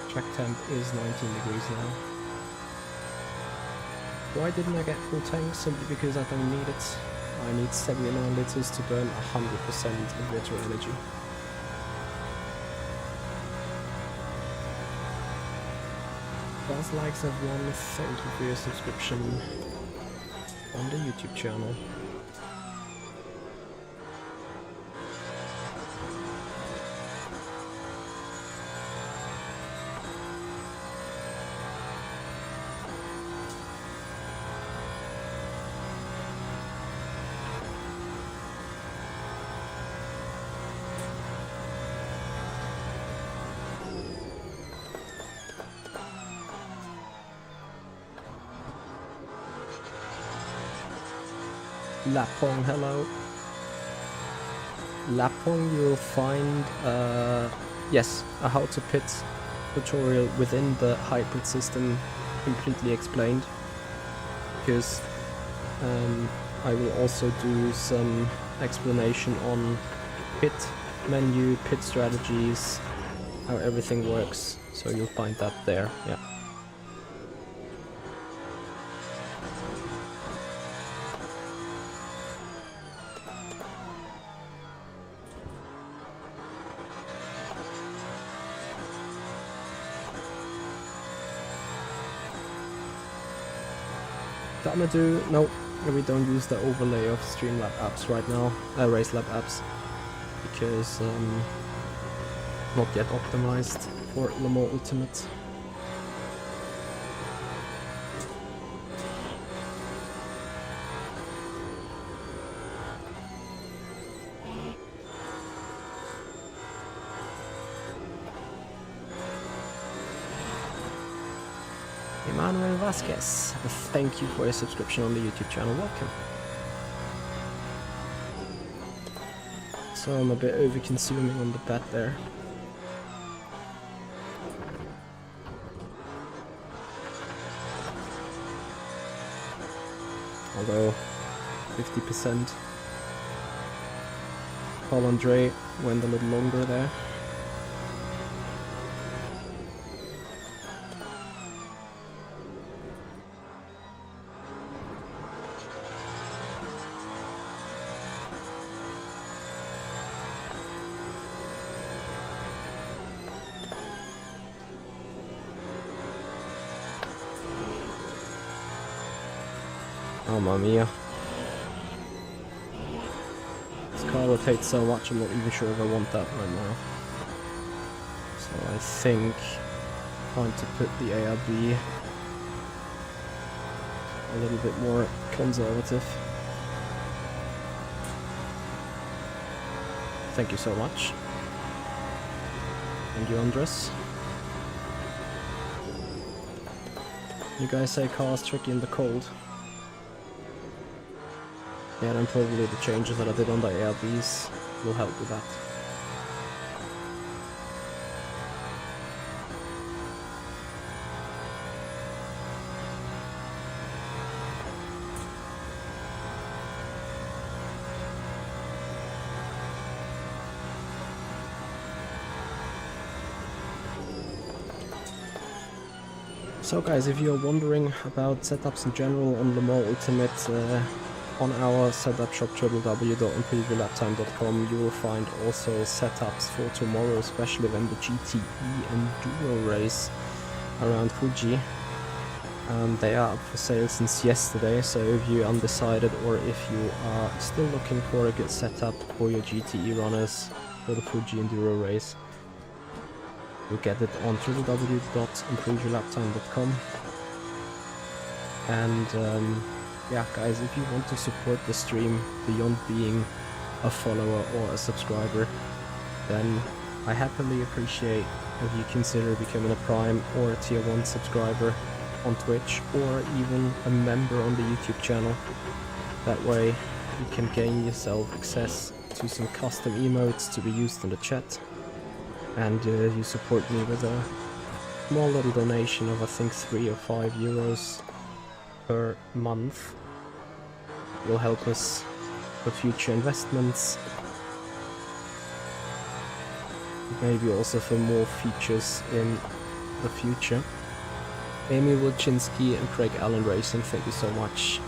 Track temp is 19 degrees now. Why didn't I get full tank? Simply because I don't need it. I need 79 liters to burn 100% of water energy. Buzz likes have won, thank you for your subscription on the YouTube channel. Lapong, hello. Lapong, you'll find, yes, a how to pit tutorial within the hybrid system completely explained. Because I will also do some explanation on pit menu, pit strategies, how everything works. So you'll find that there, yeah. Damadou, no, we don't use the overlay of Streamlab apps right now, Racelab apps, because not yet optimized for Le Mans Ultimate. Emmanuel Vasquez, thank you for your subscription on the YouTube channel, welcome. So I'm a bit over consuming on the pad there. Although 50%. Paul Andre went a little longer there. Mamma mia. This car rotates so much, I'm not even sure if I want that right now. So I think time to put the ARB a little bit more conservative. Thank you so much. Thank you, Andres. You guys say cars tricky in the cold. Yeah, then probably the changes that I did on the ARBs will help with that. So guys, if you're wondering about setups in general on Le Mans Ultimate, on our setup shop www.impreviewlaptime.com you will find also setups for tomorrow, especially when the GTE Enduro race around Fuji. They are up for sale since yesterday, so if you're undecided or if you are still looking for a good setup for your GTE runners for the Fuji Enduro race, you get it on www.impreviewlaptime.com. And yeah guys, if you want to support the stream beyond being a follower or a subscriber, then I happily appreciate if you consider becoming a Prime or a Tier 1 subscriber on Twitch, or even a member on the YouTube channel. That way you can gain yourself access to some custom emotes to be used in the chat, and you support me with a small little donation of I think 3 or 5 euros per month. Will help us for future investments, maybe also for more features in the future. Amy Wilczynski and Craig Allen Racing, thank you so much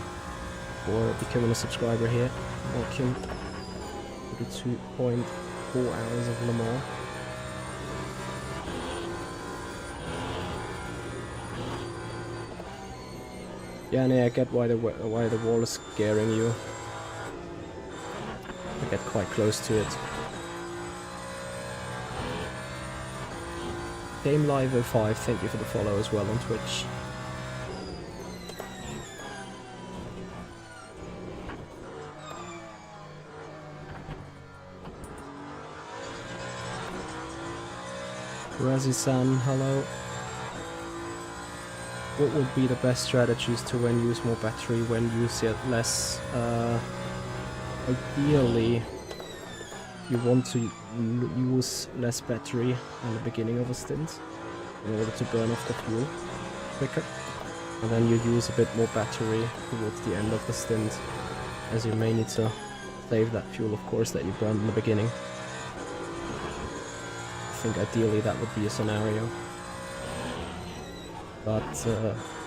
for becoming a subscriber here. Welcome to the 2.4 hours of Le Mans. Yeah, and I get why the wall is scaring you. I get quite close to it. Game Live 05, thank you for the follow as well on Twitch. Razzie-san, hello. What would be the best strategies to when use more battery, when use it less? Ideally, you want to use less battery in the beginning of a stint in order to burn off the fuel quicker, and then you use a bit more battery towards the end of the stint, as you may need to save that fuel, of course, that you burned in the beginning. I think ideally that would be a scenario. But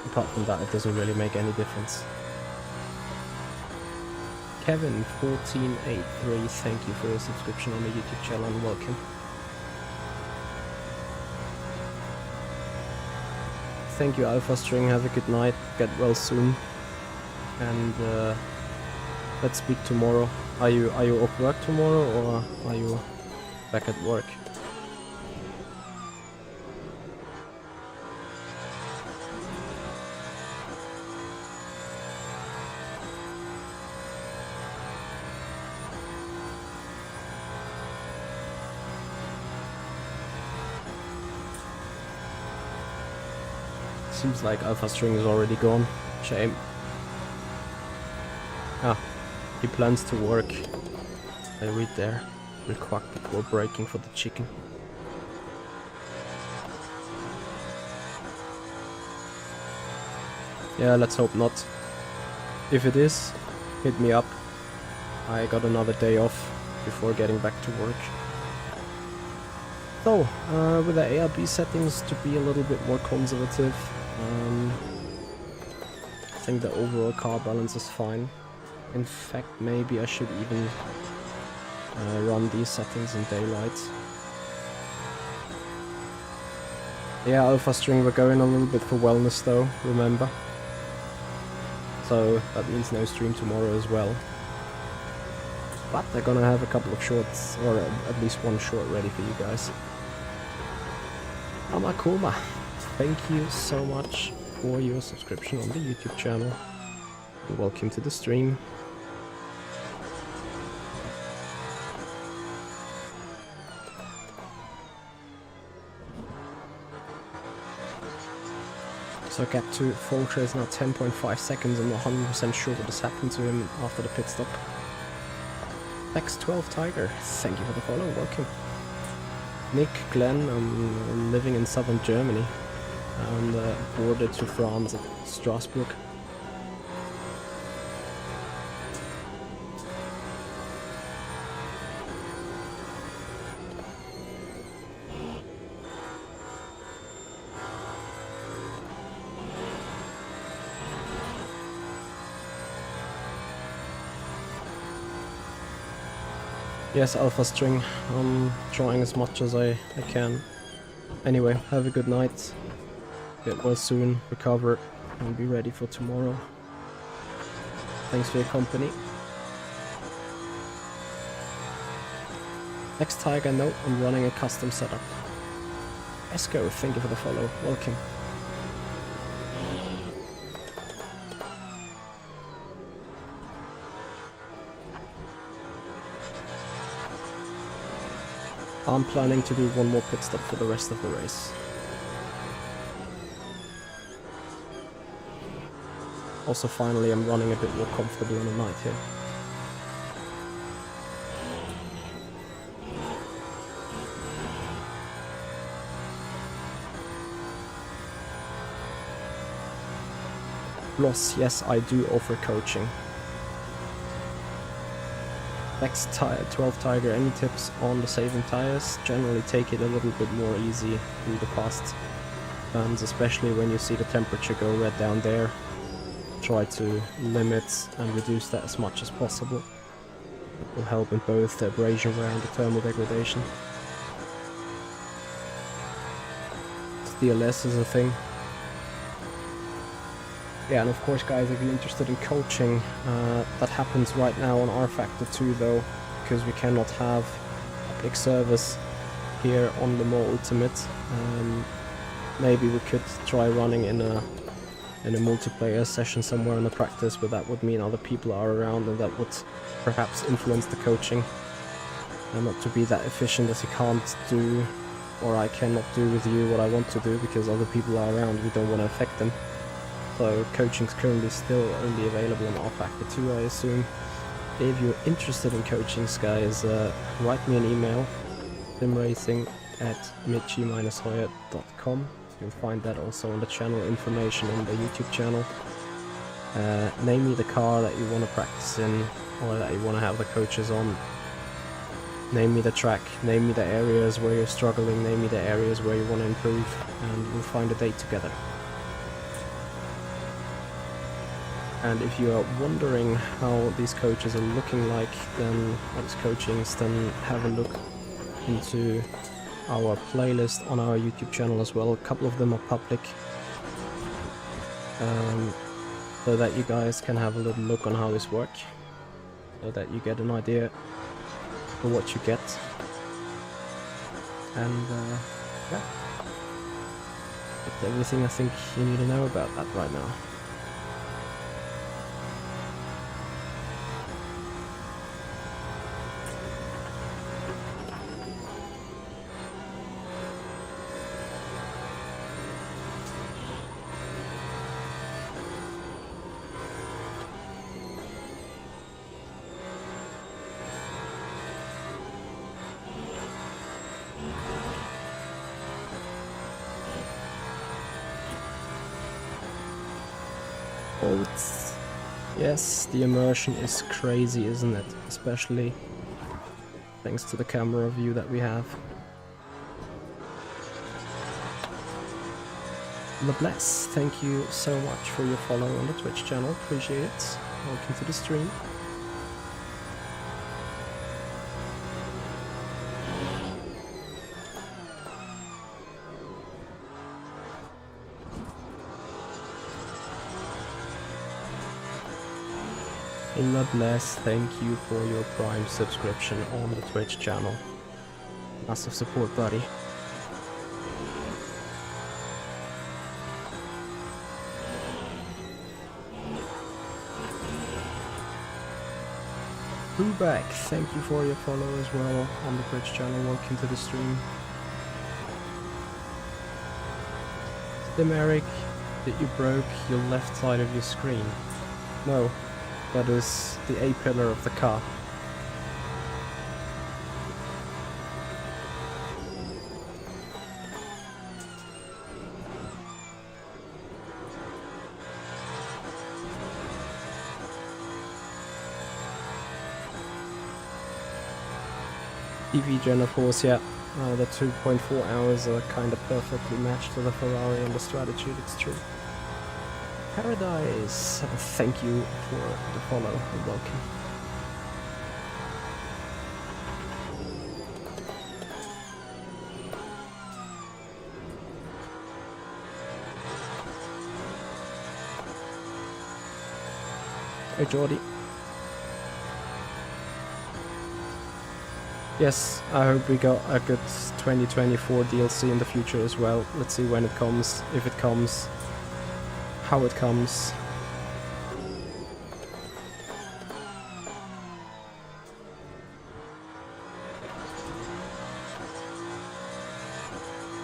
apart from that, it doesn't really make any difference. Kevin1483, thank you for your subscription on the YouTube channel and welcome. Thank you, Alpha String, have a good night, get well soon. And let's speak tomorrow. Are you off work tomorrow, or are you back at work? Seems like Alpha String is already gone. Shame. Ah, he plans to work. I read there. Will quack before breaking for the chicken. Yeah, let's hope not. If it is, hit me up. I got another day off before getting back to work. So, with the ARB settings to be a little bit more conservative, I think the overall car balance is fine. In fact, maybe I should even run these settings in daylight. Yeah, Alpha String, we're going a little bit for wellness though, remember. so that means no stream tomorrow as well. But they're gonna have a couple of shorts, or at least one short ready for you guys. Amakoma, thank you so much for your subscription on the YouTube channel. And welcome to the stream. So gap to Folcher is now 10.5 seconds. I'm not 100% sure what has happened to him after the pit stop. X12 Tiger, thank you for the follow, welcome. Nick Glenn, I'm living in southern Germany and border to France at Strasbourg. Yes, Alpha String, I'm trying as much as I can. Anyway, have a good night, get well soon, recover, and be ready for tomorrow. Thanks for your company. Next Tiger, no, I'm running a custom setup. Esco, thank you for the follow, welcome. I'm planning to do one more pit stop for the rest of the race. Also, finally, I'm running a bit more comfortably on the night here. Plus, yes, I do offer coaching. Next 12 Tiger, any tips on the saving tires? Generally take it a little bit more easy through the past turns, especially when you see the temperature go red down there. Try to limit and reduce that as much as possible. It will help in both the abrasion wear and the thermal degradation. DLS is a thing. Yeah, and of course guys, if you're interested in coaching, that happens right now on R-Factor 2 though, because we cannot have public service here on the LMU Ultimate. Maybe we could try running in a multiplayer session somewhere in the practice, but that would mean other people are around and that would perhaps influence the coaching. And not to be that efficient as you can't do, or I cannot do with you what I want to do because other people are around, we don't want to affect them. So coaching's currently still only available on R-Factor 2, I assume. If you're interested in coaching, guys, write me an email, simracing@michi-hoyer.com. You'll find that also on the channel information on the YouTube channel. Name me the car that you want to practice in, or that you want to have the coaches on. Name me the track, name me the areas where you're struggling, name me the areas where you want to improve, and we'll find a date together. And if you are wondering how these coaches are looking like, then what is coachings, then have a look into our playlist on our YouTube channel as well. A couple of them are public, so that you guys can have a little look on how this works, so that you get an idea for what you get. And yeah, that's everything I think you need to know about that right now. Oh, yes, the immersion is crazy, isn't it? Especially thanks to the camera view that we have. LeBless, thank you so much for your follow on the Twitch channel, appreciate it. Welcome to the stream. Le Bless, thank you for your Prime subscription on the Twitch channel. Massive support, buddy. Ruback, thank you for your follow as well on the Twitch channel. Welcome to the stream. Tim Eric, that you broke your left side of your screen. No, that is the A pillar of the car. TV Gen, of course, yeah. The 2.4 hours are kind of perfectly matched to the Ferrari and the Strategy, it's true. Paradise, thank you for the follow and welcome. Hey Jordy. Yes, I hope we got a good 2024 DLC in the future as well. Let's see when it comes, if it comes, how it comes.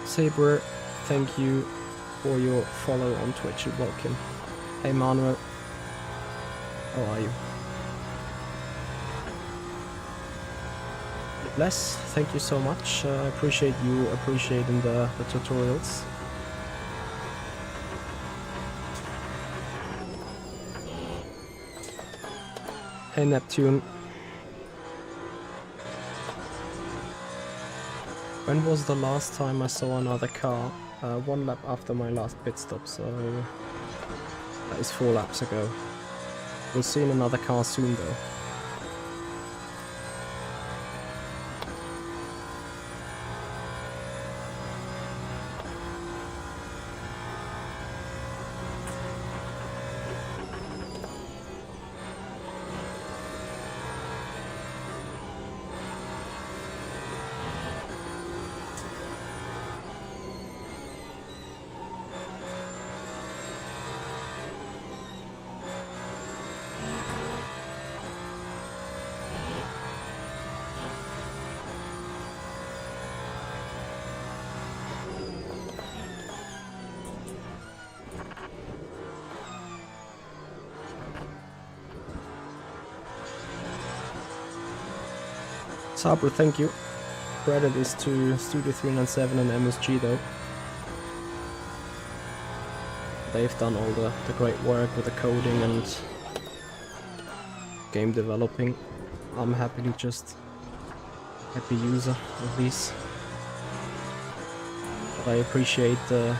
Saber, thank you for your follow on Twitch and welcome. Hey Manuel, how are you? Bless, thank you so much. I appreciate you appreciating the tutorials. Hey Neptune. When was the last time I saw another car? 1 lap after my last pit stop, so that is 4 laps ago. We'll see another car soon though. Sabra, thank you. Credit is to Studio 397 and MSG though. They've done all the great work with the coding and game developing. I'm happily just happy user of these. But I appreciate you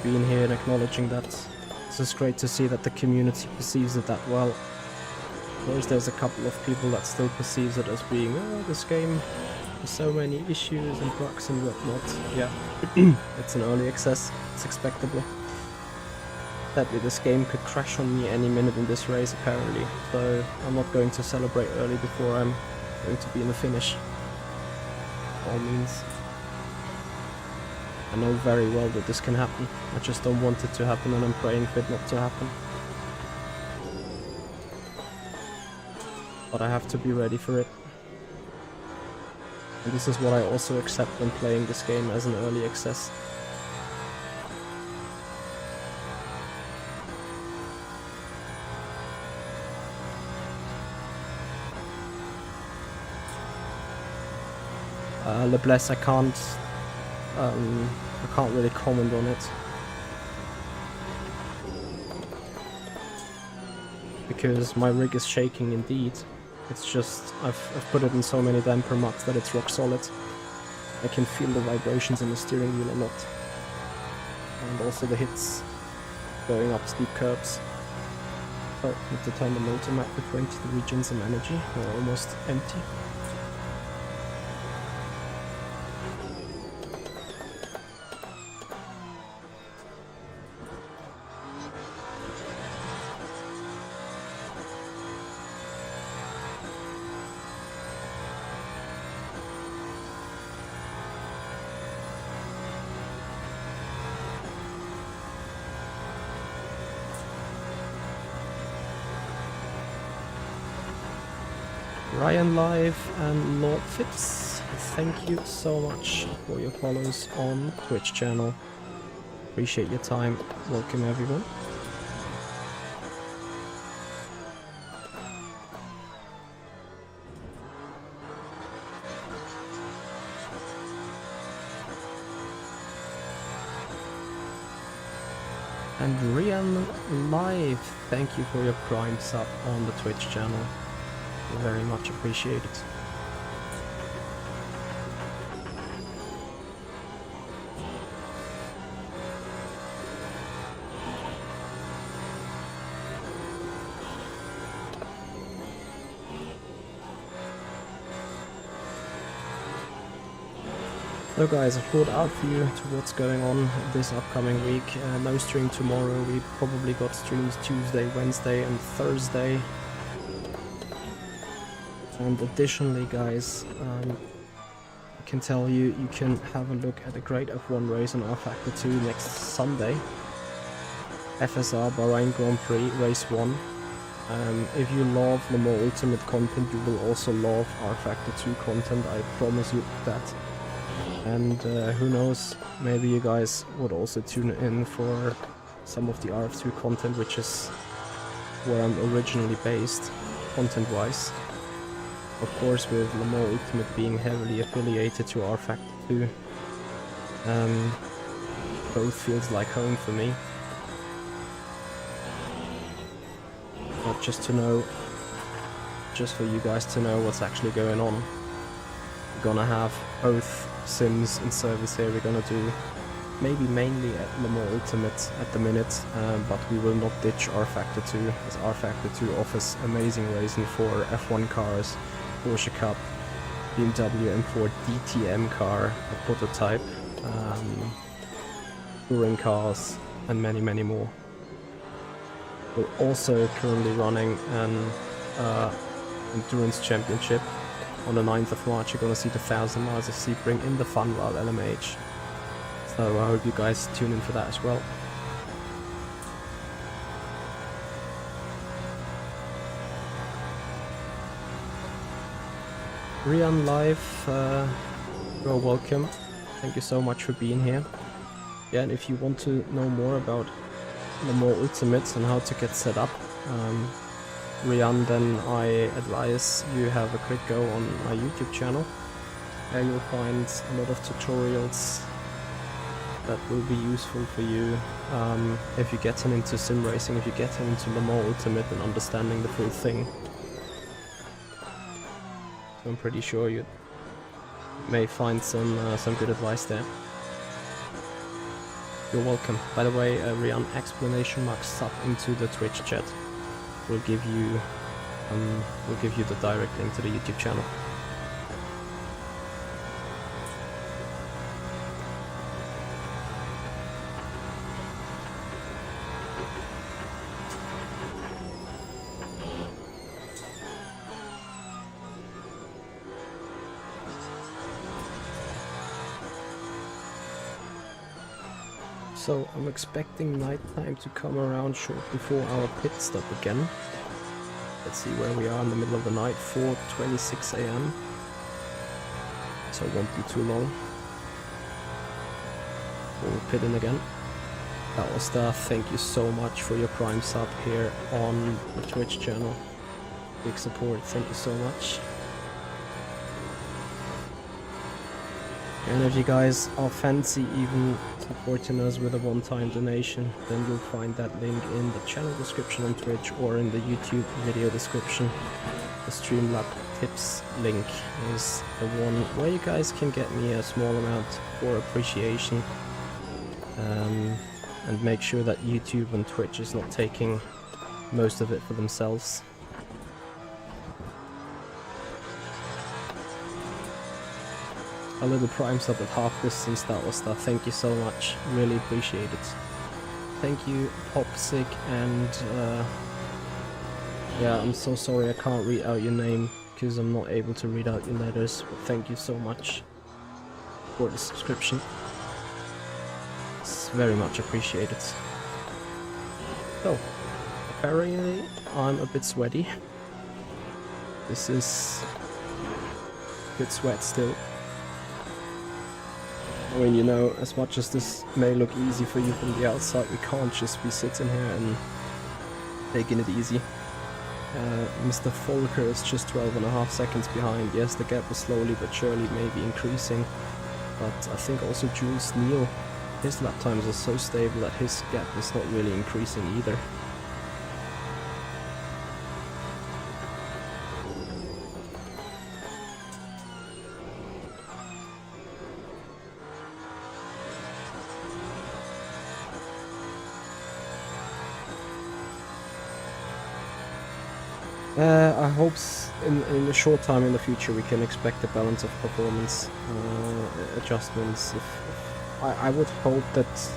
being here and acknowledging that. It's just great to see that the community perceives it that well. Of course, there's a couple of people that still perceives it as being, oh, this game has so many issues and bugs and whatnot. Yeah, it's an early access, it's expectable. Sadly, this game could crash on me any minute in this race, apparently, so I'm not going to celebrate early before I'm going to be in the finish. By all means. I know very well that this can happen, I just don't want it to happen and I'm praying for it not to happen. But I have to be ready for it. And this is what I also accept when playing this game as an early access. Le Bless, I can't really comment on it. Because my rig is shaking indeed. It's just, I've put it in so many damper mucks that it's rock solid. I can feel the vibrations in the steering wheel a lot. And also the hits going up steep curves. So, need to turn the motor map to 20 to regen some energy. We're almost empty. Ryan Live and Lord Fitz, thank you so much for your follows on Twitch channel. Appreciate your time. Welcome everyone. And Rian Live, thank you for your Prime sub on the Twitch channel. Very much appreciated. So guys, a short outview to what's going on this upcoming week. No stream tomorrow, we probably got streams Tuesday, Wednesday and Thursday. And additionally guys, I can tell you, you can have a look at a great F1 race on R Factor 2 next Sunday. FSR Bahrain Grand Prix Race 1. If you love Le Mans Ultimate content, you will also love R Factor 2 content, I promise you that. And who knows, maybe you guys would also tune in for some of the RF2 content, which is where I'm originally based, content-wise. Of course, with Le Mans Ultimate being heavily affiliated to R Factor 2, both feels like home for me. But just to know, just for you guys to know what's actually going on, we're gonna have both sims in service here. We're gonna do maybe mainly at Le Mans Ultimate at the minute, but we will not ditch R Factor 2, as R Factor 2 offers amazing racing for F1 cars, Porsche Cup, BMW M4 DTM car, a prototype, touring cars, and many more. We're also currently running an endurance championship. On the 9th of March, you're gonna see the 1000 miles of Sebring in the Funwell LMH. So I hope you guys tune in for that as well. Rian Live, you're welcome. Thank you so much for being here. Yeah, and if you want to know more about the more Ultimates and how to get set up, Rian, then I advise you have a quick go on my YouTube channel. There you'll find a lot of tutorials that will be useful for you if you're getting into sim racing, if you're getting into Le Mans Ultimate and understanding the full thing. So I'm pretty sure you may find some good advice there. You're welcome. By the way, Rian, exclamation mark sub into the Twitch chat will give you the direct link to the YouTube channel. So I'm expecting nighttime to come around short before our pit stop again. Let's see where we are in the middle of the night, 4:26 AM. So it won't be too long. We'll pit in again. That was thank you so much for your Prime sub here on the Twitch channel. Big support, thank you so much. And if you guys are fancy even supporting us with a one-time donation, then you'll find that link in the channel description on Twitch or in the YouTube video description. The Streamlab tips link is the one where you guys can get me a small amount for appreciation, and make sure that YouTube and Twitch is not taking most of it for themselves. A little Prime sub at half distance, that was stuff. Thank you so much, really appreciate it. Thank you, Popsick, and yeah, I'm so sorry I can't read out your name because I'm not able to read out your letters, but thank you so much for the subscription. It's very much appreciated. So, apparently I'm a bit sweaty. This is good sweat still. I mean, you know, as much as this may look easy for you from the outside, we can't just be sitting here and taking it easy. Mr. Volker is just 12.5 seconds behind. Yes, the gap is slowly but surely maybe increasing, but I think also Jules Neal, his lap times are so stable that his gap is not really increasing either. I hope in a short time in the future we can expect a balance of performance adjustments. I would hope that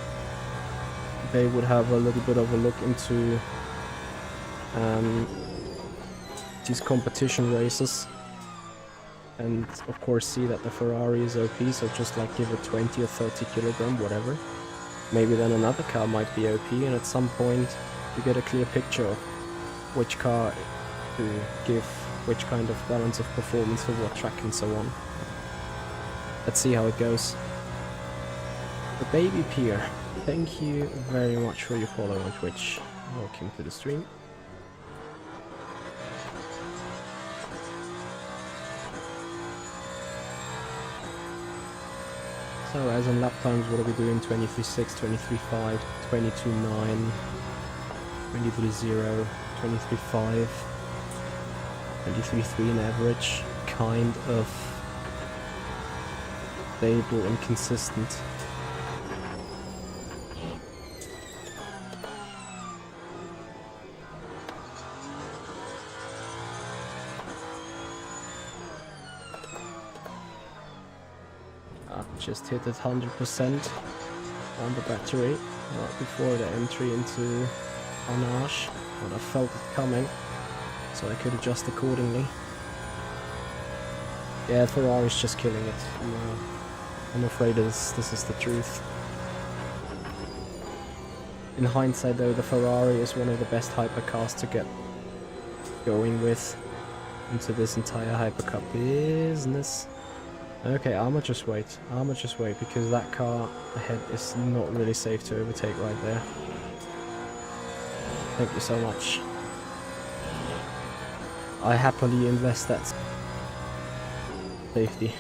they would have a little bit of a look into these competition races, and of course see that the Ferrari is OP, so just like give it 20 or 30 kilogram, whatever. Maybe then another car might be OP, and at some point you get a clear picture of which car to give which kind of balance of performance for what track and so on. Let's see how it goes. The Baby Pier, thank you very much for your follow on Twitch. Welcome to the stream. So as in lap times, what are we doing? 23.6, 23.5, 22.9, 23.0, 23.5, 23.3 in average, kind of stable and consistent. Just hit it 100% on the battery right before the entry into Arnage, but I felt it coming, so I could adjust accordingly. Yeah, Ferrari's just killing it. I'm afraid this is the truth. In hindsight though, the Ferrari is one of the best hypercars to get going with into this entire hypercar business. Okay, I'ma just wait, because that car ahead is not really safe to overtake right there. Thank you so much. I happily invest that safety.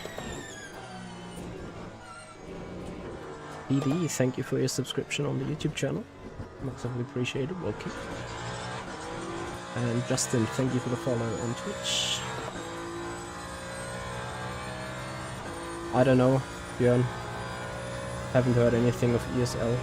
PD, thank you for your subscription on the YouTube channel. Massively appreciated, welcome. And Justin, thank you for the follow on Twitch. I don't know, Björn. Haven't heard anything of ESL.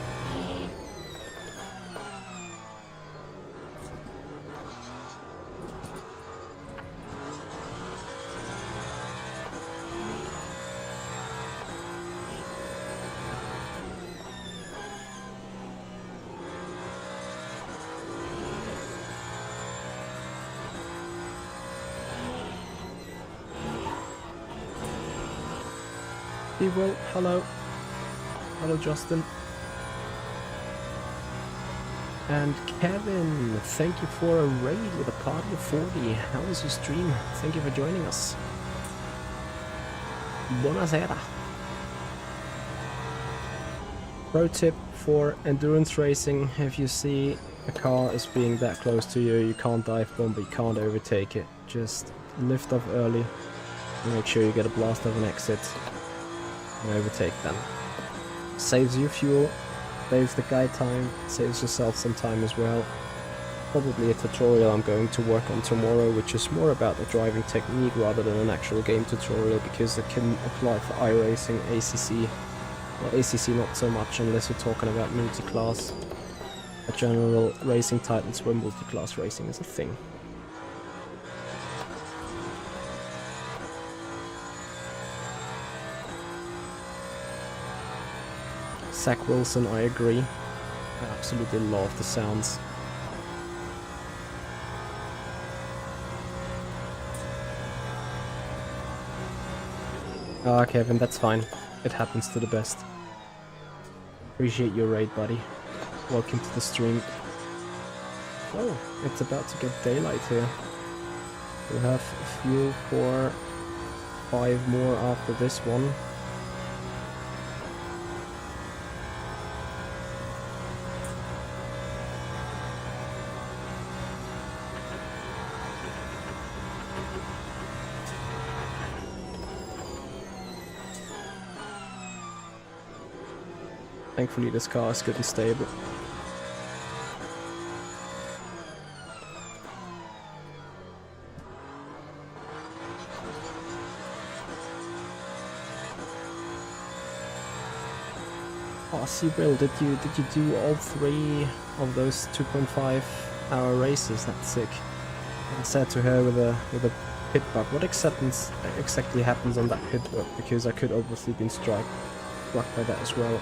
Well, hello. Hello, Justin. And Kevin, thank you for a raid with a party of 40. How was your stream? Thank you for joining us. Buonasera. Pro tip for endurance racing: if you see a car is being that close to you, you can't dive bomb, but you can't overtake it. Just lift off early and make sure you get a blast of an exit. Overtake them. Saves you fuel, saves the guy time, saves yourself some time as well. Probably a tutorial I'm going to work on tomorrow, which is more about the driving technique rather than an actual game tutorial, because it can apply for iRacing, ACC. Well, ACC not so much unless you're talking about multiclass, a general racing titles where multiclass racing is a thing. Zach Wilson, I agree. I absolutely love the sounds. Ah, Kevin, that's fine. It happens to the best. Appreciate your raid, buddy. Welcome to the stream. Oh, it's about to get daylight here. We have fuel for 5 more after this one. Thankfully this car is good and stable. Oh, Seabrill, did you do all 3 of those 2.5-hour races? That's sick. I said to her with a pit bug, what exactly happens on that pit bug? Because I could obviously been struck by that as well.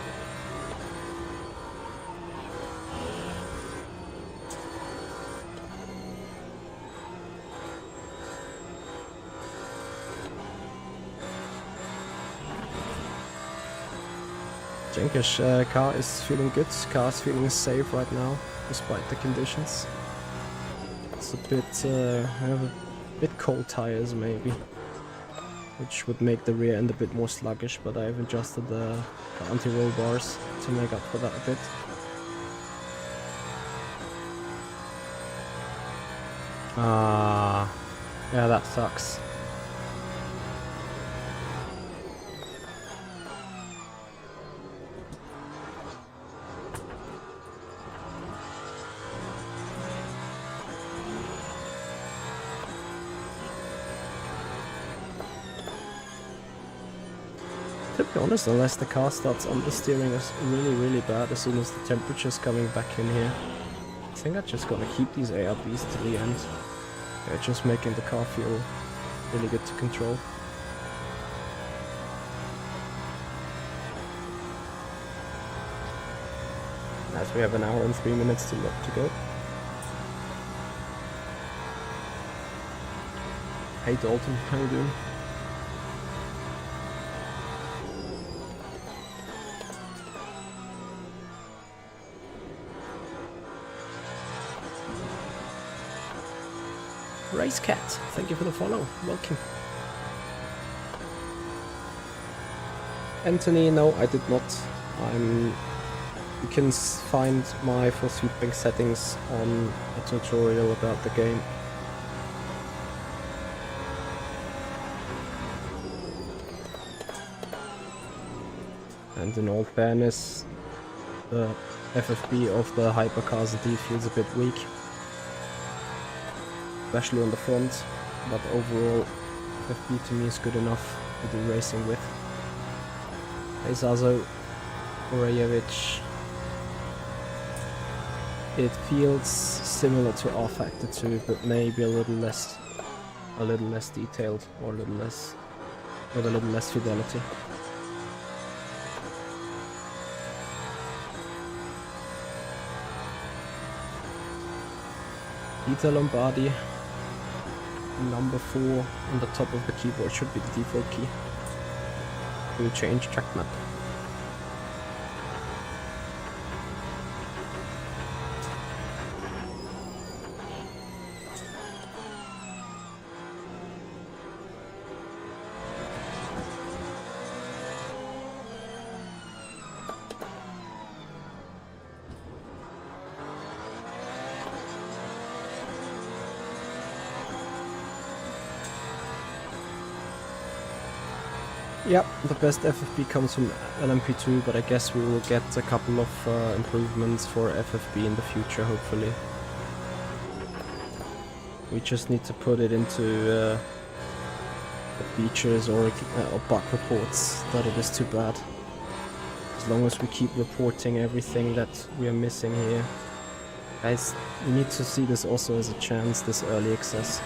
Jenkish car is feeling good. Car is feeling safe right now, despite the conditions. It's a bit, I have a bit cold tires maybe, which would make the rear end a bit more sluggish. But I've adjusted the anti-roll bars to make up for that a bit. Ah, yeah, that sucks. To be honest, unless the car starts understeering us really bad as soon as the temperature's coming back in here, I think I'm just gonna keep these ARBs to the end. They're just making the car feel really good to control. As we have an hour and 3 minutes to go. Hey Dalton, how you doing? Race Cat, thank you for the follow. Welcome. Anthony, no, I did not. You can find my force feedback settings on a tutorial about the game. And in all fairness, the FFB of the hypercars indeed feels a bit weak, especially on the front, but overall FFB to me is good enough to do racing with. Hey Zazo, Orajevic. It feels similar to R Factor 2, but maybe a little less detailed, or with a little less fidelity. Peter Lombardi, number 4 on the top of the keyboard should be the default key. We change track map. Yep, the best FFB comes from LMP2, but I guess we will get a couple of improvements for FFB in the future, hopefully. We just need to put it into the features or bug reports that it is too bad. As long as we keep reporting everything that we are missing here. Guys, we need to see this also as a chance, this early access.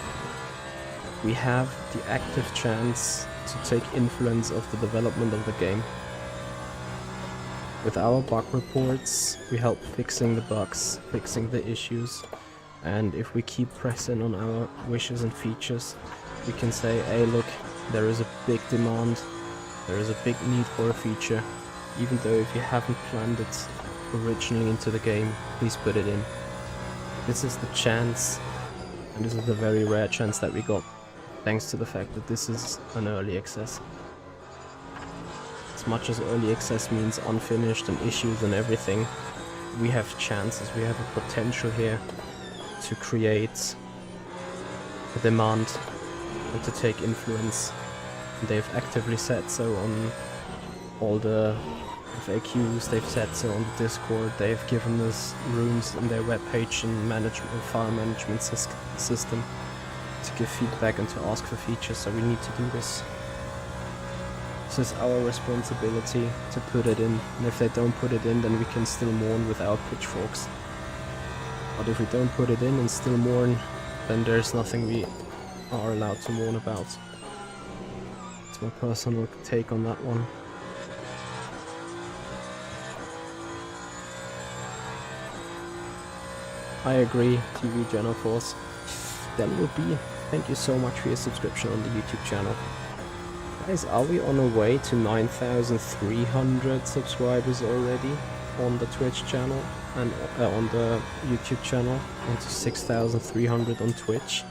We have the active chance to take influence of the development of the game. With our bug reports, we help fixing the bugs, fixing the issues, and if we keep pressing on our wishes and features, we can say, hey look, there is a big demand, there is a big need for a feature, even though if you haven't planned it originally into the game, please put it in. This is the chance And this is a very rare chance that we got, thanks to the fact that this is an early access. As much as early access means unfinished and issues and everything, we have chances, we have a potential here to create a demand and to take influence. And they've actively said so on all the FAQs, they've said so on the Discord, they've given us rooms in their webpage and file management system to give feedback and to ask for features, so we need to do this. This is our responsibility to put it in, and if they don't put it in, then we can still mourn without pitchforks. But if we don't put it in and still mourn, then there's nothing we are allowed to mourn about. It's my personal take on that one. I agree, TV General Force. Then will be. Thank you so much for your subscription on the YouTube channel. Guys, are we on our way to 9,300 subscribers already on the Twitch channel and on the YouTube channel, and to 6,300 on Twitch?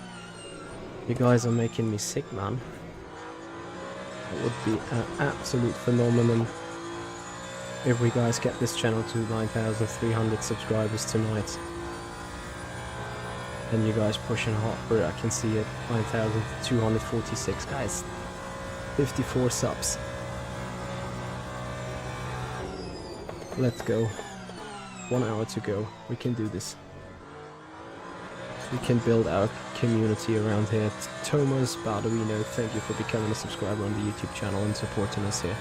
You guys are making me sick, man. It would be an absolute phenomenon if we guys get this channel to 9,300 subscribers tonight. Then you guys pushing hard for it, I can see it. 9,246 guys. 54 subs. Let's go. 1 hour to go. We can do this. We can build our community around here. Thomas Bardovino, thank you for becoming a subscriber on the YouTube channel and supporting us here.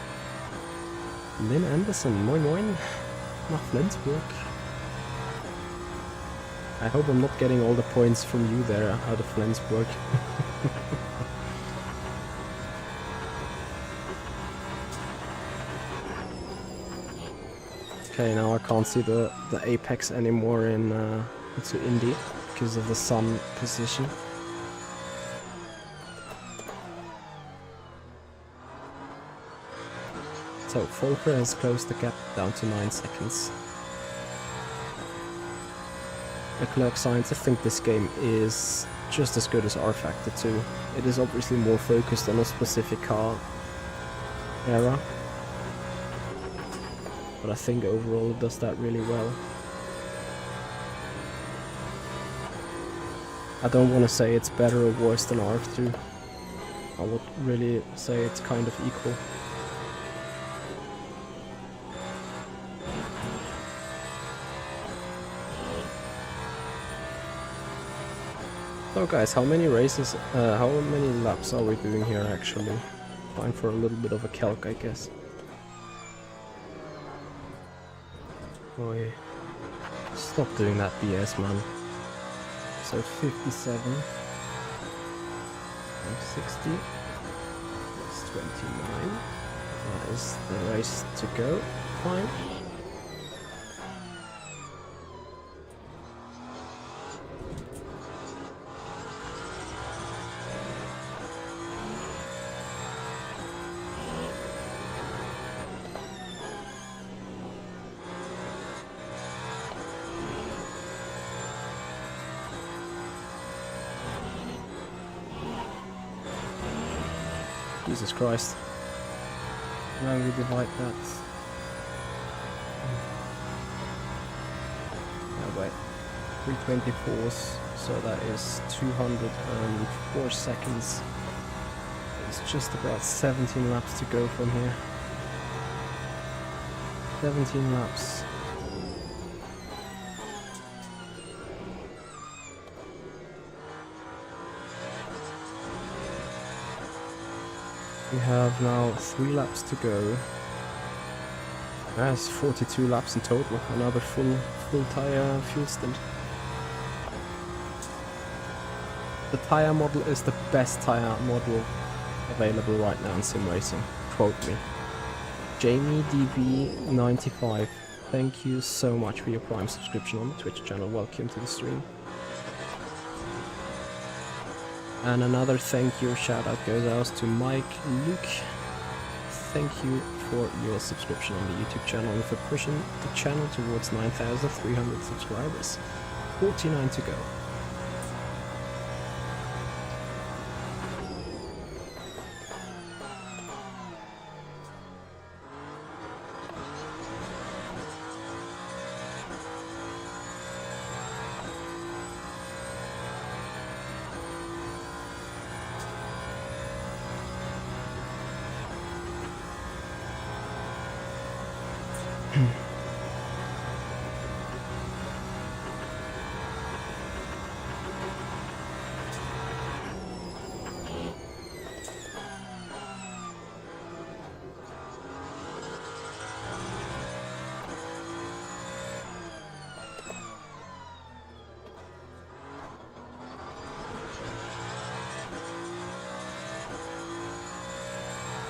Lynn Anderson, moin moin. Nach Flensburg. I hope I'm not getting all the points from you there out of Flensburg. Okay, now I can't see the apex anymore into Indy because of the sun position. So Volker has closed the gap down to 9 seconds. Leclerc Science, I think this game is just as good as R Factor 2. It is obviously more focused on a specific car era, but I think overall it does that really well. I don't want to say it's better or worse than RF2. I would really say it's kind of equal. So guys, how many races, how many laps are we doing here actually? Time for a little bit of a calc, I guess. Boy, stop doing that BS, man. So 57, 60, that's 29. That is the race to go. Fine. Jesus Christ. Now we divide that. Oh wait. 324s, so that is 204 seconds. It's just about 17 laps to go from here. 17 laps. We have now 3 laps to go. That's 42 laps in total. Another full tire fuel stint. The tire model is the best tire model available right now in Simracing. Quote me. Jamie DB95. Thank you so much for your Prime subscription on the Twitch channel. Welcome to the stream. And another thank you shout out goes out to Mike Luke. Thank you for your subscription on the YouTube channel and for pushing the channel towards 9,300 subscribers. 49 to go.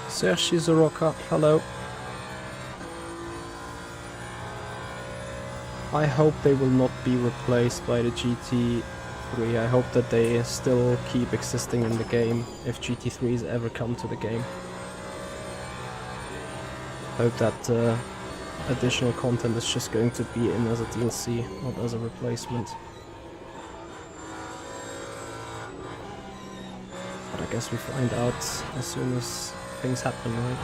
Sergi Zoroka, hello. I hope they will not be replaced by the GT3. I hope that they still keep existing in the game if GT3s ever come to the game. Hope that additional content is just going to be in as a DLC, not as a replacement. But I guess we find out as soon as things happen, right?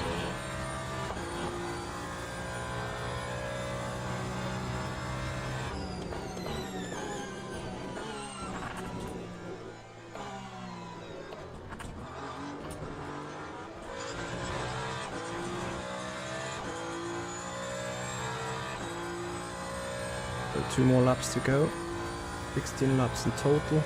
So 2 more laps to go. 16 laps in total.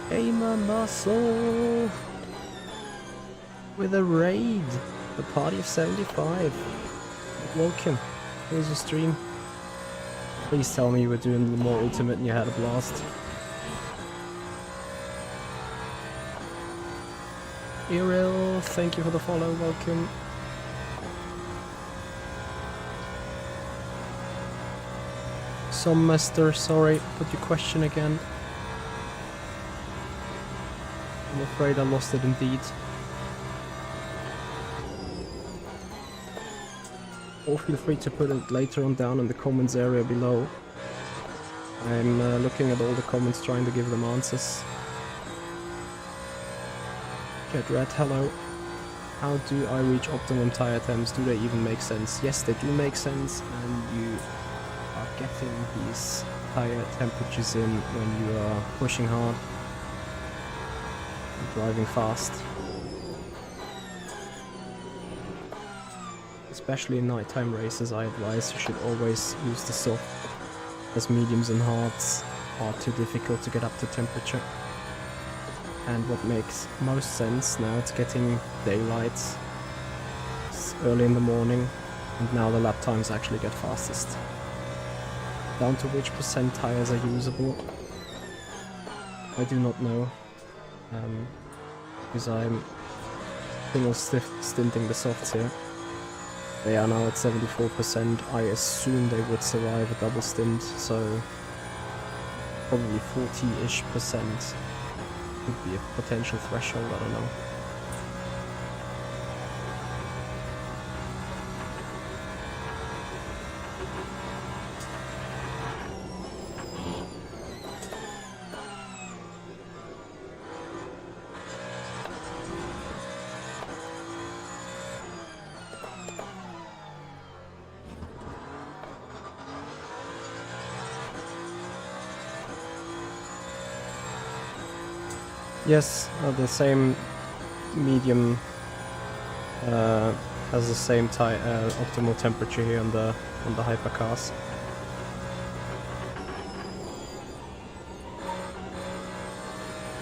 Hey, my muscle! With a raid! The party of 75. Welcome. Here's your stream. Please tell me you were doing the more ultimate and you had a blast. Iril, thank you for the follow, welcome. Somester, sorry, put your question again. I'm afraid I lost it indeed. Or feel free to put it later on down in the comments area below. I'm looking at all the comments trying to give them answers. Get Red, hello. How do I reach optimum tire temps? Do they even make sense? Yes, they do make sense, and you are getting these tire temperatures in when you are pushing hard and driving fast. Especially in nighttime races, I advise you should always use the soft, as mediums and hards are too difficult to get up to temperature. And what makes most sense, now it's getting daylight, it's early in the morning, and now the lap times actually get fastest. Down to which percent tires are usable, I do not know, because I'm single stinting the softs here. They are now at 74%. I assume they would survive a double stint, so probably 40-ish% would be a potential threshold, I don't know. Yes, the same medium has the same optimal temperature here on the hypercars.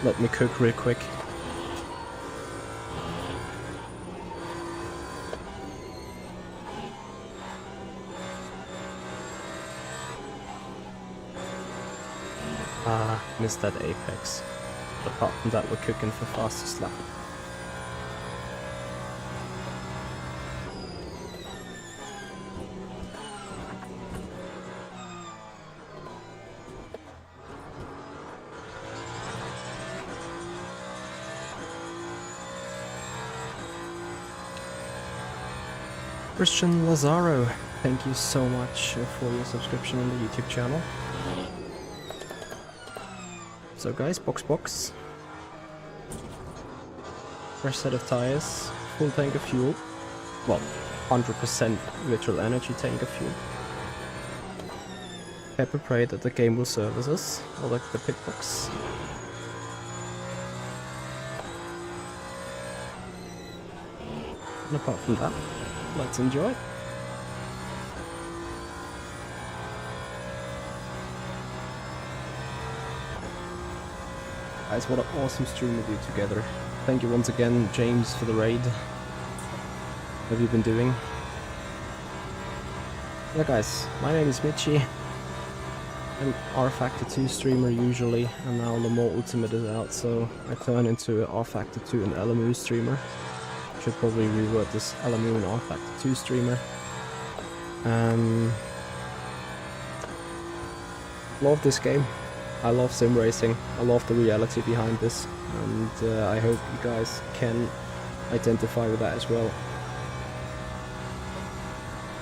Let me cook real quick. Ah, missed that apex. Apart from that, we're cooking for fastest lap. Christian Lazaro, thank you so much for your subscription on the YouTube channel. So guys, box. Fresh set of tires, full tank of fuel. Well, 100% literal energy tank of fuel. Pepper pray that the game will service us, or like the pit box. And apart from that, let's enjoy. Guys, what an awesome stream we do together. Thank you once again, James, for the raid. What have you been doing? Yeah guys, my name is Mitchie. I'm R Factor 2 streamer usually, and now Le Mans Ultimate is out, so I turn into an R Factor 2 and LMU streamer. Should probably revert this LMU and R Factor 2 streamer. Love this game. I love sim racing. I love the reality behind this, and I hope you guys can identify with that as well.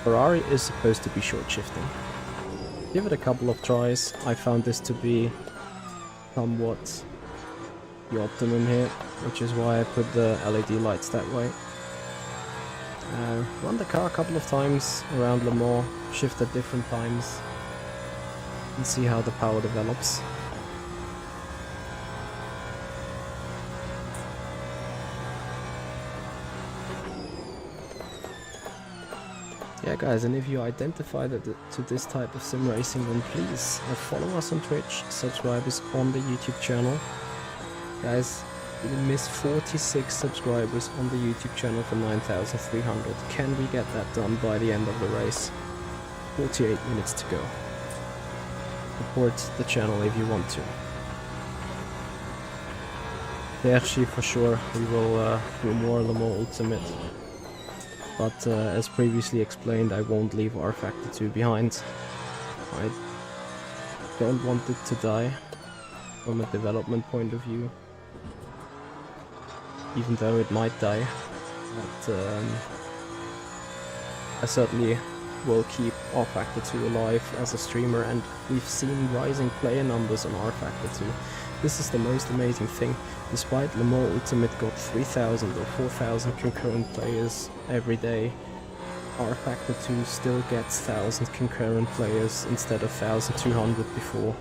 Ferrari is supposed to be short shifting. Give it a couple of tries. I found this to be somewhat the optimum here, which is why I put the LED lights that way. Run the car a couple of times around Le Mans, shift at different times, and see how the power develops. Yeah guys, and if you identify to this type of sim racing, then please follow us on Twitch, subscribe us on the YouTube channel. Guys, we missed 46 subscribers on the YouTube channel for 9,300. Can we get that done by the end of the race? 48 minutes to go. Support the channel if you want to. Perchi for sure, we will do more Le Mans Ultimate. But as previously explained, I won't leave R Factor 2 behind. I don't want it to die from a development point of view. Even though it might die. But I certainly will keep R Factor 2 alive as a streamer, and we've seen rising player numbers on R Factor 2. This is the most amazing thing. Despite Le Mans Ultimate got 3,000 or 4,000 concurrent players every day, R Factor 2 still gets 1,000 concurrent players instead of 1,200 before,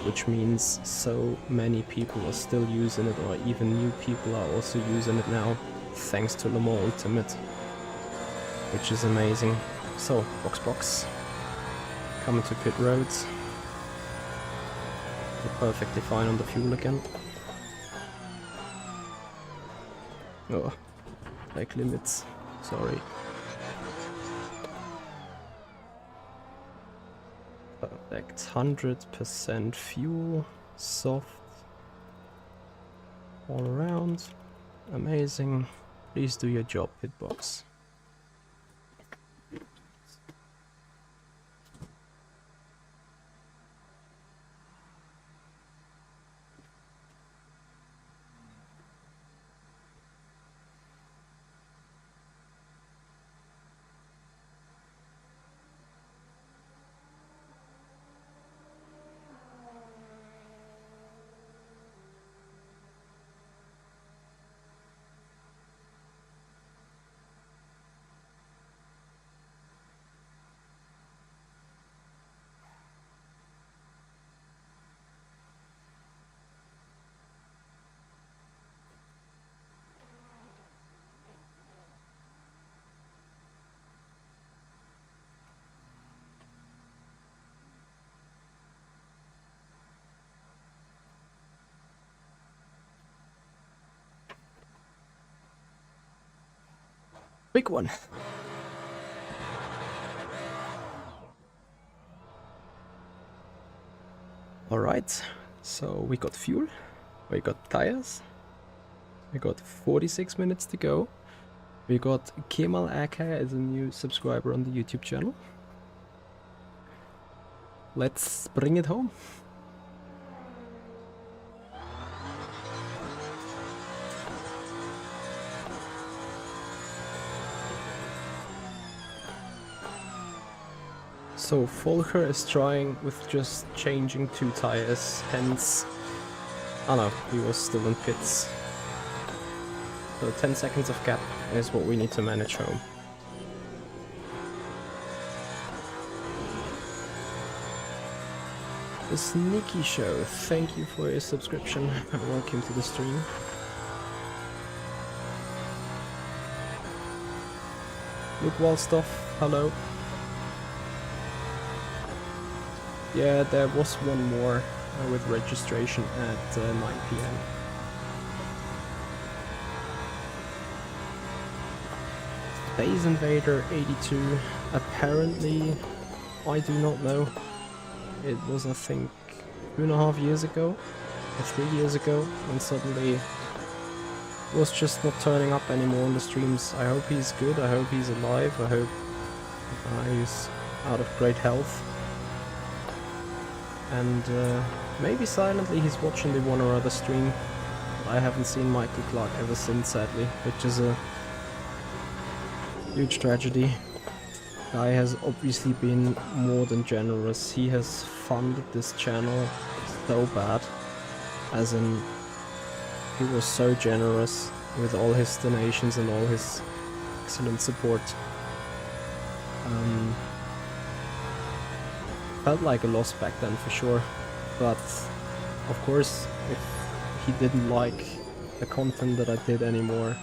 which means so many people are still using it, or even new people are also using it now, thanks to Le Mans Ultimate, which is amazing. So, box, coming to pit roads. We're perfectly fine on the fuel again. Oh, like limits, sorry. Perfect, 100% fuel, soft, all around, amazing. Please do your job, pitbox. Big one. Alright, so we got fuel, we got tires, we got 46 minutes to go. We got Kemal Aka as a new subscriber on the YouTube channel. Let's bring it home. So Volker is trying with just changing 2 tires, hence... Oh no, he was still in pits. So 10 seconds of gap is what we need to manage home. The Sneaky Show, thank you for your subscription and welcome to the stream. Luke Wallstoff, hello. Yeah, there was one more with registration at 9 PM. Space Invader 82, apparently, I do not know. It was, I think, 2.5 years ago, or 3 years ago, and suddenly was just not turning up anymore on the streams. I hope he's good, I hope he's alive, I hope he's out of great health. And maybe silently he's watching the one or other stream. I haven't seen Michael Clark ever since, sadly, which is a huge tragedy. Guy has obviously been more than generous. He has funded this channel so bad, as in he was so generous with all his donations and all his excellent support. Felt like a loss back then for sure, but of course if he didn't like the content that I did anymore,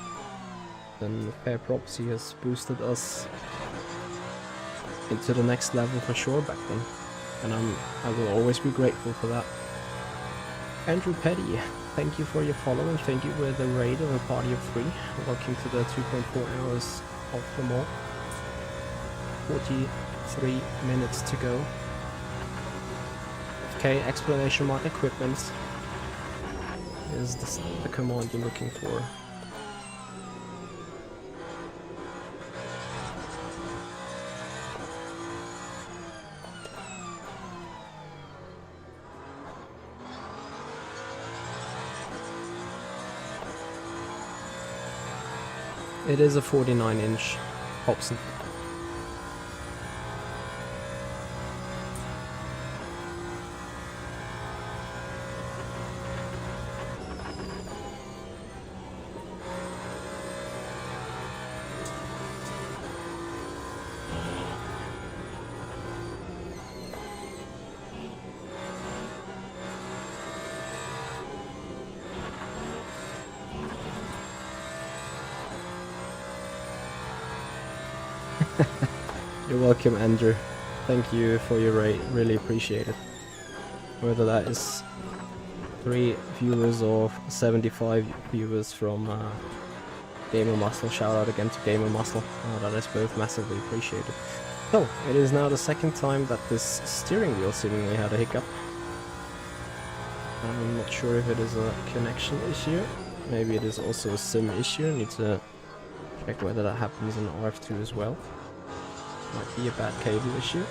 then fair props, he has boosted us into the next level for sure back then, and I will always be grateful for that. Andrew Petty, thank you for your follow and thank you for the raid of a party of 3. Welcome to the 2.4 hours of Le Mans. 43 minutes to go. Okay, explanation mark equipment is the command you're looking for. It is a 49-inch Hobson. You're welcome, Andrew. Thank you for your rate, really appreciate it. Whether that is 3 viewers or 75 viewers from Gamer Muscle, shout out again to Gamer Muscle. That is both massively appreciated. So, it is now the second time that this steering wheel seemingly had a hiccup. I'm not sure if it is a connection issue. Maybe it is also a sim issue. I need to check whether that happens in RF2 as well. Might be a bad cable issue.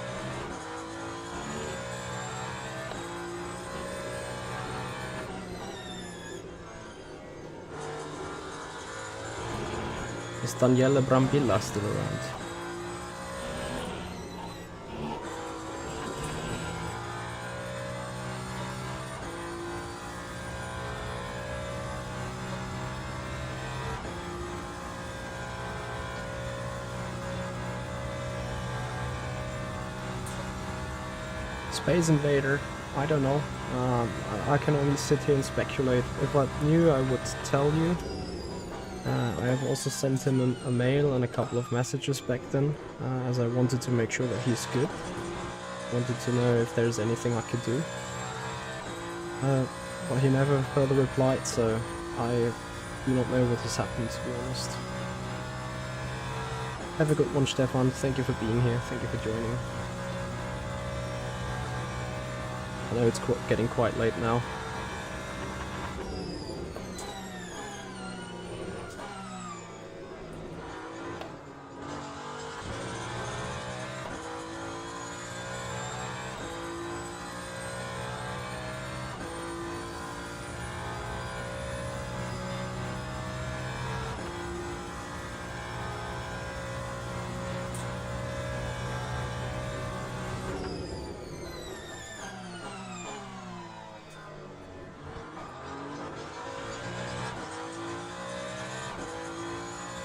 Is Daniele Brambilla still around? Space Invader, I don't know. I can only sit here and speculate. If I knew, I would tell you. I have also sent him a mail and a couple of messages back then, as I wanted to make sure that he's good. Wanted to know if there's anything I could do. But he never further replied, so I do not know what has happened, to be honest. Have a good one, Stefan. Thank you for being here. Thank you for joining. I know it's getting quite late now.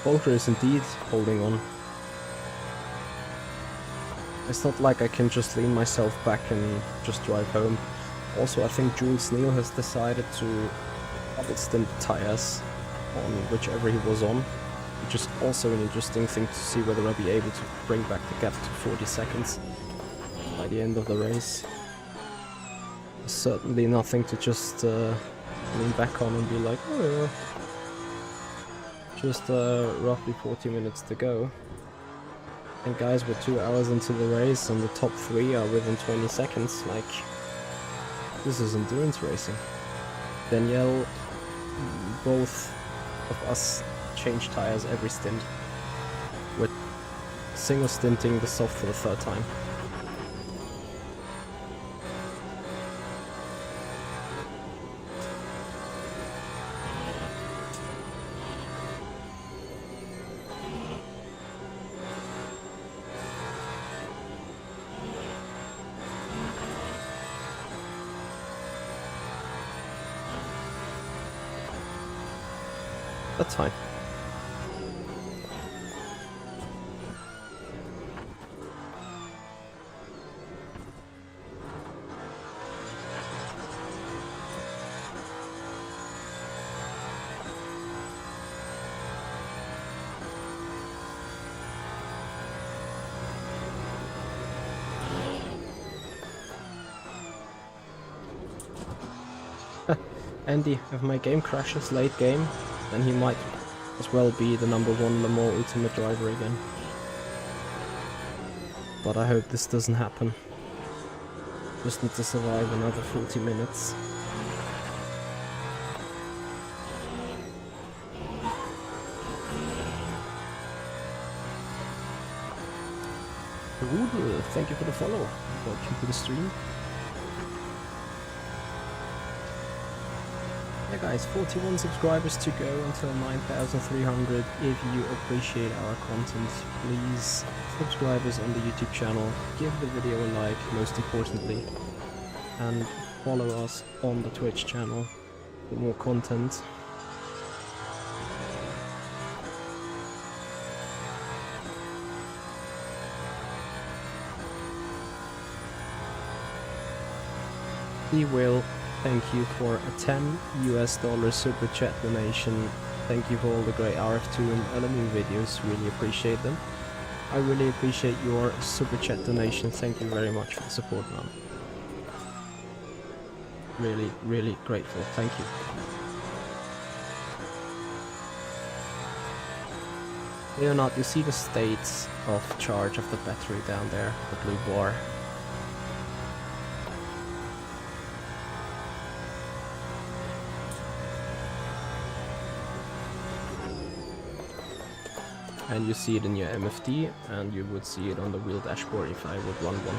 Volker is indeed holding on. It's not like I can just lean myself back and just drive home. Also, I think Jules Neal has decided to double stint tires on whichever he was on, which is also an interesting thing to see whether I'll be able to bring back the gap to 40 seconds by the end of the race. Certainly nothing to just lean back on and be like, oh yeah, just roughly 40 minutes to go. And guys, we're 2 hours into the race and the top 3 are within 20 seconds, like, this is endurance racing. Danielle, both of us change tires every stint. We're single stinting the soft for the 3rd time. That's fine. Andy, if my game crashes late game, then he might as well be the #1 Le Mans Ultimate driver again. But I hope this doesn't happen. Just need to survive another 40 minutes. Ooh, thank you for the follow. Welcome to the stream. Yeah guys, 41 subscribers to go until 9,300. If you appreciate our content, please subscribe us on the YouTube channel, give the video a like most importantly, and follow us on the Twitch channel for more content. Will, thank you for a $10 super chat donation. Thank you for all the great RF2 and LMU videos, really appreciate them. I really appreciate your super chat donation, thank you very much for the support, man. Really, really grateful, thank you. Leonard, you see the states of charge of the battery down there, the blue bar. And you see it in your MFD, and you would see it on the wheel dashboard if I would run one.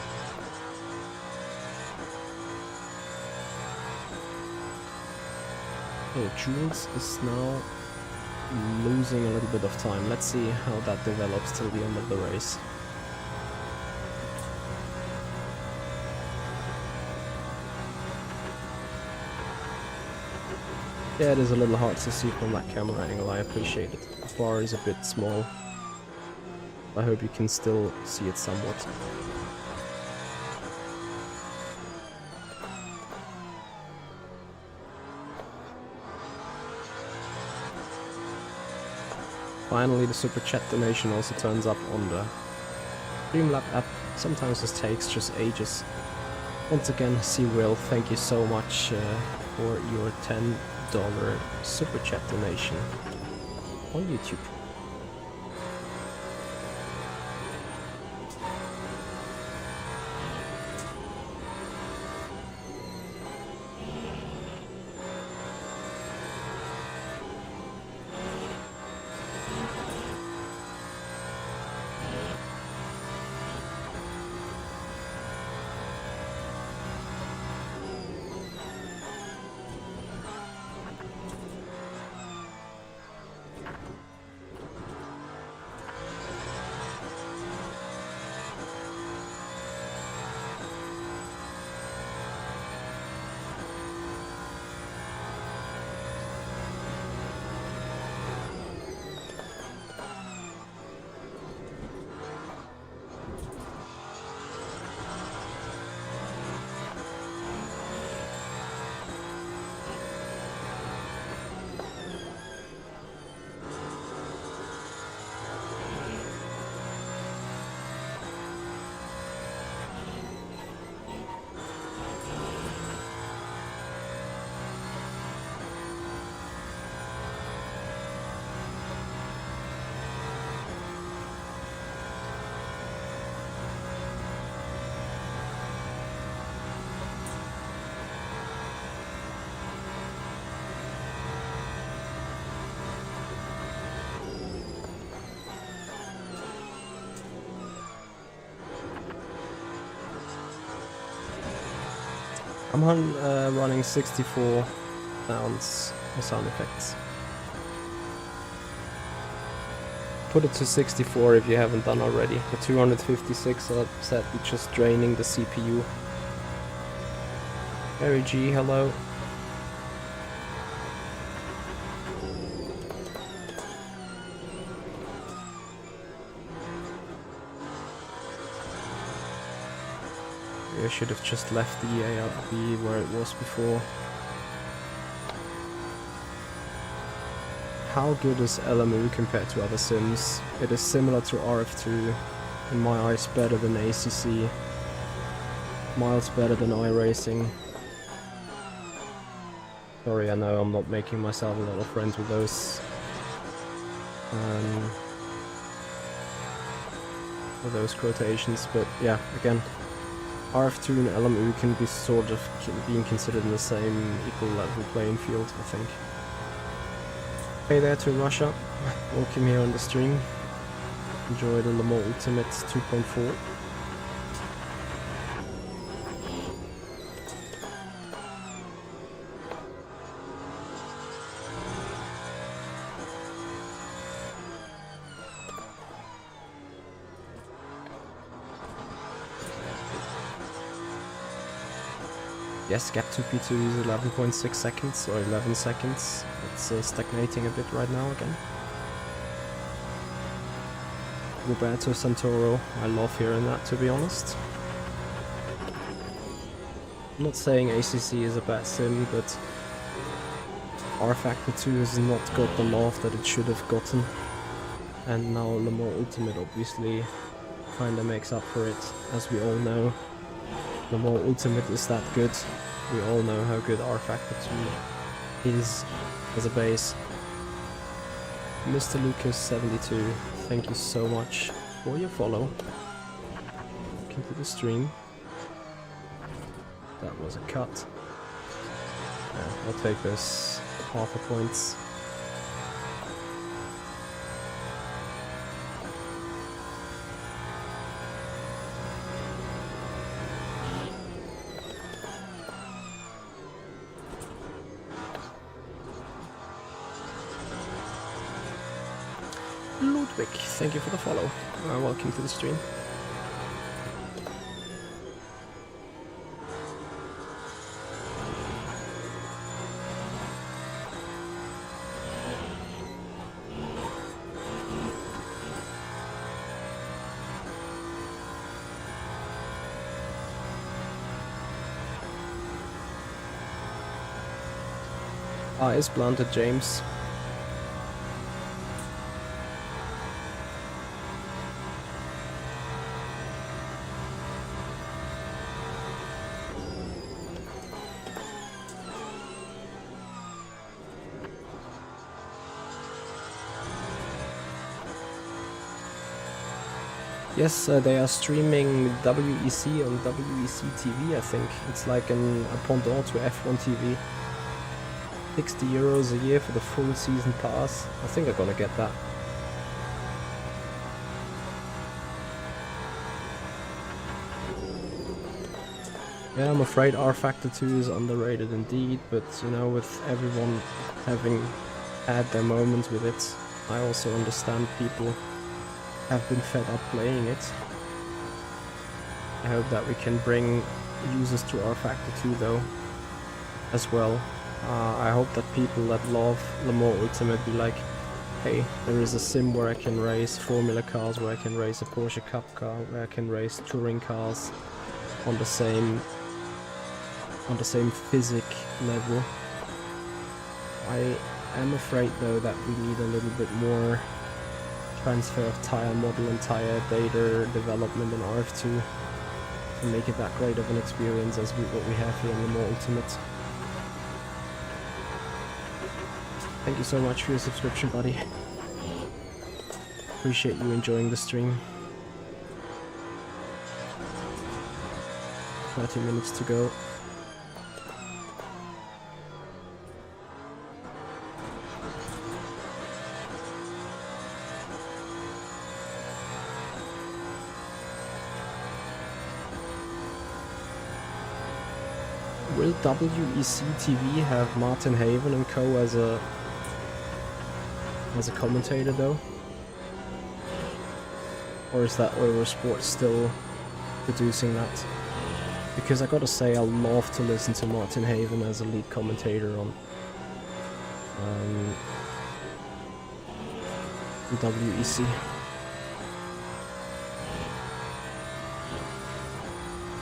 Oh, Jules is now losing a little bit of time. Let's see how that develops till the end of the race. Yeah, it is a little hard to see from that camera angle, I appreciate it. The bar is a bit small. I hope you can still see it somewhat. Finally, the super chat donation also turns up on the Streamlab app. Sometimes this takes just ages. Once again, Will, thank you so much for your $10 super chat donation on YouTube. I'm running 64 sounds for sound effects. Put it to 64 if you haven't done already. The 256 are sadly just draining the CPU. Harry G, hello. I should have just left the ARB where it was before. How good is LMU compared to other sims? It is similar to RF2, in my eyes better than ACC, miles better than iRacing. Sorry, I know I'm not making myself a lot of friends with those quotations, but yeah, again, RF2 and LMU can be sort of being considered in the same equal level playing field, I think. Hey there to Russia, welcome here on the stream. Enjoy the Le Mans Ultimate 2.4. Yes, gap to P2 is 11.6 seconds or 11 seconds. It's stagnating a bit right now again. Roberto Santoro, I love hearing that, to be honest. I'm not saying ACC is a bad sim, but R Factor 2 has not got the love that it should have gotten. And now Le Mans Ultimate obviously kinda makes up for it, as we all know. Le Mans Ultimate is that good. We all know how good R Factor 2 is as a base. Mr. Lucas72, thank you so much for your follow. Welcome to the stream. That was a cut. Yeah, I'll take those half a points. Ludwig, thank you for the follow. Welcome to the stream. Is blunted, James. Yes, they are streaming WEC on WEC TV, I think. It's like a pendant to F1 TV. 60 euros a year for the full season pass. I think I'm gonna get that. Yeah, I'm afraid R Factor 2 is underrated indeed, but you know, with everyone having had their moments with it, I also understand people have been fed up playing it. I hope that we can bring users to R Factor 2 though, as well. I hope that people that love Le Mans Ultimate be like, hey, there is a sim where I can race Formula cars, where I can race a Porsche Cup car, where I can race touring cars on the same physic level. I am afraid though that we need a little bit more transfer of tire model and tire data development in RF2 to make it that great of an experience as what we have here in Le Mans Ultimate. Thank you so much for your subscription, buddy. Appreciate you enjoying the stream. 30 minutes to go. Will WEC TV have Martin Haven and co as a commentator though? Or is that Eurosport still producing that? Because I gotta say, I love to listen to Martin Haven as a lead commentator on WEC.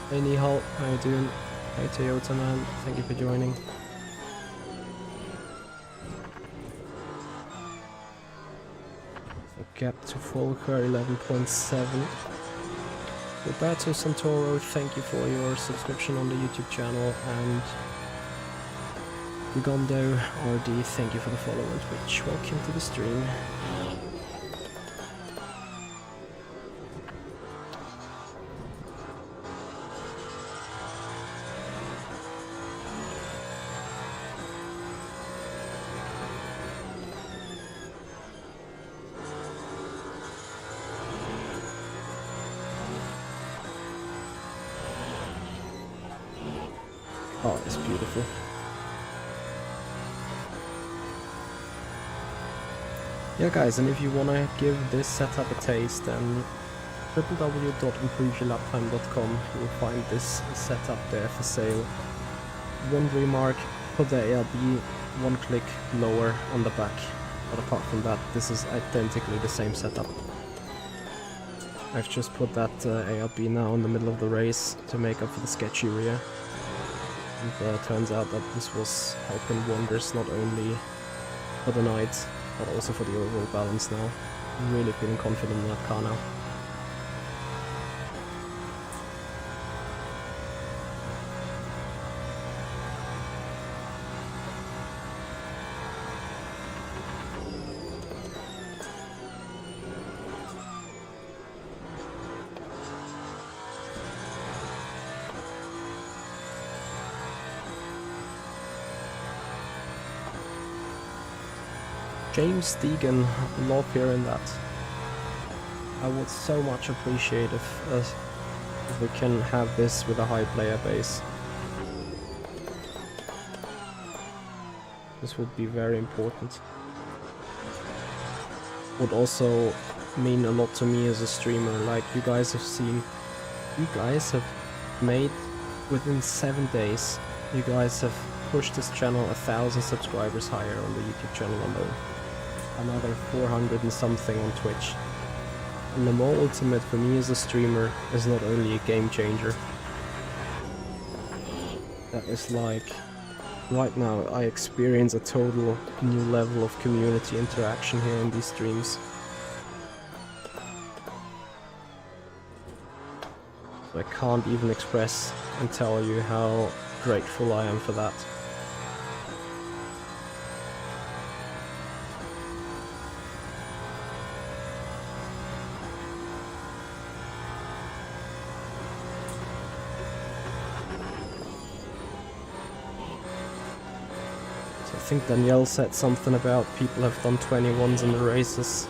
Hey Nihal, how you doing? Hey Toyota man, thank you for joining. Gap to Volker 11.7. Roberto Santoro, thank you for your subscription on the YouTube channel, and Ugondo RD, thank you for the follow on Twitch. Welcome to the stream. Oh, it's beautiful. Yeah guys, and if you wanna give this setup a taste, then www.improveyourlaptime.com, you'll find this setup there for sale. One remark, put the ARB one click lower on the back, but apart from that, this is identically the same setup. I've just put that ARB now in the middle of the race to make up for the sketchy rear. And turns out that this was helping wonders not only for the night, but also for the overall balance now. I'm really feeling confident in that car now. James Deegan, love hearing that. I would so much appreciate if we can have this with a high player base. This would be very important. Would also mean a lot to me as a streamer. Like you guys have seen, you guys have made within 7 days, you guys have pushed this channel 1,000 subscribers higher on the YouTube channel alone. Another 400 and something on Twitch. And Le Mans Ultimate for me as a streamer is not only a game changer. That is like, right now I experience a total new level of community interaction here in these streams. So I can't even express and tell you how grateful I am for that. I think Danielle said something about people have done 21s in the races.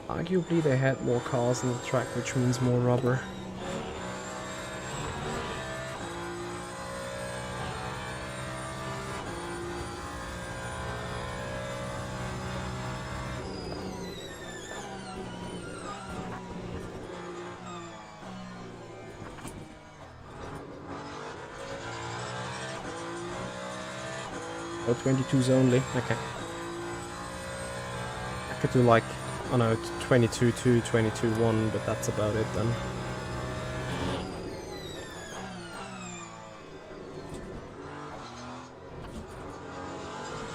Arguably they had more cars on the track, which means more rubber. Oh, 22s only, okay. I could do like, I don't know, 22-2, 22-1, but that's about it then.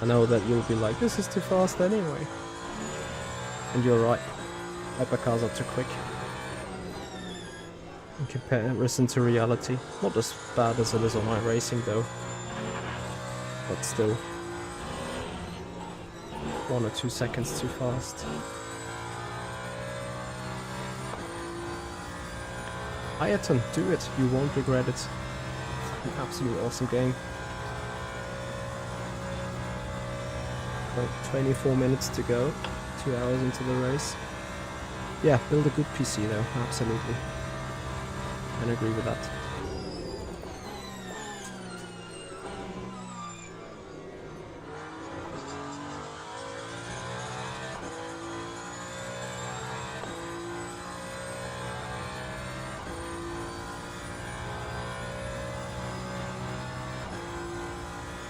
I know that you'll be like, this is too fast anyway. And you're right, hypercars are too quick. In comparison to reality. Not as bad as it is on iRacing though. But still, 1 or 2 seconds too fast. Ayrton, do it, you won't regret it. It's an absolute awesome game. Well, 24 minutes to go, 2 hours into the race. Yeah, build a good PC though, absolutely. I agree with that.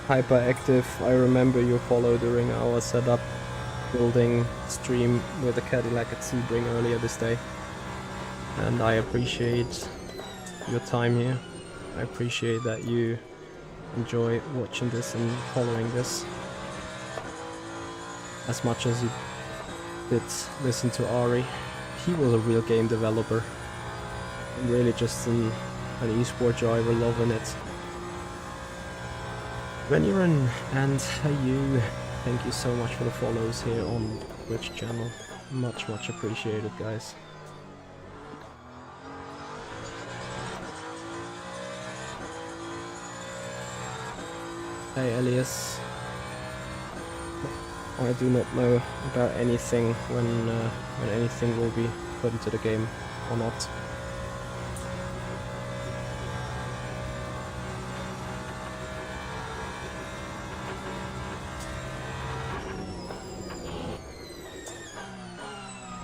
Hyperactive, I remember your follow during our setup building stream with the Cadillac at Sebring earlier this day. And I appreciate your time here. I appreciate that you enjoy watching this and following this as much as you did listen to Ari. He was a real game developer, really just an esport driver loving it. Reniran and you, thank you so much for the follows here on Twitch channel. Much appreciated, guys. Hey Elias, I do not know about anything when anything will be put into the game or not.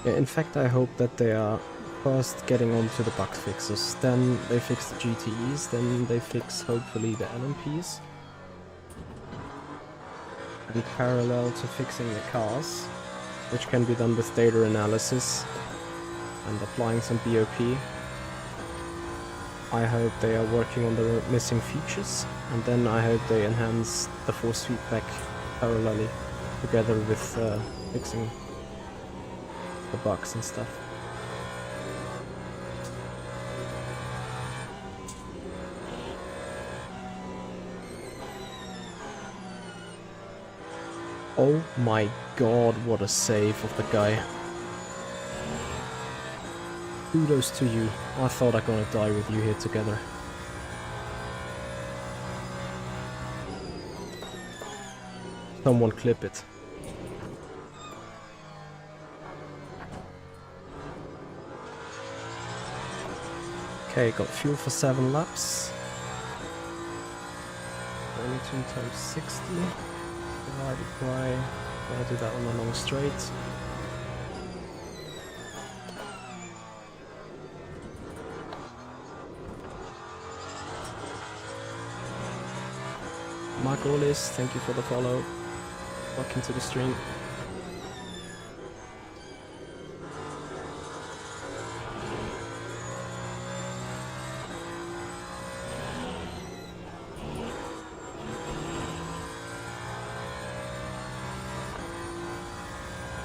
Yeah, in fact I hope that they are first getting onto the bug fixes, then they fix the GTEs, then they fix hopefully the LMPs. And parallel to fixing the cars, which can be done with data analysis and applying some BOP. I hope they are working on the missing features, and then I hope they enhance the force feedback parallelly together with fixing the bugs and stuff. Oh my god, what a save of the guy. Kudos to you. I thought I'm gonna die with you here together. Someone clip it. Okay, got fuel for 7 laps. 22 times 60. Divided by... I'll do that on a long straight. Margolis, thank you for the follow. Welcome to the stream.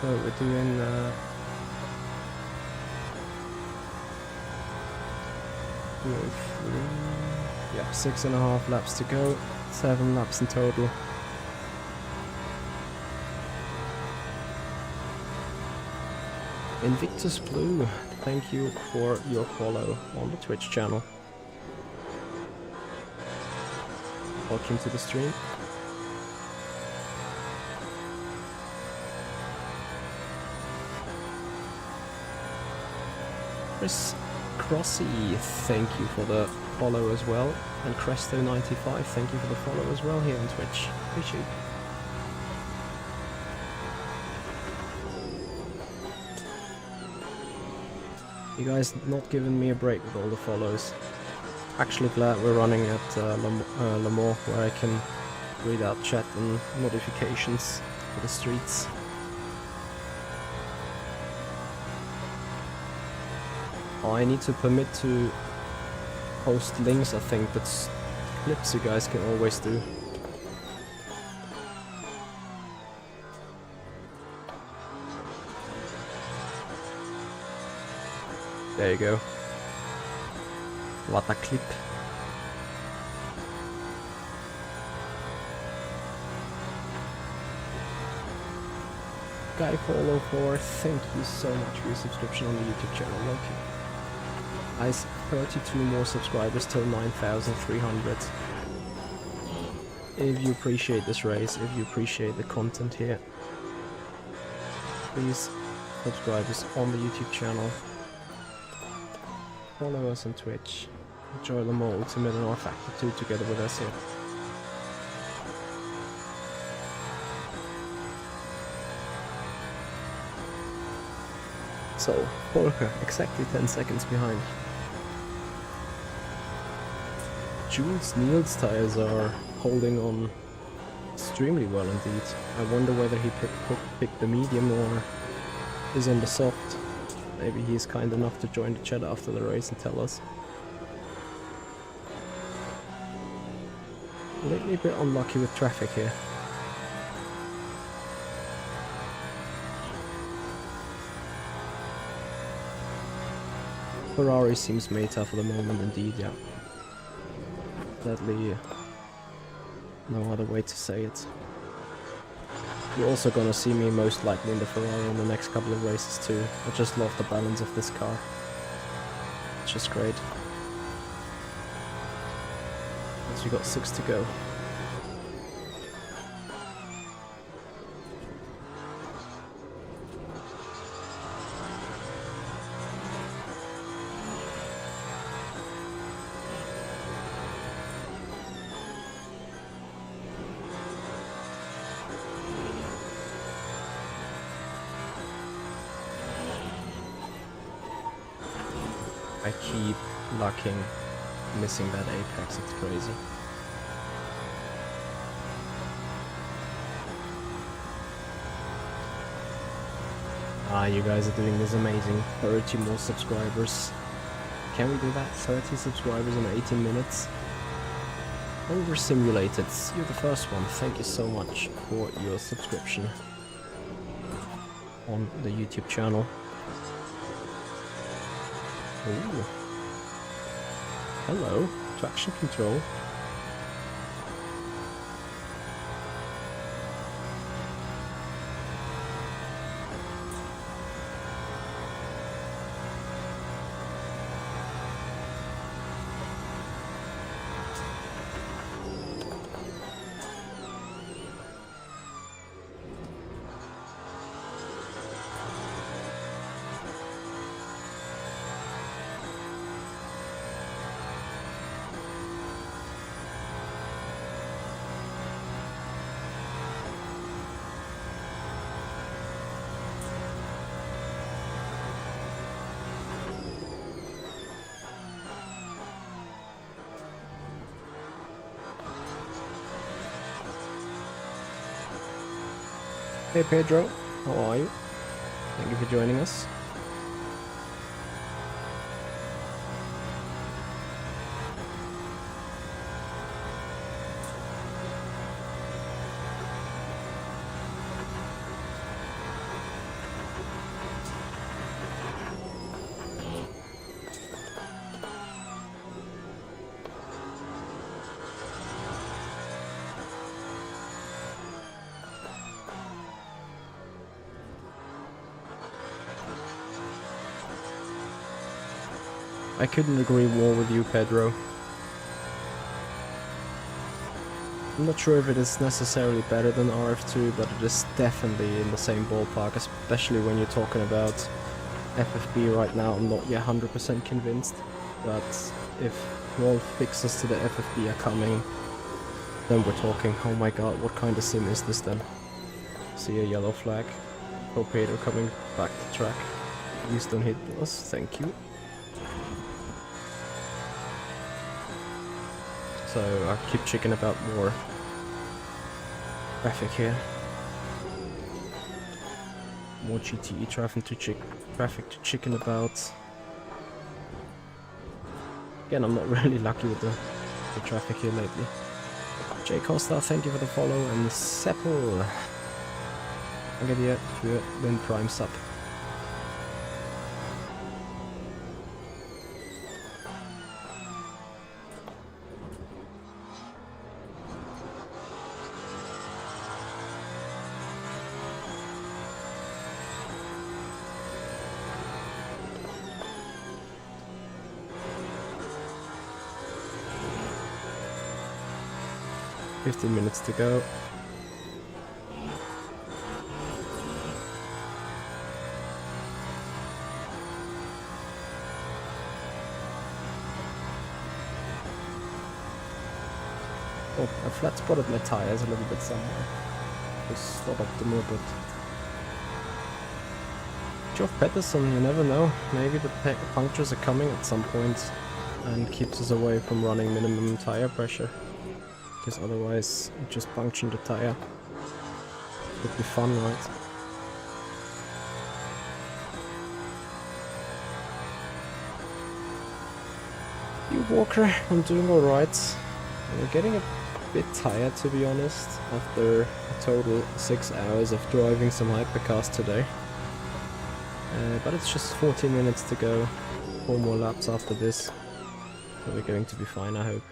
So we're doing yeah, 6.5 laps to go, 7 laps in total. Invictus Blue, thank you for your follow on the Twitch channel. Welcome to the stream. Chris Crossy, thank you for the follow as well. And Cresto95, thank you for the follow as well here on Twitch. Appreciate it. You guys not giving me a break with all the follows. Actually glad we're running at Le Mans, where I can read out chat and notifications for the streets. I need to permit to post links, I think, but clips you guys can always do. There you go. What a clip. Guy404, thank you so much for your subscription on the YouTube channel. Welcome. Guys, 32 more subscribers till 9,300. If you appreciate this race, if you appreciate the content here, please subscribe us on the YouTube channel. Follow us on Twitch. Enjoy Le Mans Ultimate and R Factor 2 together with us here. So, Volker, exactly 10 seconds behind. Jules Neal's tires are holding on extremely well indeed. I wonder whether he picked the medium or is on the soft. Maybe he's kind enough to join the chat after the race and tell us. Lately a bit unlucky with traffic here. Ferrari seems meta for the moment indeed, yeah. Sadly, no other way to say it. You're also gonna see me most likely in the Ferrari in the next couple of races too. I just love the balance of this car. It's just great. So you got 6 to go. I keep lucking, missing that apex, it's crazy. Ah, you guys are doing this amazing. 30 more subscribers. Can we do that? 30 subscribers in 18 minutes? Over simulated. You're the first one. Thank you so much for your subscription on the YouTube channel. Ooh. Hello, traction control. Hey Pedro, how are you? Thank you for joining us. I couldn't agree more with you, Pedro. I'm not sure if it is necessarily better than RF2, but it is definitely in the same ballpark, especially when you're talking about FFB right now. I'm not yet 100% convinced, but if more fixes to the FFB are coming, then we're talking, oh my god, what kind of sim is this then? See a yellow flag. Torpedo coming back to track. Please don't hit us, thank you. So I keep checking about more traffic here. More GTE traffic to chicken about. Again, I'm not really lucky with the traffic here lately. Jay Costa, thank you for the follow, and Seppel. Danke dir für den Prime Sub. $15 minutes to go. Oh, I flat spotted my tires a little bit somewhere. It's not optimal, but Geoff Peterson, you never know. Maybe the punctures are coming at some point and keeps us away from running minimum tire pressure. because otherwise just puncturing the tire would be fun, right? You Walker, I'm doing alright. We're getting a bit tired, to be honest, after a total 6 hours of driving some hypercars today. But it's just 14 minutes to go, 4 more laps after this, so we're going to be fine, I hope.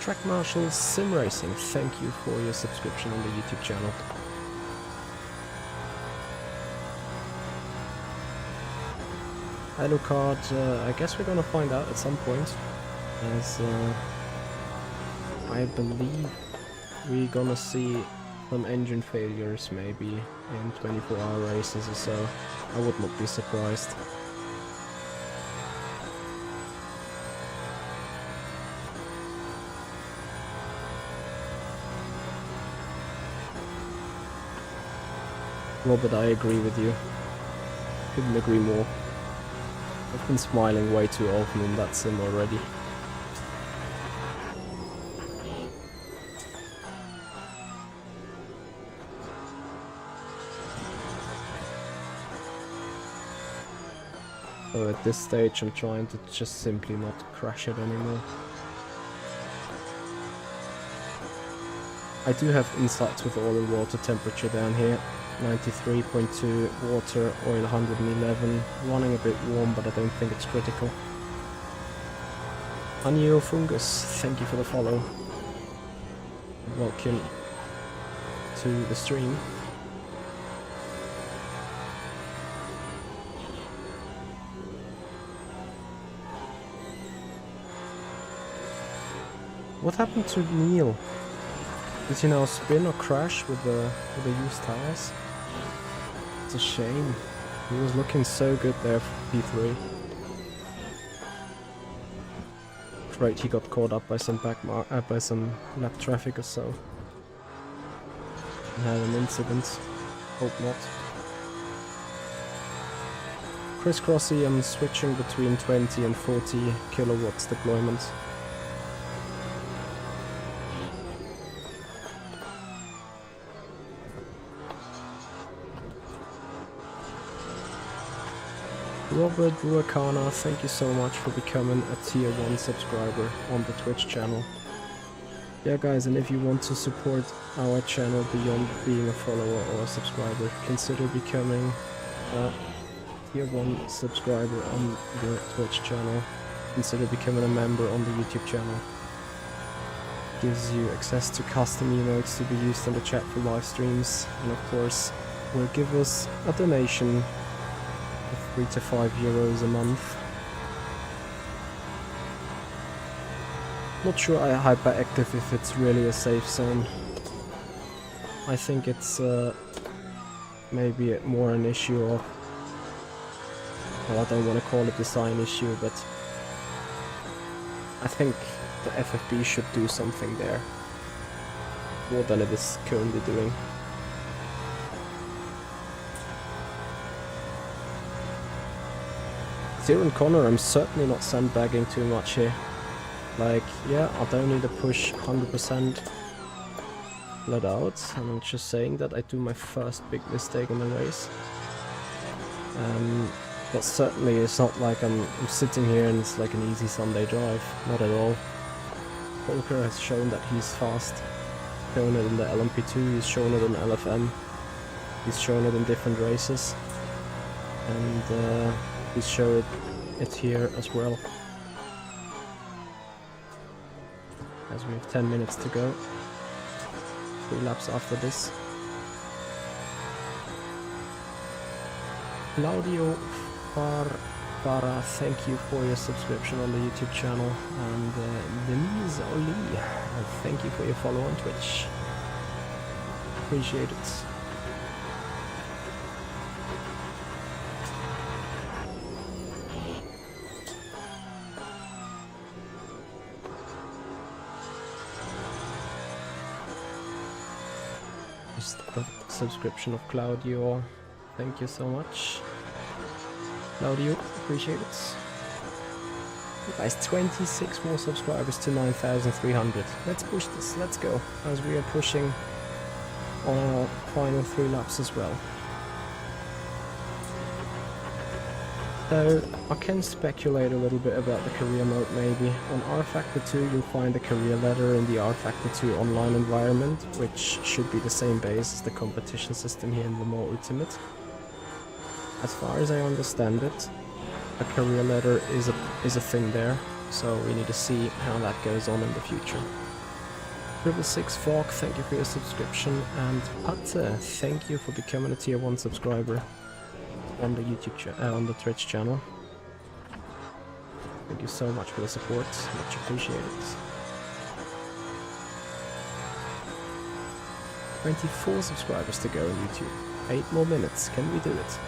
Track Marshal Simracing, thank you for your subscription on the YouTube channel. Alucard, I guess we're gonna find out at some point, as I believe we're gonna see some engine failures maybe in 24-hour races or so. I would not be surprised. Robert, I agree with you. Couldn't agree more. I've been smiling way too often in that sim already. So at this stage I'm trying to just simply not crash it anymore. I do have insights with oil and water temperature down here. 93.2 water, oil 111, running a bit warm, but I don't think it's critical. Anio Fungus, thank you for the follow. Welcome to the stream. What happened to Neil? Did he now spin or crash with the used tires? It's a shame. He was looking so good there for P3. Afraid he got caught up by some by some lap traffic or so. And had an incident. Hope not. Crisscrossy, I'm switching between 20 and 40 kilowatts deployment. Robert Ruakana, thank you so much for becoming a tier 1 subscriber on the Twitch channel. Yeah guys, and if you want to support our channel beyond being a follower or a subscriber, consider becoming a tier 1 subscriber on the Twitch channel. Consider becoming a member on the YouTube channel. Gives you access to custom emotes to be used in the chat for live streams, and of course will give us a donation of 3 to 5 euros a month. Not sure I hyperactive if it's really a safe zone. I think it's maybe more an issue of, well, I don't want to call it a design issue, but I think the FFB should do something there more than it is currently doing. Zero and Connor, I'm certainly not sandbagging too much here. Like, yeah, I don't need to push 100% let out. I'm just saying that I do my first big mistake in the race. But certainly it's not like I'm sitting here and it's like an easy Sunday drive. Not at all. Volker has shown that he's fast. Shown it in the LMP2, he's shown it in LFM. He's shown it in different races. And he's showed it here as well. As we have 10 minutes to go. 3 laps after this. Claudio Farah, thank you for your subscription on the YouTube channel. And Denise Oli, thank you for your follow on Twitch. Appreciate it. The subscription of Claudio, thank you so much. Claudio, appreciate it. Guys, 26 more subscribers to 9,300. Let's push this, let's go, as we are pushing on our final 3 laps as well. So, I can speculate a little bit about the career mode maybe. On R Factor 2 you'll find the career ladder in the R Factor 2 online environment, which should be the same base as the competition system here in Le Mans Ultimate. As far as I understand it, a career ladder is a thing there, so we need to see how that goes on in the future. 666 Fog, thank you for your subscription, and Patte, thank you for becoming a tier 1 subscriber on the on the Twitch channel. Thank you so much for the support, much appreciated. 24 subscribers to go on YouTube. 8 more minutes, can we do it?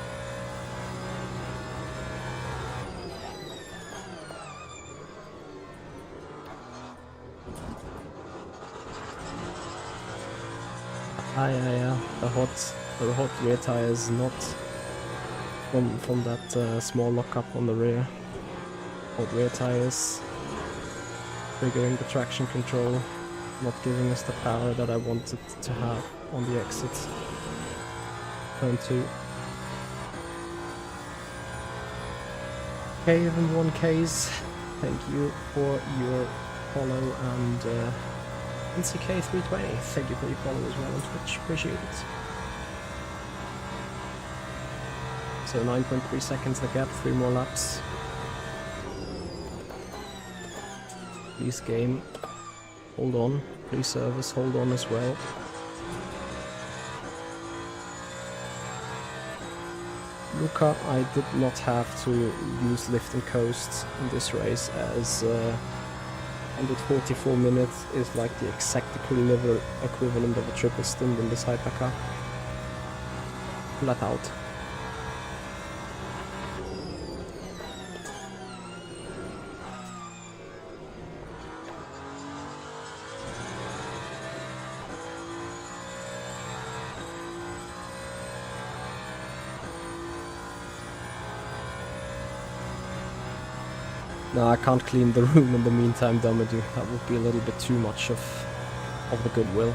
Yeah, the hot rear tires, not from that small lockup on the rear. Hot rear tires triggering the traction control, not giving us the power that I wanted to have on the exit. Turn 2. Cave and 1Ks, thank you for your follow, and NCK320, thank you for your follow as well on Twitch, appreciate it. So 9.3 seconds the gap, 3 more laps. Please game, hold on, please service, hold on as well. Luca, I did not have to use lift and coast in this race, as 144 minutes is like the exact equivalent of a triple stint in this hypercar. Flat out. No, I can't clean the room in the meantime, Dumadoo. That would be a little bit too much of the goodwill.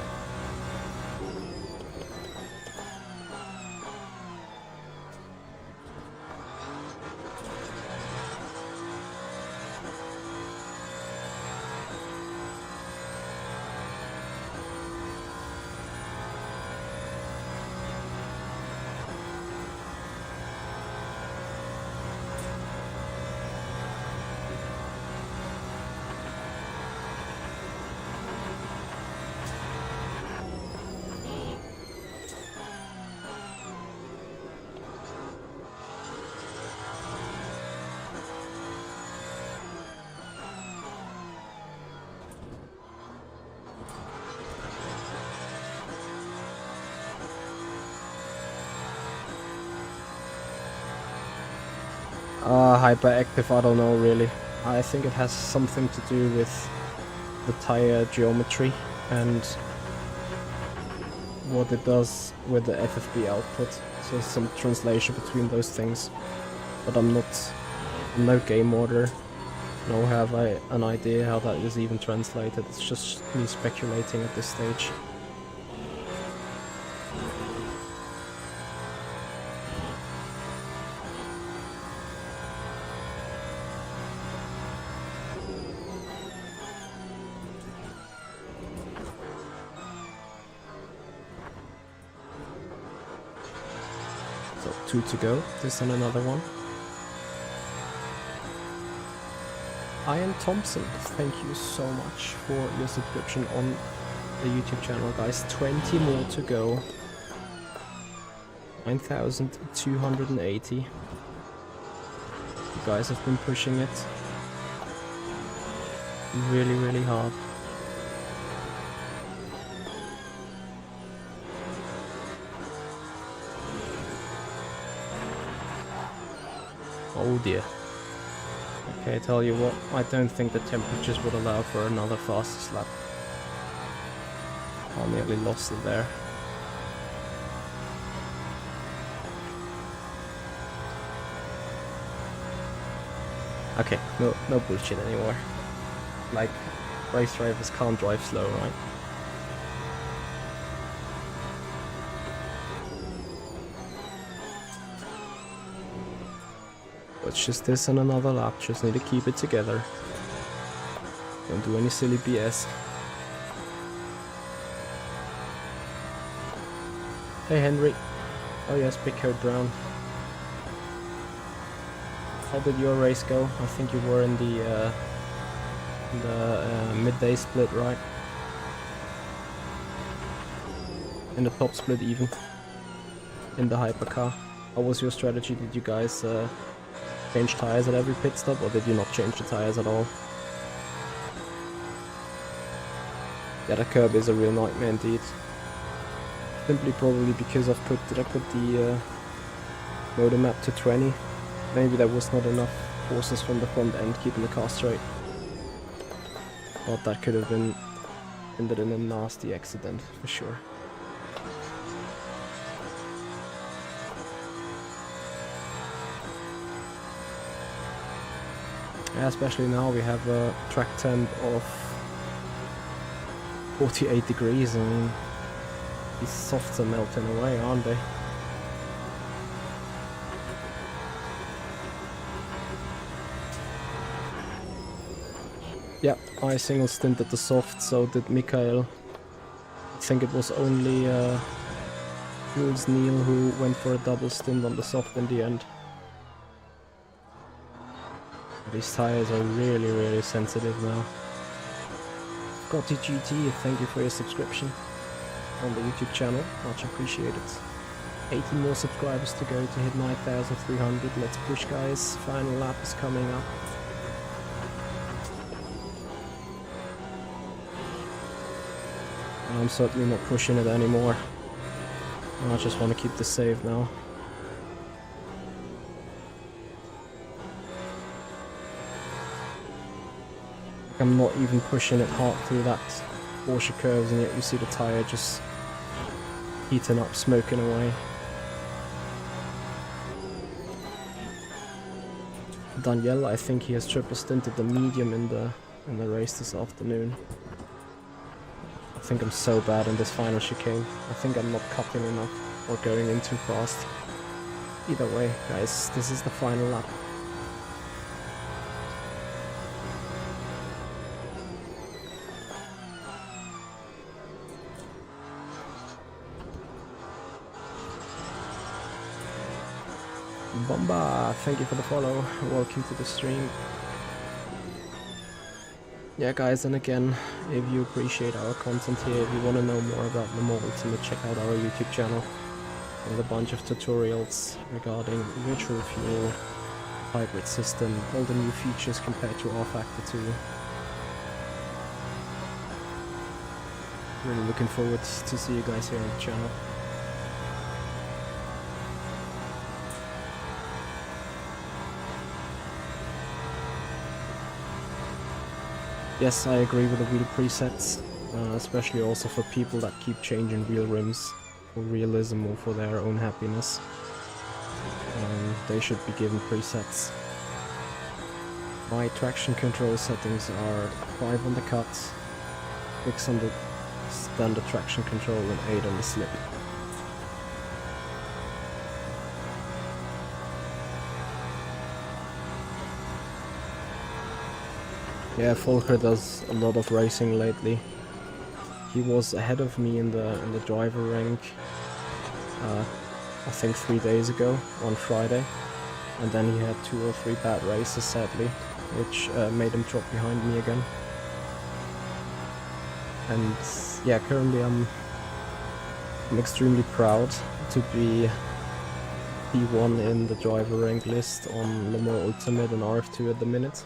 Hyperactive, I don't know really. I think it has something to do with the tire geometry and what it does with the FFB output. So some translation between those things. But I'm no game modder, nor have I an idea how that is even translated. It's just me speculating at this stage. So 2 to go, this and another one. Ian Thompson, thank you so much for your subscription on the YouTube channel, guys. 20 more to go. 9,280. You guys have been pushing it really, really hard. Oh dear. Okay, I tell you what, I don't think the temperatures would allow for another fastest lap. I nearly lost it there. Okay, no bullshit anymore. Like, race drivers can't drive slow, right? It's just this and another lap, just need to keep it together. Don't do any silly BS. Hey Henry. Oh yes, Big Coat Brown. How did your race go? I think you were in the midday split, right? In the top split even. In the hypercar. How was your strategy? Did you guys change tires at every pit stop, or did you not change the tires at all? Yeah, the curb is a real nightmare indeed. Simply probably because I put the motor map to 20. Maybe there was not enough forces from the front end keeping the car straight. But that could have been ended in a nasty accident for sure. Yeah, especially now we have a track temp of 48 degrees. I mean, these softs are melting away, aren't they? Yeah, I single stinted the soft, so did Mikael. I think it was only Jules Neal who went for a double stint on the soft in the end. These tires are really sensitive now. Scotty GT, thank you for your subscription on the YouTube channel, much appreciated. 80 more subscribers to go to hit 9,300, let's push guys, final lap is coming up. I'm certainly not pushing it anymore. I just want to keep this save now. I'm not even pushing it hard through that Porsche curves, and yet you see the tire just heating up, smoking away. Daniel, I think he has triple stinted the medium in the race this afternoon. I think I'm so bad in this final chicane. I think I'm not cutting enough or going in too fast. Either way, guys, this is the final lap. Bomba, thank you for the follow. Welcome to the stream. Yeah guys, and again, if you appreciate our content here, if you want to know more about Le Mans Ultimate, check out our YouTube channel with a bunch of tutorials regarding virtual fuel, hybrid system, all the new features compared to R-Factor 2. Really looking forward to see you guys here on the channel. Yes, I agree with the wheel presets, especially also for people that keep changing wheel rims for realism or for their own happiness. They should be given presets. My traction control settings are 5 on the cut, 6 on the standard traction control and 8 on the slip. Yeah, Volker does a lot of racing lately. He was ahead of me in the driver rank, I think 3 days ago on Friday, and then he had 2 or 3 bad races sadly, which made him drop behind me again. And yeah, currently I'm extremely proud to be P1 in the driver rank list on Le Mans Ultimate and RF2 at the minute.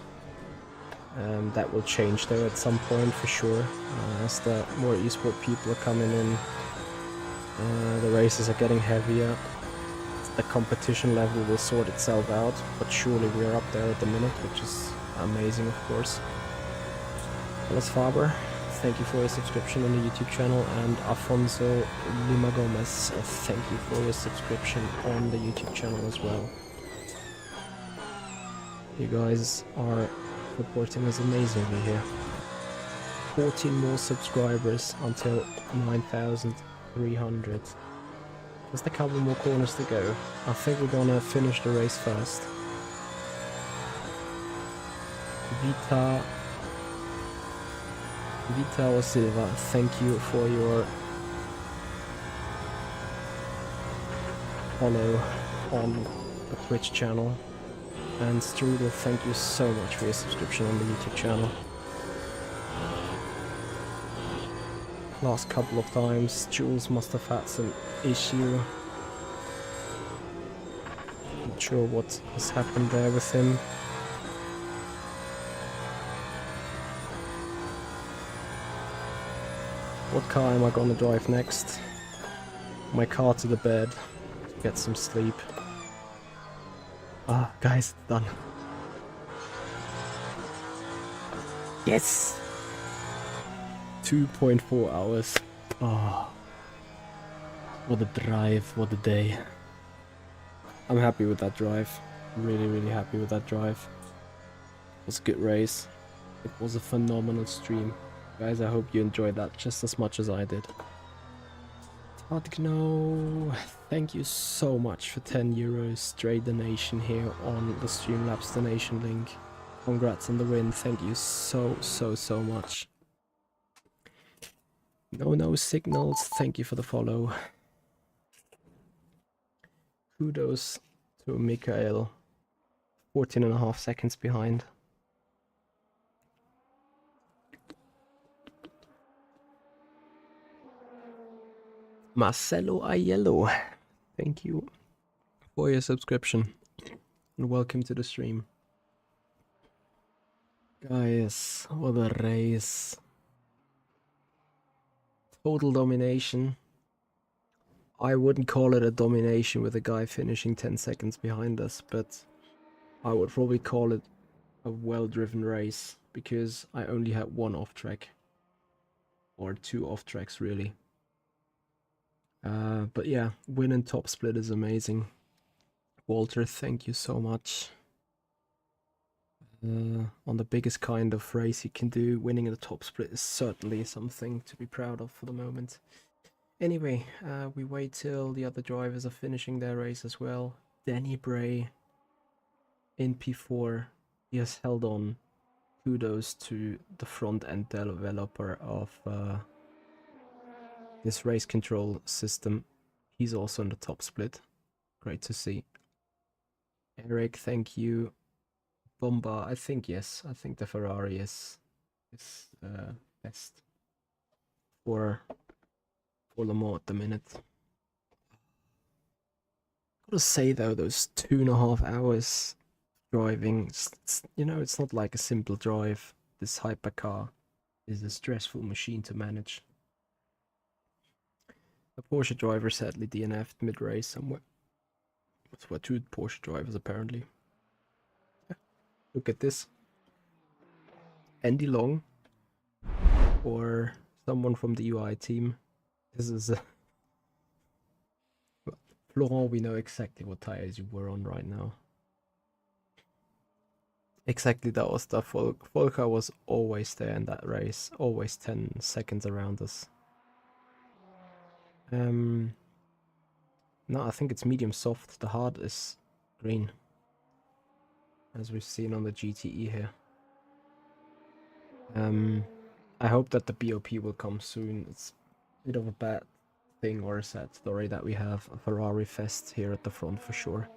That will change though at some point for sure, as the more esport people are coming in, the races are getting heavier, the competition level will sort itself out, but surely we are up there at the minute, which is amazing of course. Alice Faber, thank you for your subscription on the YouTube channel, and Afonso Lima Gomez, thank you for your subscription on the YouTube channel as well. You guys are supporting us amazingly here. 14 more subscribers until 9,300. Just a couple more corners to go. I think we're gonna finish the race first. Vita or Silva, thank you for your follow on the Twitch channel. And Strudel, thank you so much for your subscription on the YouTube channel. Last couple of times, Jules must have had some issue. Not sure what has happened there with him. What car am I gonna drive next? My car to the bed, to get some sleep. Ah, guys, it's done. Yes! 2.4 hours. Oh, what a drive, what a day. I'm happy with that drive. Really happy with that drive. It was a good race. It was a phenomenal stream. Guys, I hope you enjoyed that just as much as I did. Tadgno, thank you so much for 10 euros straight donation here on the Streamlabs donation link. Congrats on the win, thank you so much. No signals, thank you for the follow. Kudos to Mikael, 14.5 seconds behind. Marcelo Aiello, thank you for your subscription and welcome to the stream. Guys, what a race. Total domination. I wouldn't call it a domination with a guy finishing 10 seconds behind us, but I would probably call it a well-driven race because I only had one off track. Or two off tracks, really. But yeah, winning top split is amazing. Walter, thank you so much. On the biggest kind of race you can do, winning the top split is certainly something to be proud of for the moment. Anyway, we wait till the other drivers are finishing their race as well. Danny Bray in P4, he has held on. Kudos to the front-end developer of this race control system. He's also in the top split. Great to see. Eric, thank you. Bomba, I think yes. I think the Ferrari is best for Le Mans at the minute. Gotta say though, those 2.5 hours driving, you know, it's not like a simple drive. This hypercar is a stressful machine to manage. The Porsche driver sadly DNF'd mid-race somewhere. That's what two Porsche drivers apparently. Yeah. Look at this. Andy Long or someone from the UI team. This is Florent, we know exactly what tires you were on right now. Exactly, that was the Volker was always there in that race, always 10 seconds around us. No, I think it's medium soft. The hard is green, as we've seen on the GTE here. I hope that the BOP will come soon. It's a bit of a bad thing or a sad story that we have a Ferrari fest here at the front for sure.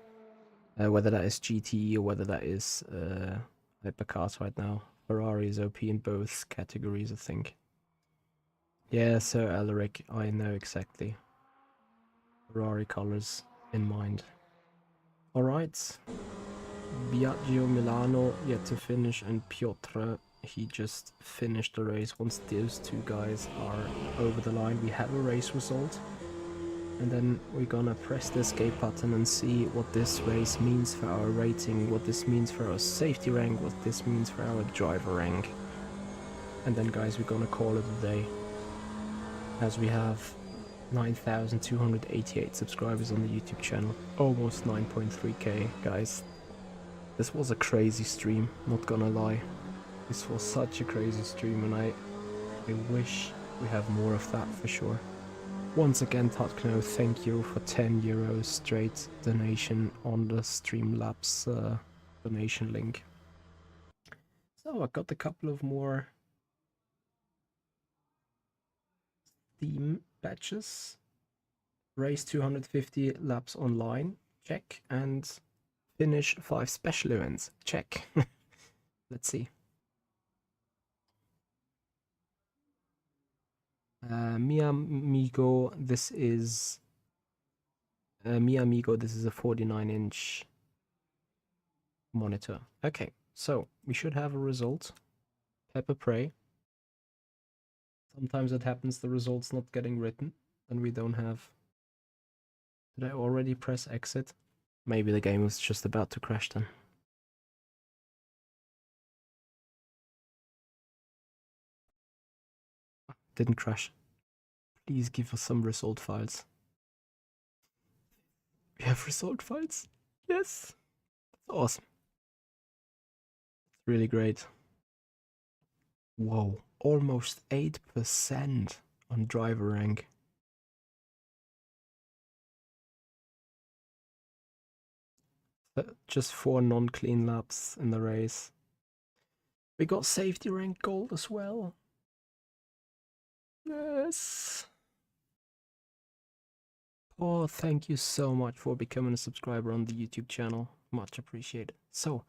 Whether that is GTE or whether that is hypercars right now. Ferrari is OP in both categories, I think. Yeah, Sir Alaric, I know exactly. Ferrari colors in mind. Alright. Biagio Milano yet to finish, and Piotr, he just finished the race. Once those two guys are over the line, we have a race result. And then we're gonna press the escape button and see what this race means for our rating, what this means for our safety rank, what this means for our driver rank. And then guys, we're gonna call it a day, as we have 9,288 subscribers on the YouTube channel. Almost 9.3k, guys. This was a crazy stream, not gonna lie. This was such a crazy stream, and I wish we have more of that for sure. Once again, Tatkno, thank you for 10 euros straight donation on the Streamlabs donation link. So I got a couple of more Steam badges. Race 250 laps online, check, and finish 5 special events, check. Let's see. Mi amigo, this is Mi amigo, this is a 49-inch monitor. Okay, so we should have a result. Pepper Prey. Sometimes it happens the result's not getting written, and we don't have. Did I already press exit? Maybe the game was just about to crash then. Didn't crash. Please give us some result files. We have result files? Yes! That's awesome. It's really great. Whoa, almost 8% on driver rank. Just 4 non-clean laps in the race. We got safety rank gold as well. Yes. Oh, thank you so much for becoming a subscriber on the YouTube channel. Much appreciated. So,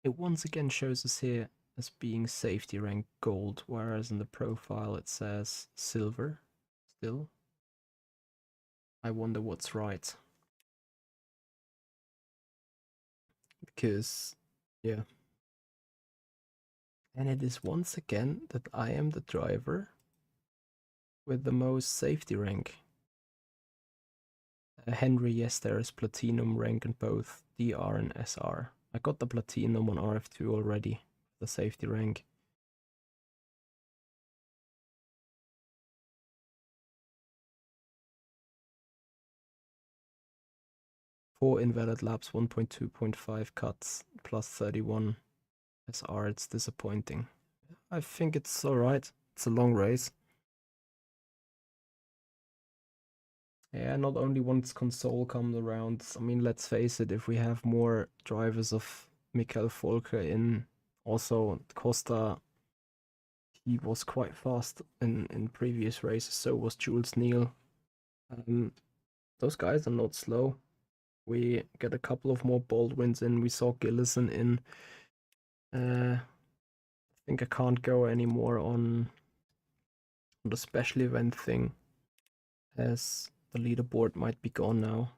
it once again shows us here as being safety rank gold, whereas in the profile it says silver still. I wonder what's right. Because, yeah. And it is once again that I am the driver with the most safety rank. Henry, yes, there is platinum rank in both DR and SR. I got the platinum on RF2 already, the safety rank. Four invalid laps, 1.2.5 cuts, plus 31 SR. It's disappointing. I think it's alright. It's a long race. Yeah, not only once console comes around, I mean, let's face it, if we have more drivers of Michael Volker in, also Costa, he was quite fast in previous races, so was Jules Neal. Those guys are not slow. We get a couple of more Baldwins in, we saw Gillison in. I think I can't go anymore on the special event thing, as the leaderboard might be gone now.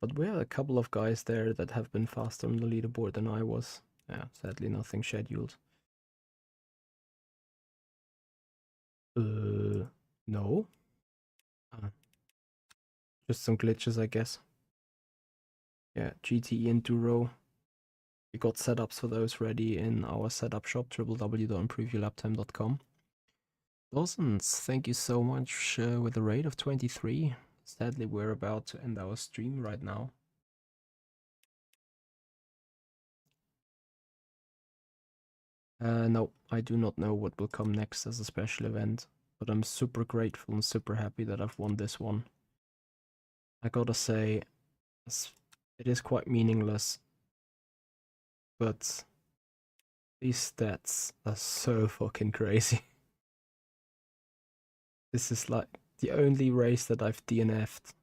But we have a couple of guys there that have been faster on the leaderboard than I was. Yeah, sadly nothing scheduled. No. Just some glitches, I guess. Yeah, GTE Enduro. We got setups for those ready in our setup shop, www.improveyourlaptime.com. Dozens, thank you so much with a rate of 23. Sadly, we're about to end our stream right now. No, I do not know what will come next as a special event, but I'm super grateful and super happy that I've won this one. I gotta say, it is quite meaningless, but these stats are so fucking crazy. This is like the only race that I've DNF'd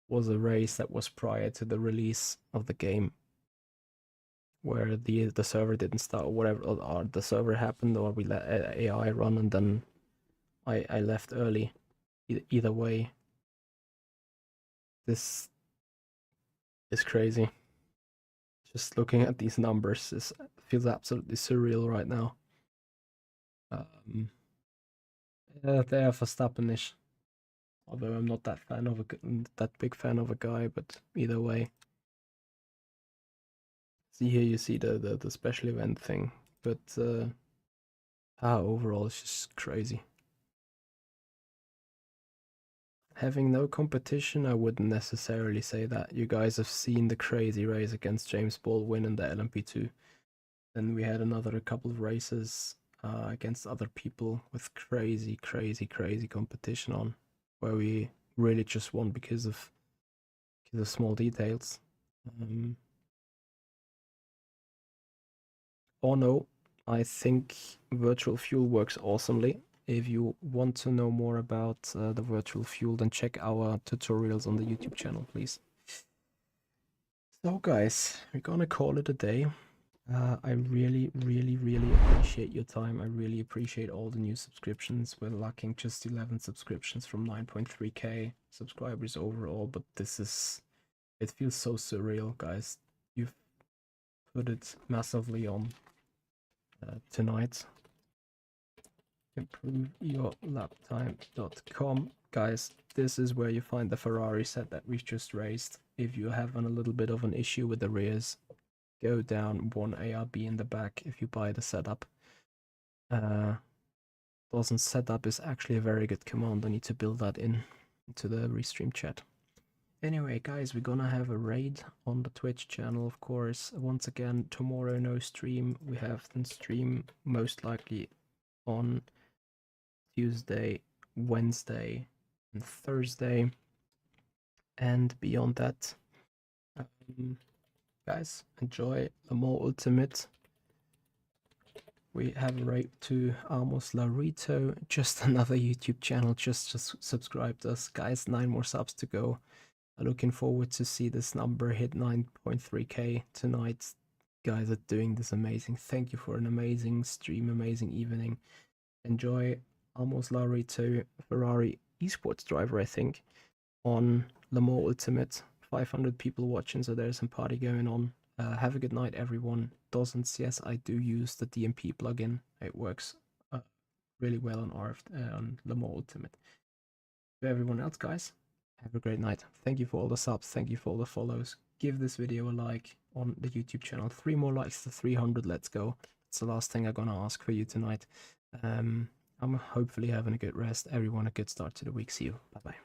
was a race that was prior to the release of the game, where the server didn't start or whatever, or the server happened, or we let AI run and then I left early. Either way, this is crazy. Just looking at these numbers feels absolutely surreal right now. They are Verstappen-ish. Although I'm not that big fan of a guy, but either way. See here, you see the special event thing, but overall it's just crazy. having no competition, I wouldn't necessarily say that. You guys have seen the crazy race against James Baldwin in the LMP2. Then we had a couple of races against other people with crazy competition on, where we really just won because of small details. Or no, I think virtual fuel works awesomely. If you want to know more about the virtual fuel, then check our tutorials on the YouTube channel, please. So guys, we're gonna call it a day. I really appreciate your time. I really appreciate all the new subscriptions. We're lacking just 11 subscriptions from 9.3k subscribers overall, but it feels so surreal, guys. You've put it massively on tonight. ImproveYourLaptime.com. Guys, this is where you find the Ferrari set that we've just raised. If you have a little bit of an issue with the rears, go down one ARB in the back if you buy the setup. Doesn't setup is actually a very good command. I need to build that into the restream chat. Anyway, guys, we're gonna have a raid on the Twitch channel, of course. Once again, tomorrow no stream. We have the stream most likely on Tuesday, Wednesday, and Thursday. And beyond that, guys, enjoy Le Mans Ultimate. We have a raid to Almost Larito, just another YouTube channel, just subscribed us. Guys, 9 more subs to go. Looking forward to see this number hit 9.3k tonight. Guys are doing this amazing. Thank you for an amazing stream, amazing evening. Enjoy Almost Larito, Ferrari esports driver, I think, on Le Mans Ultimate. 500 people watching, so there's some party going on. Have a good night, everyone. Dozens, yes, I do use the DMP plugin. It works really well on on Le Mans Ultimate. To everyone else, guys, have a great night. Thank you for all the subs. Thank you for all the follows. Give this video a like on the YouTube channel. 3 more likes to 300. Let's go. It's the last thing I'm gonna ask for you tonight. I'm hopefully having a good rest. Everyone, a good start to the week. See you. Bye bye.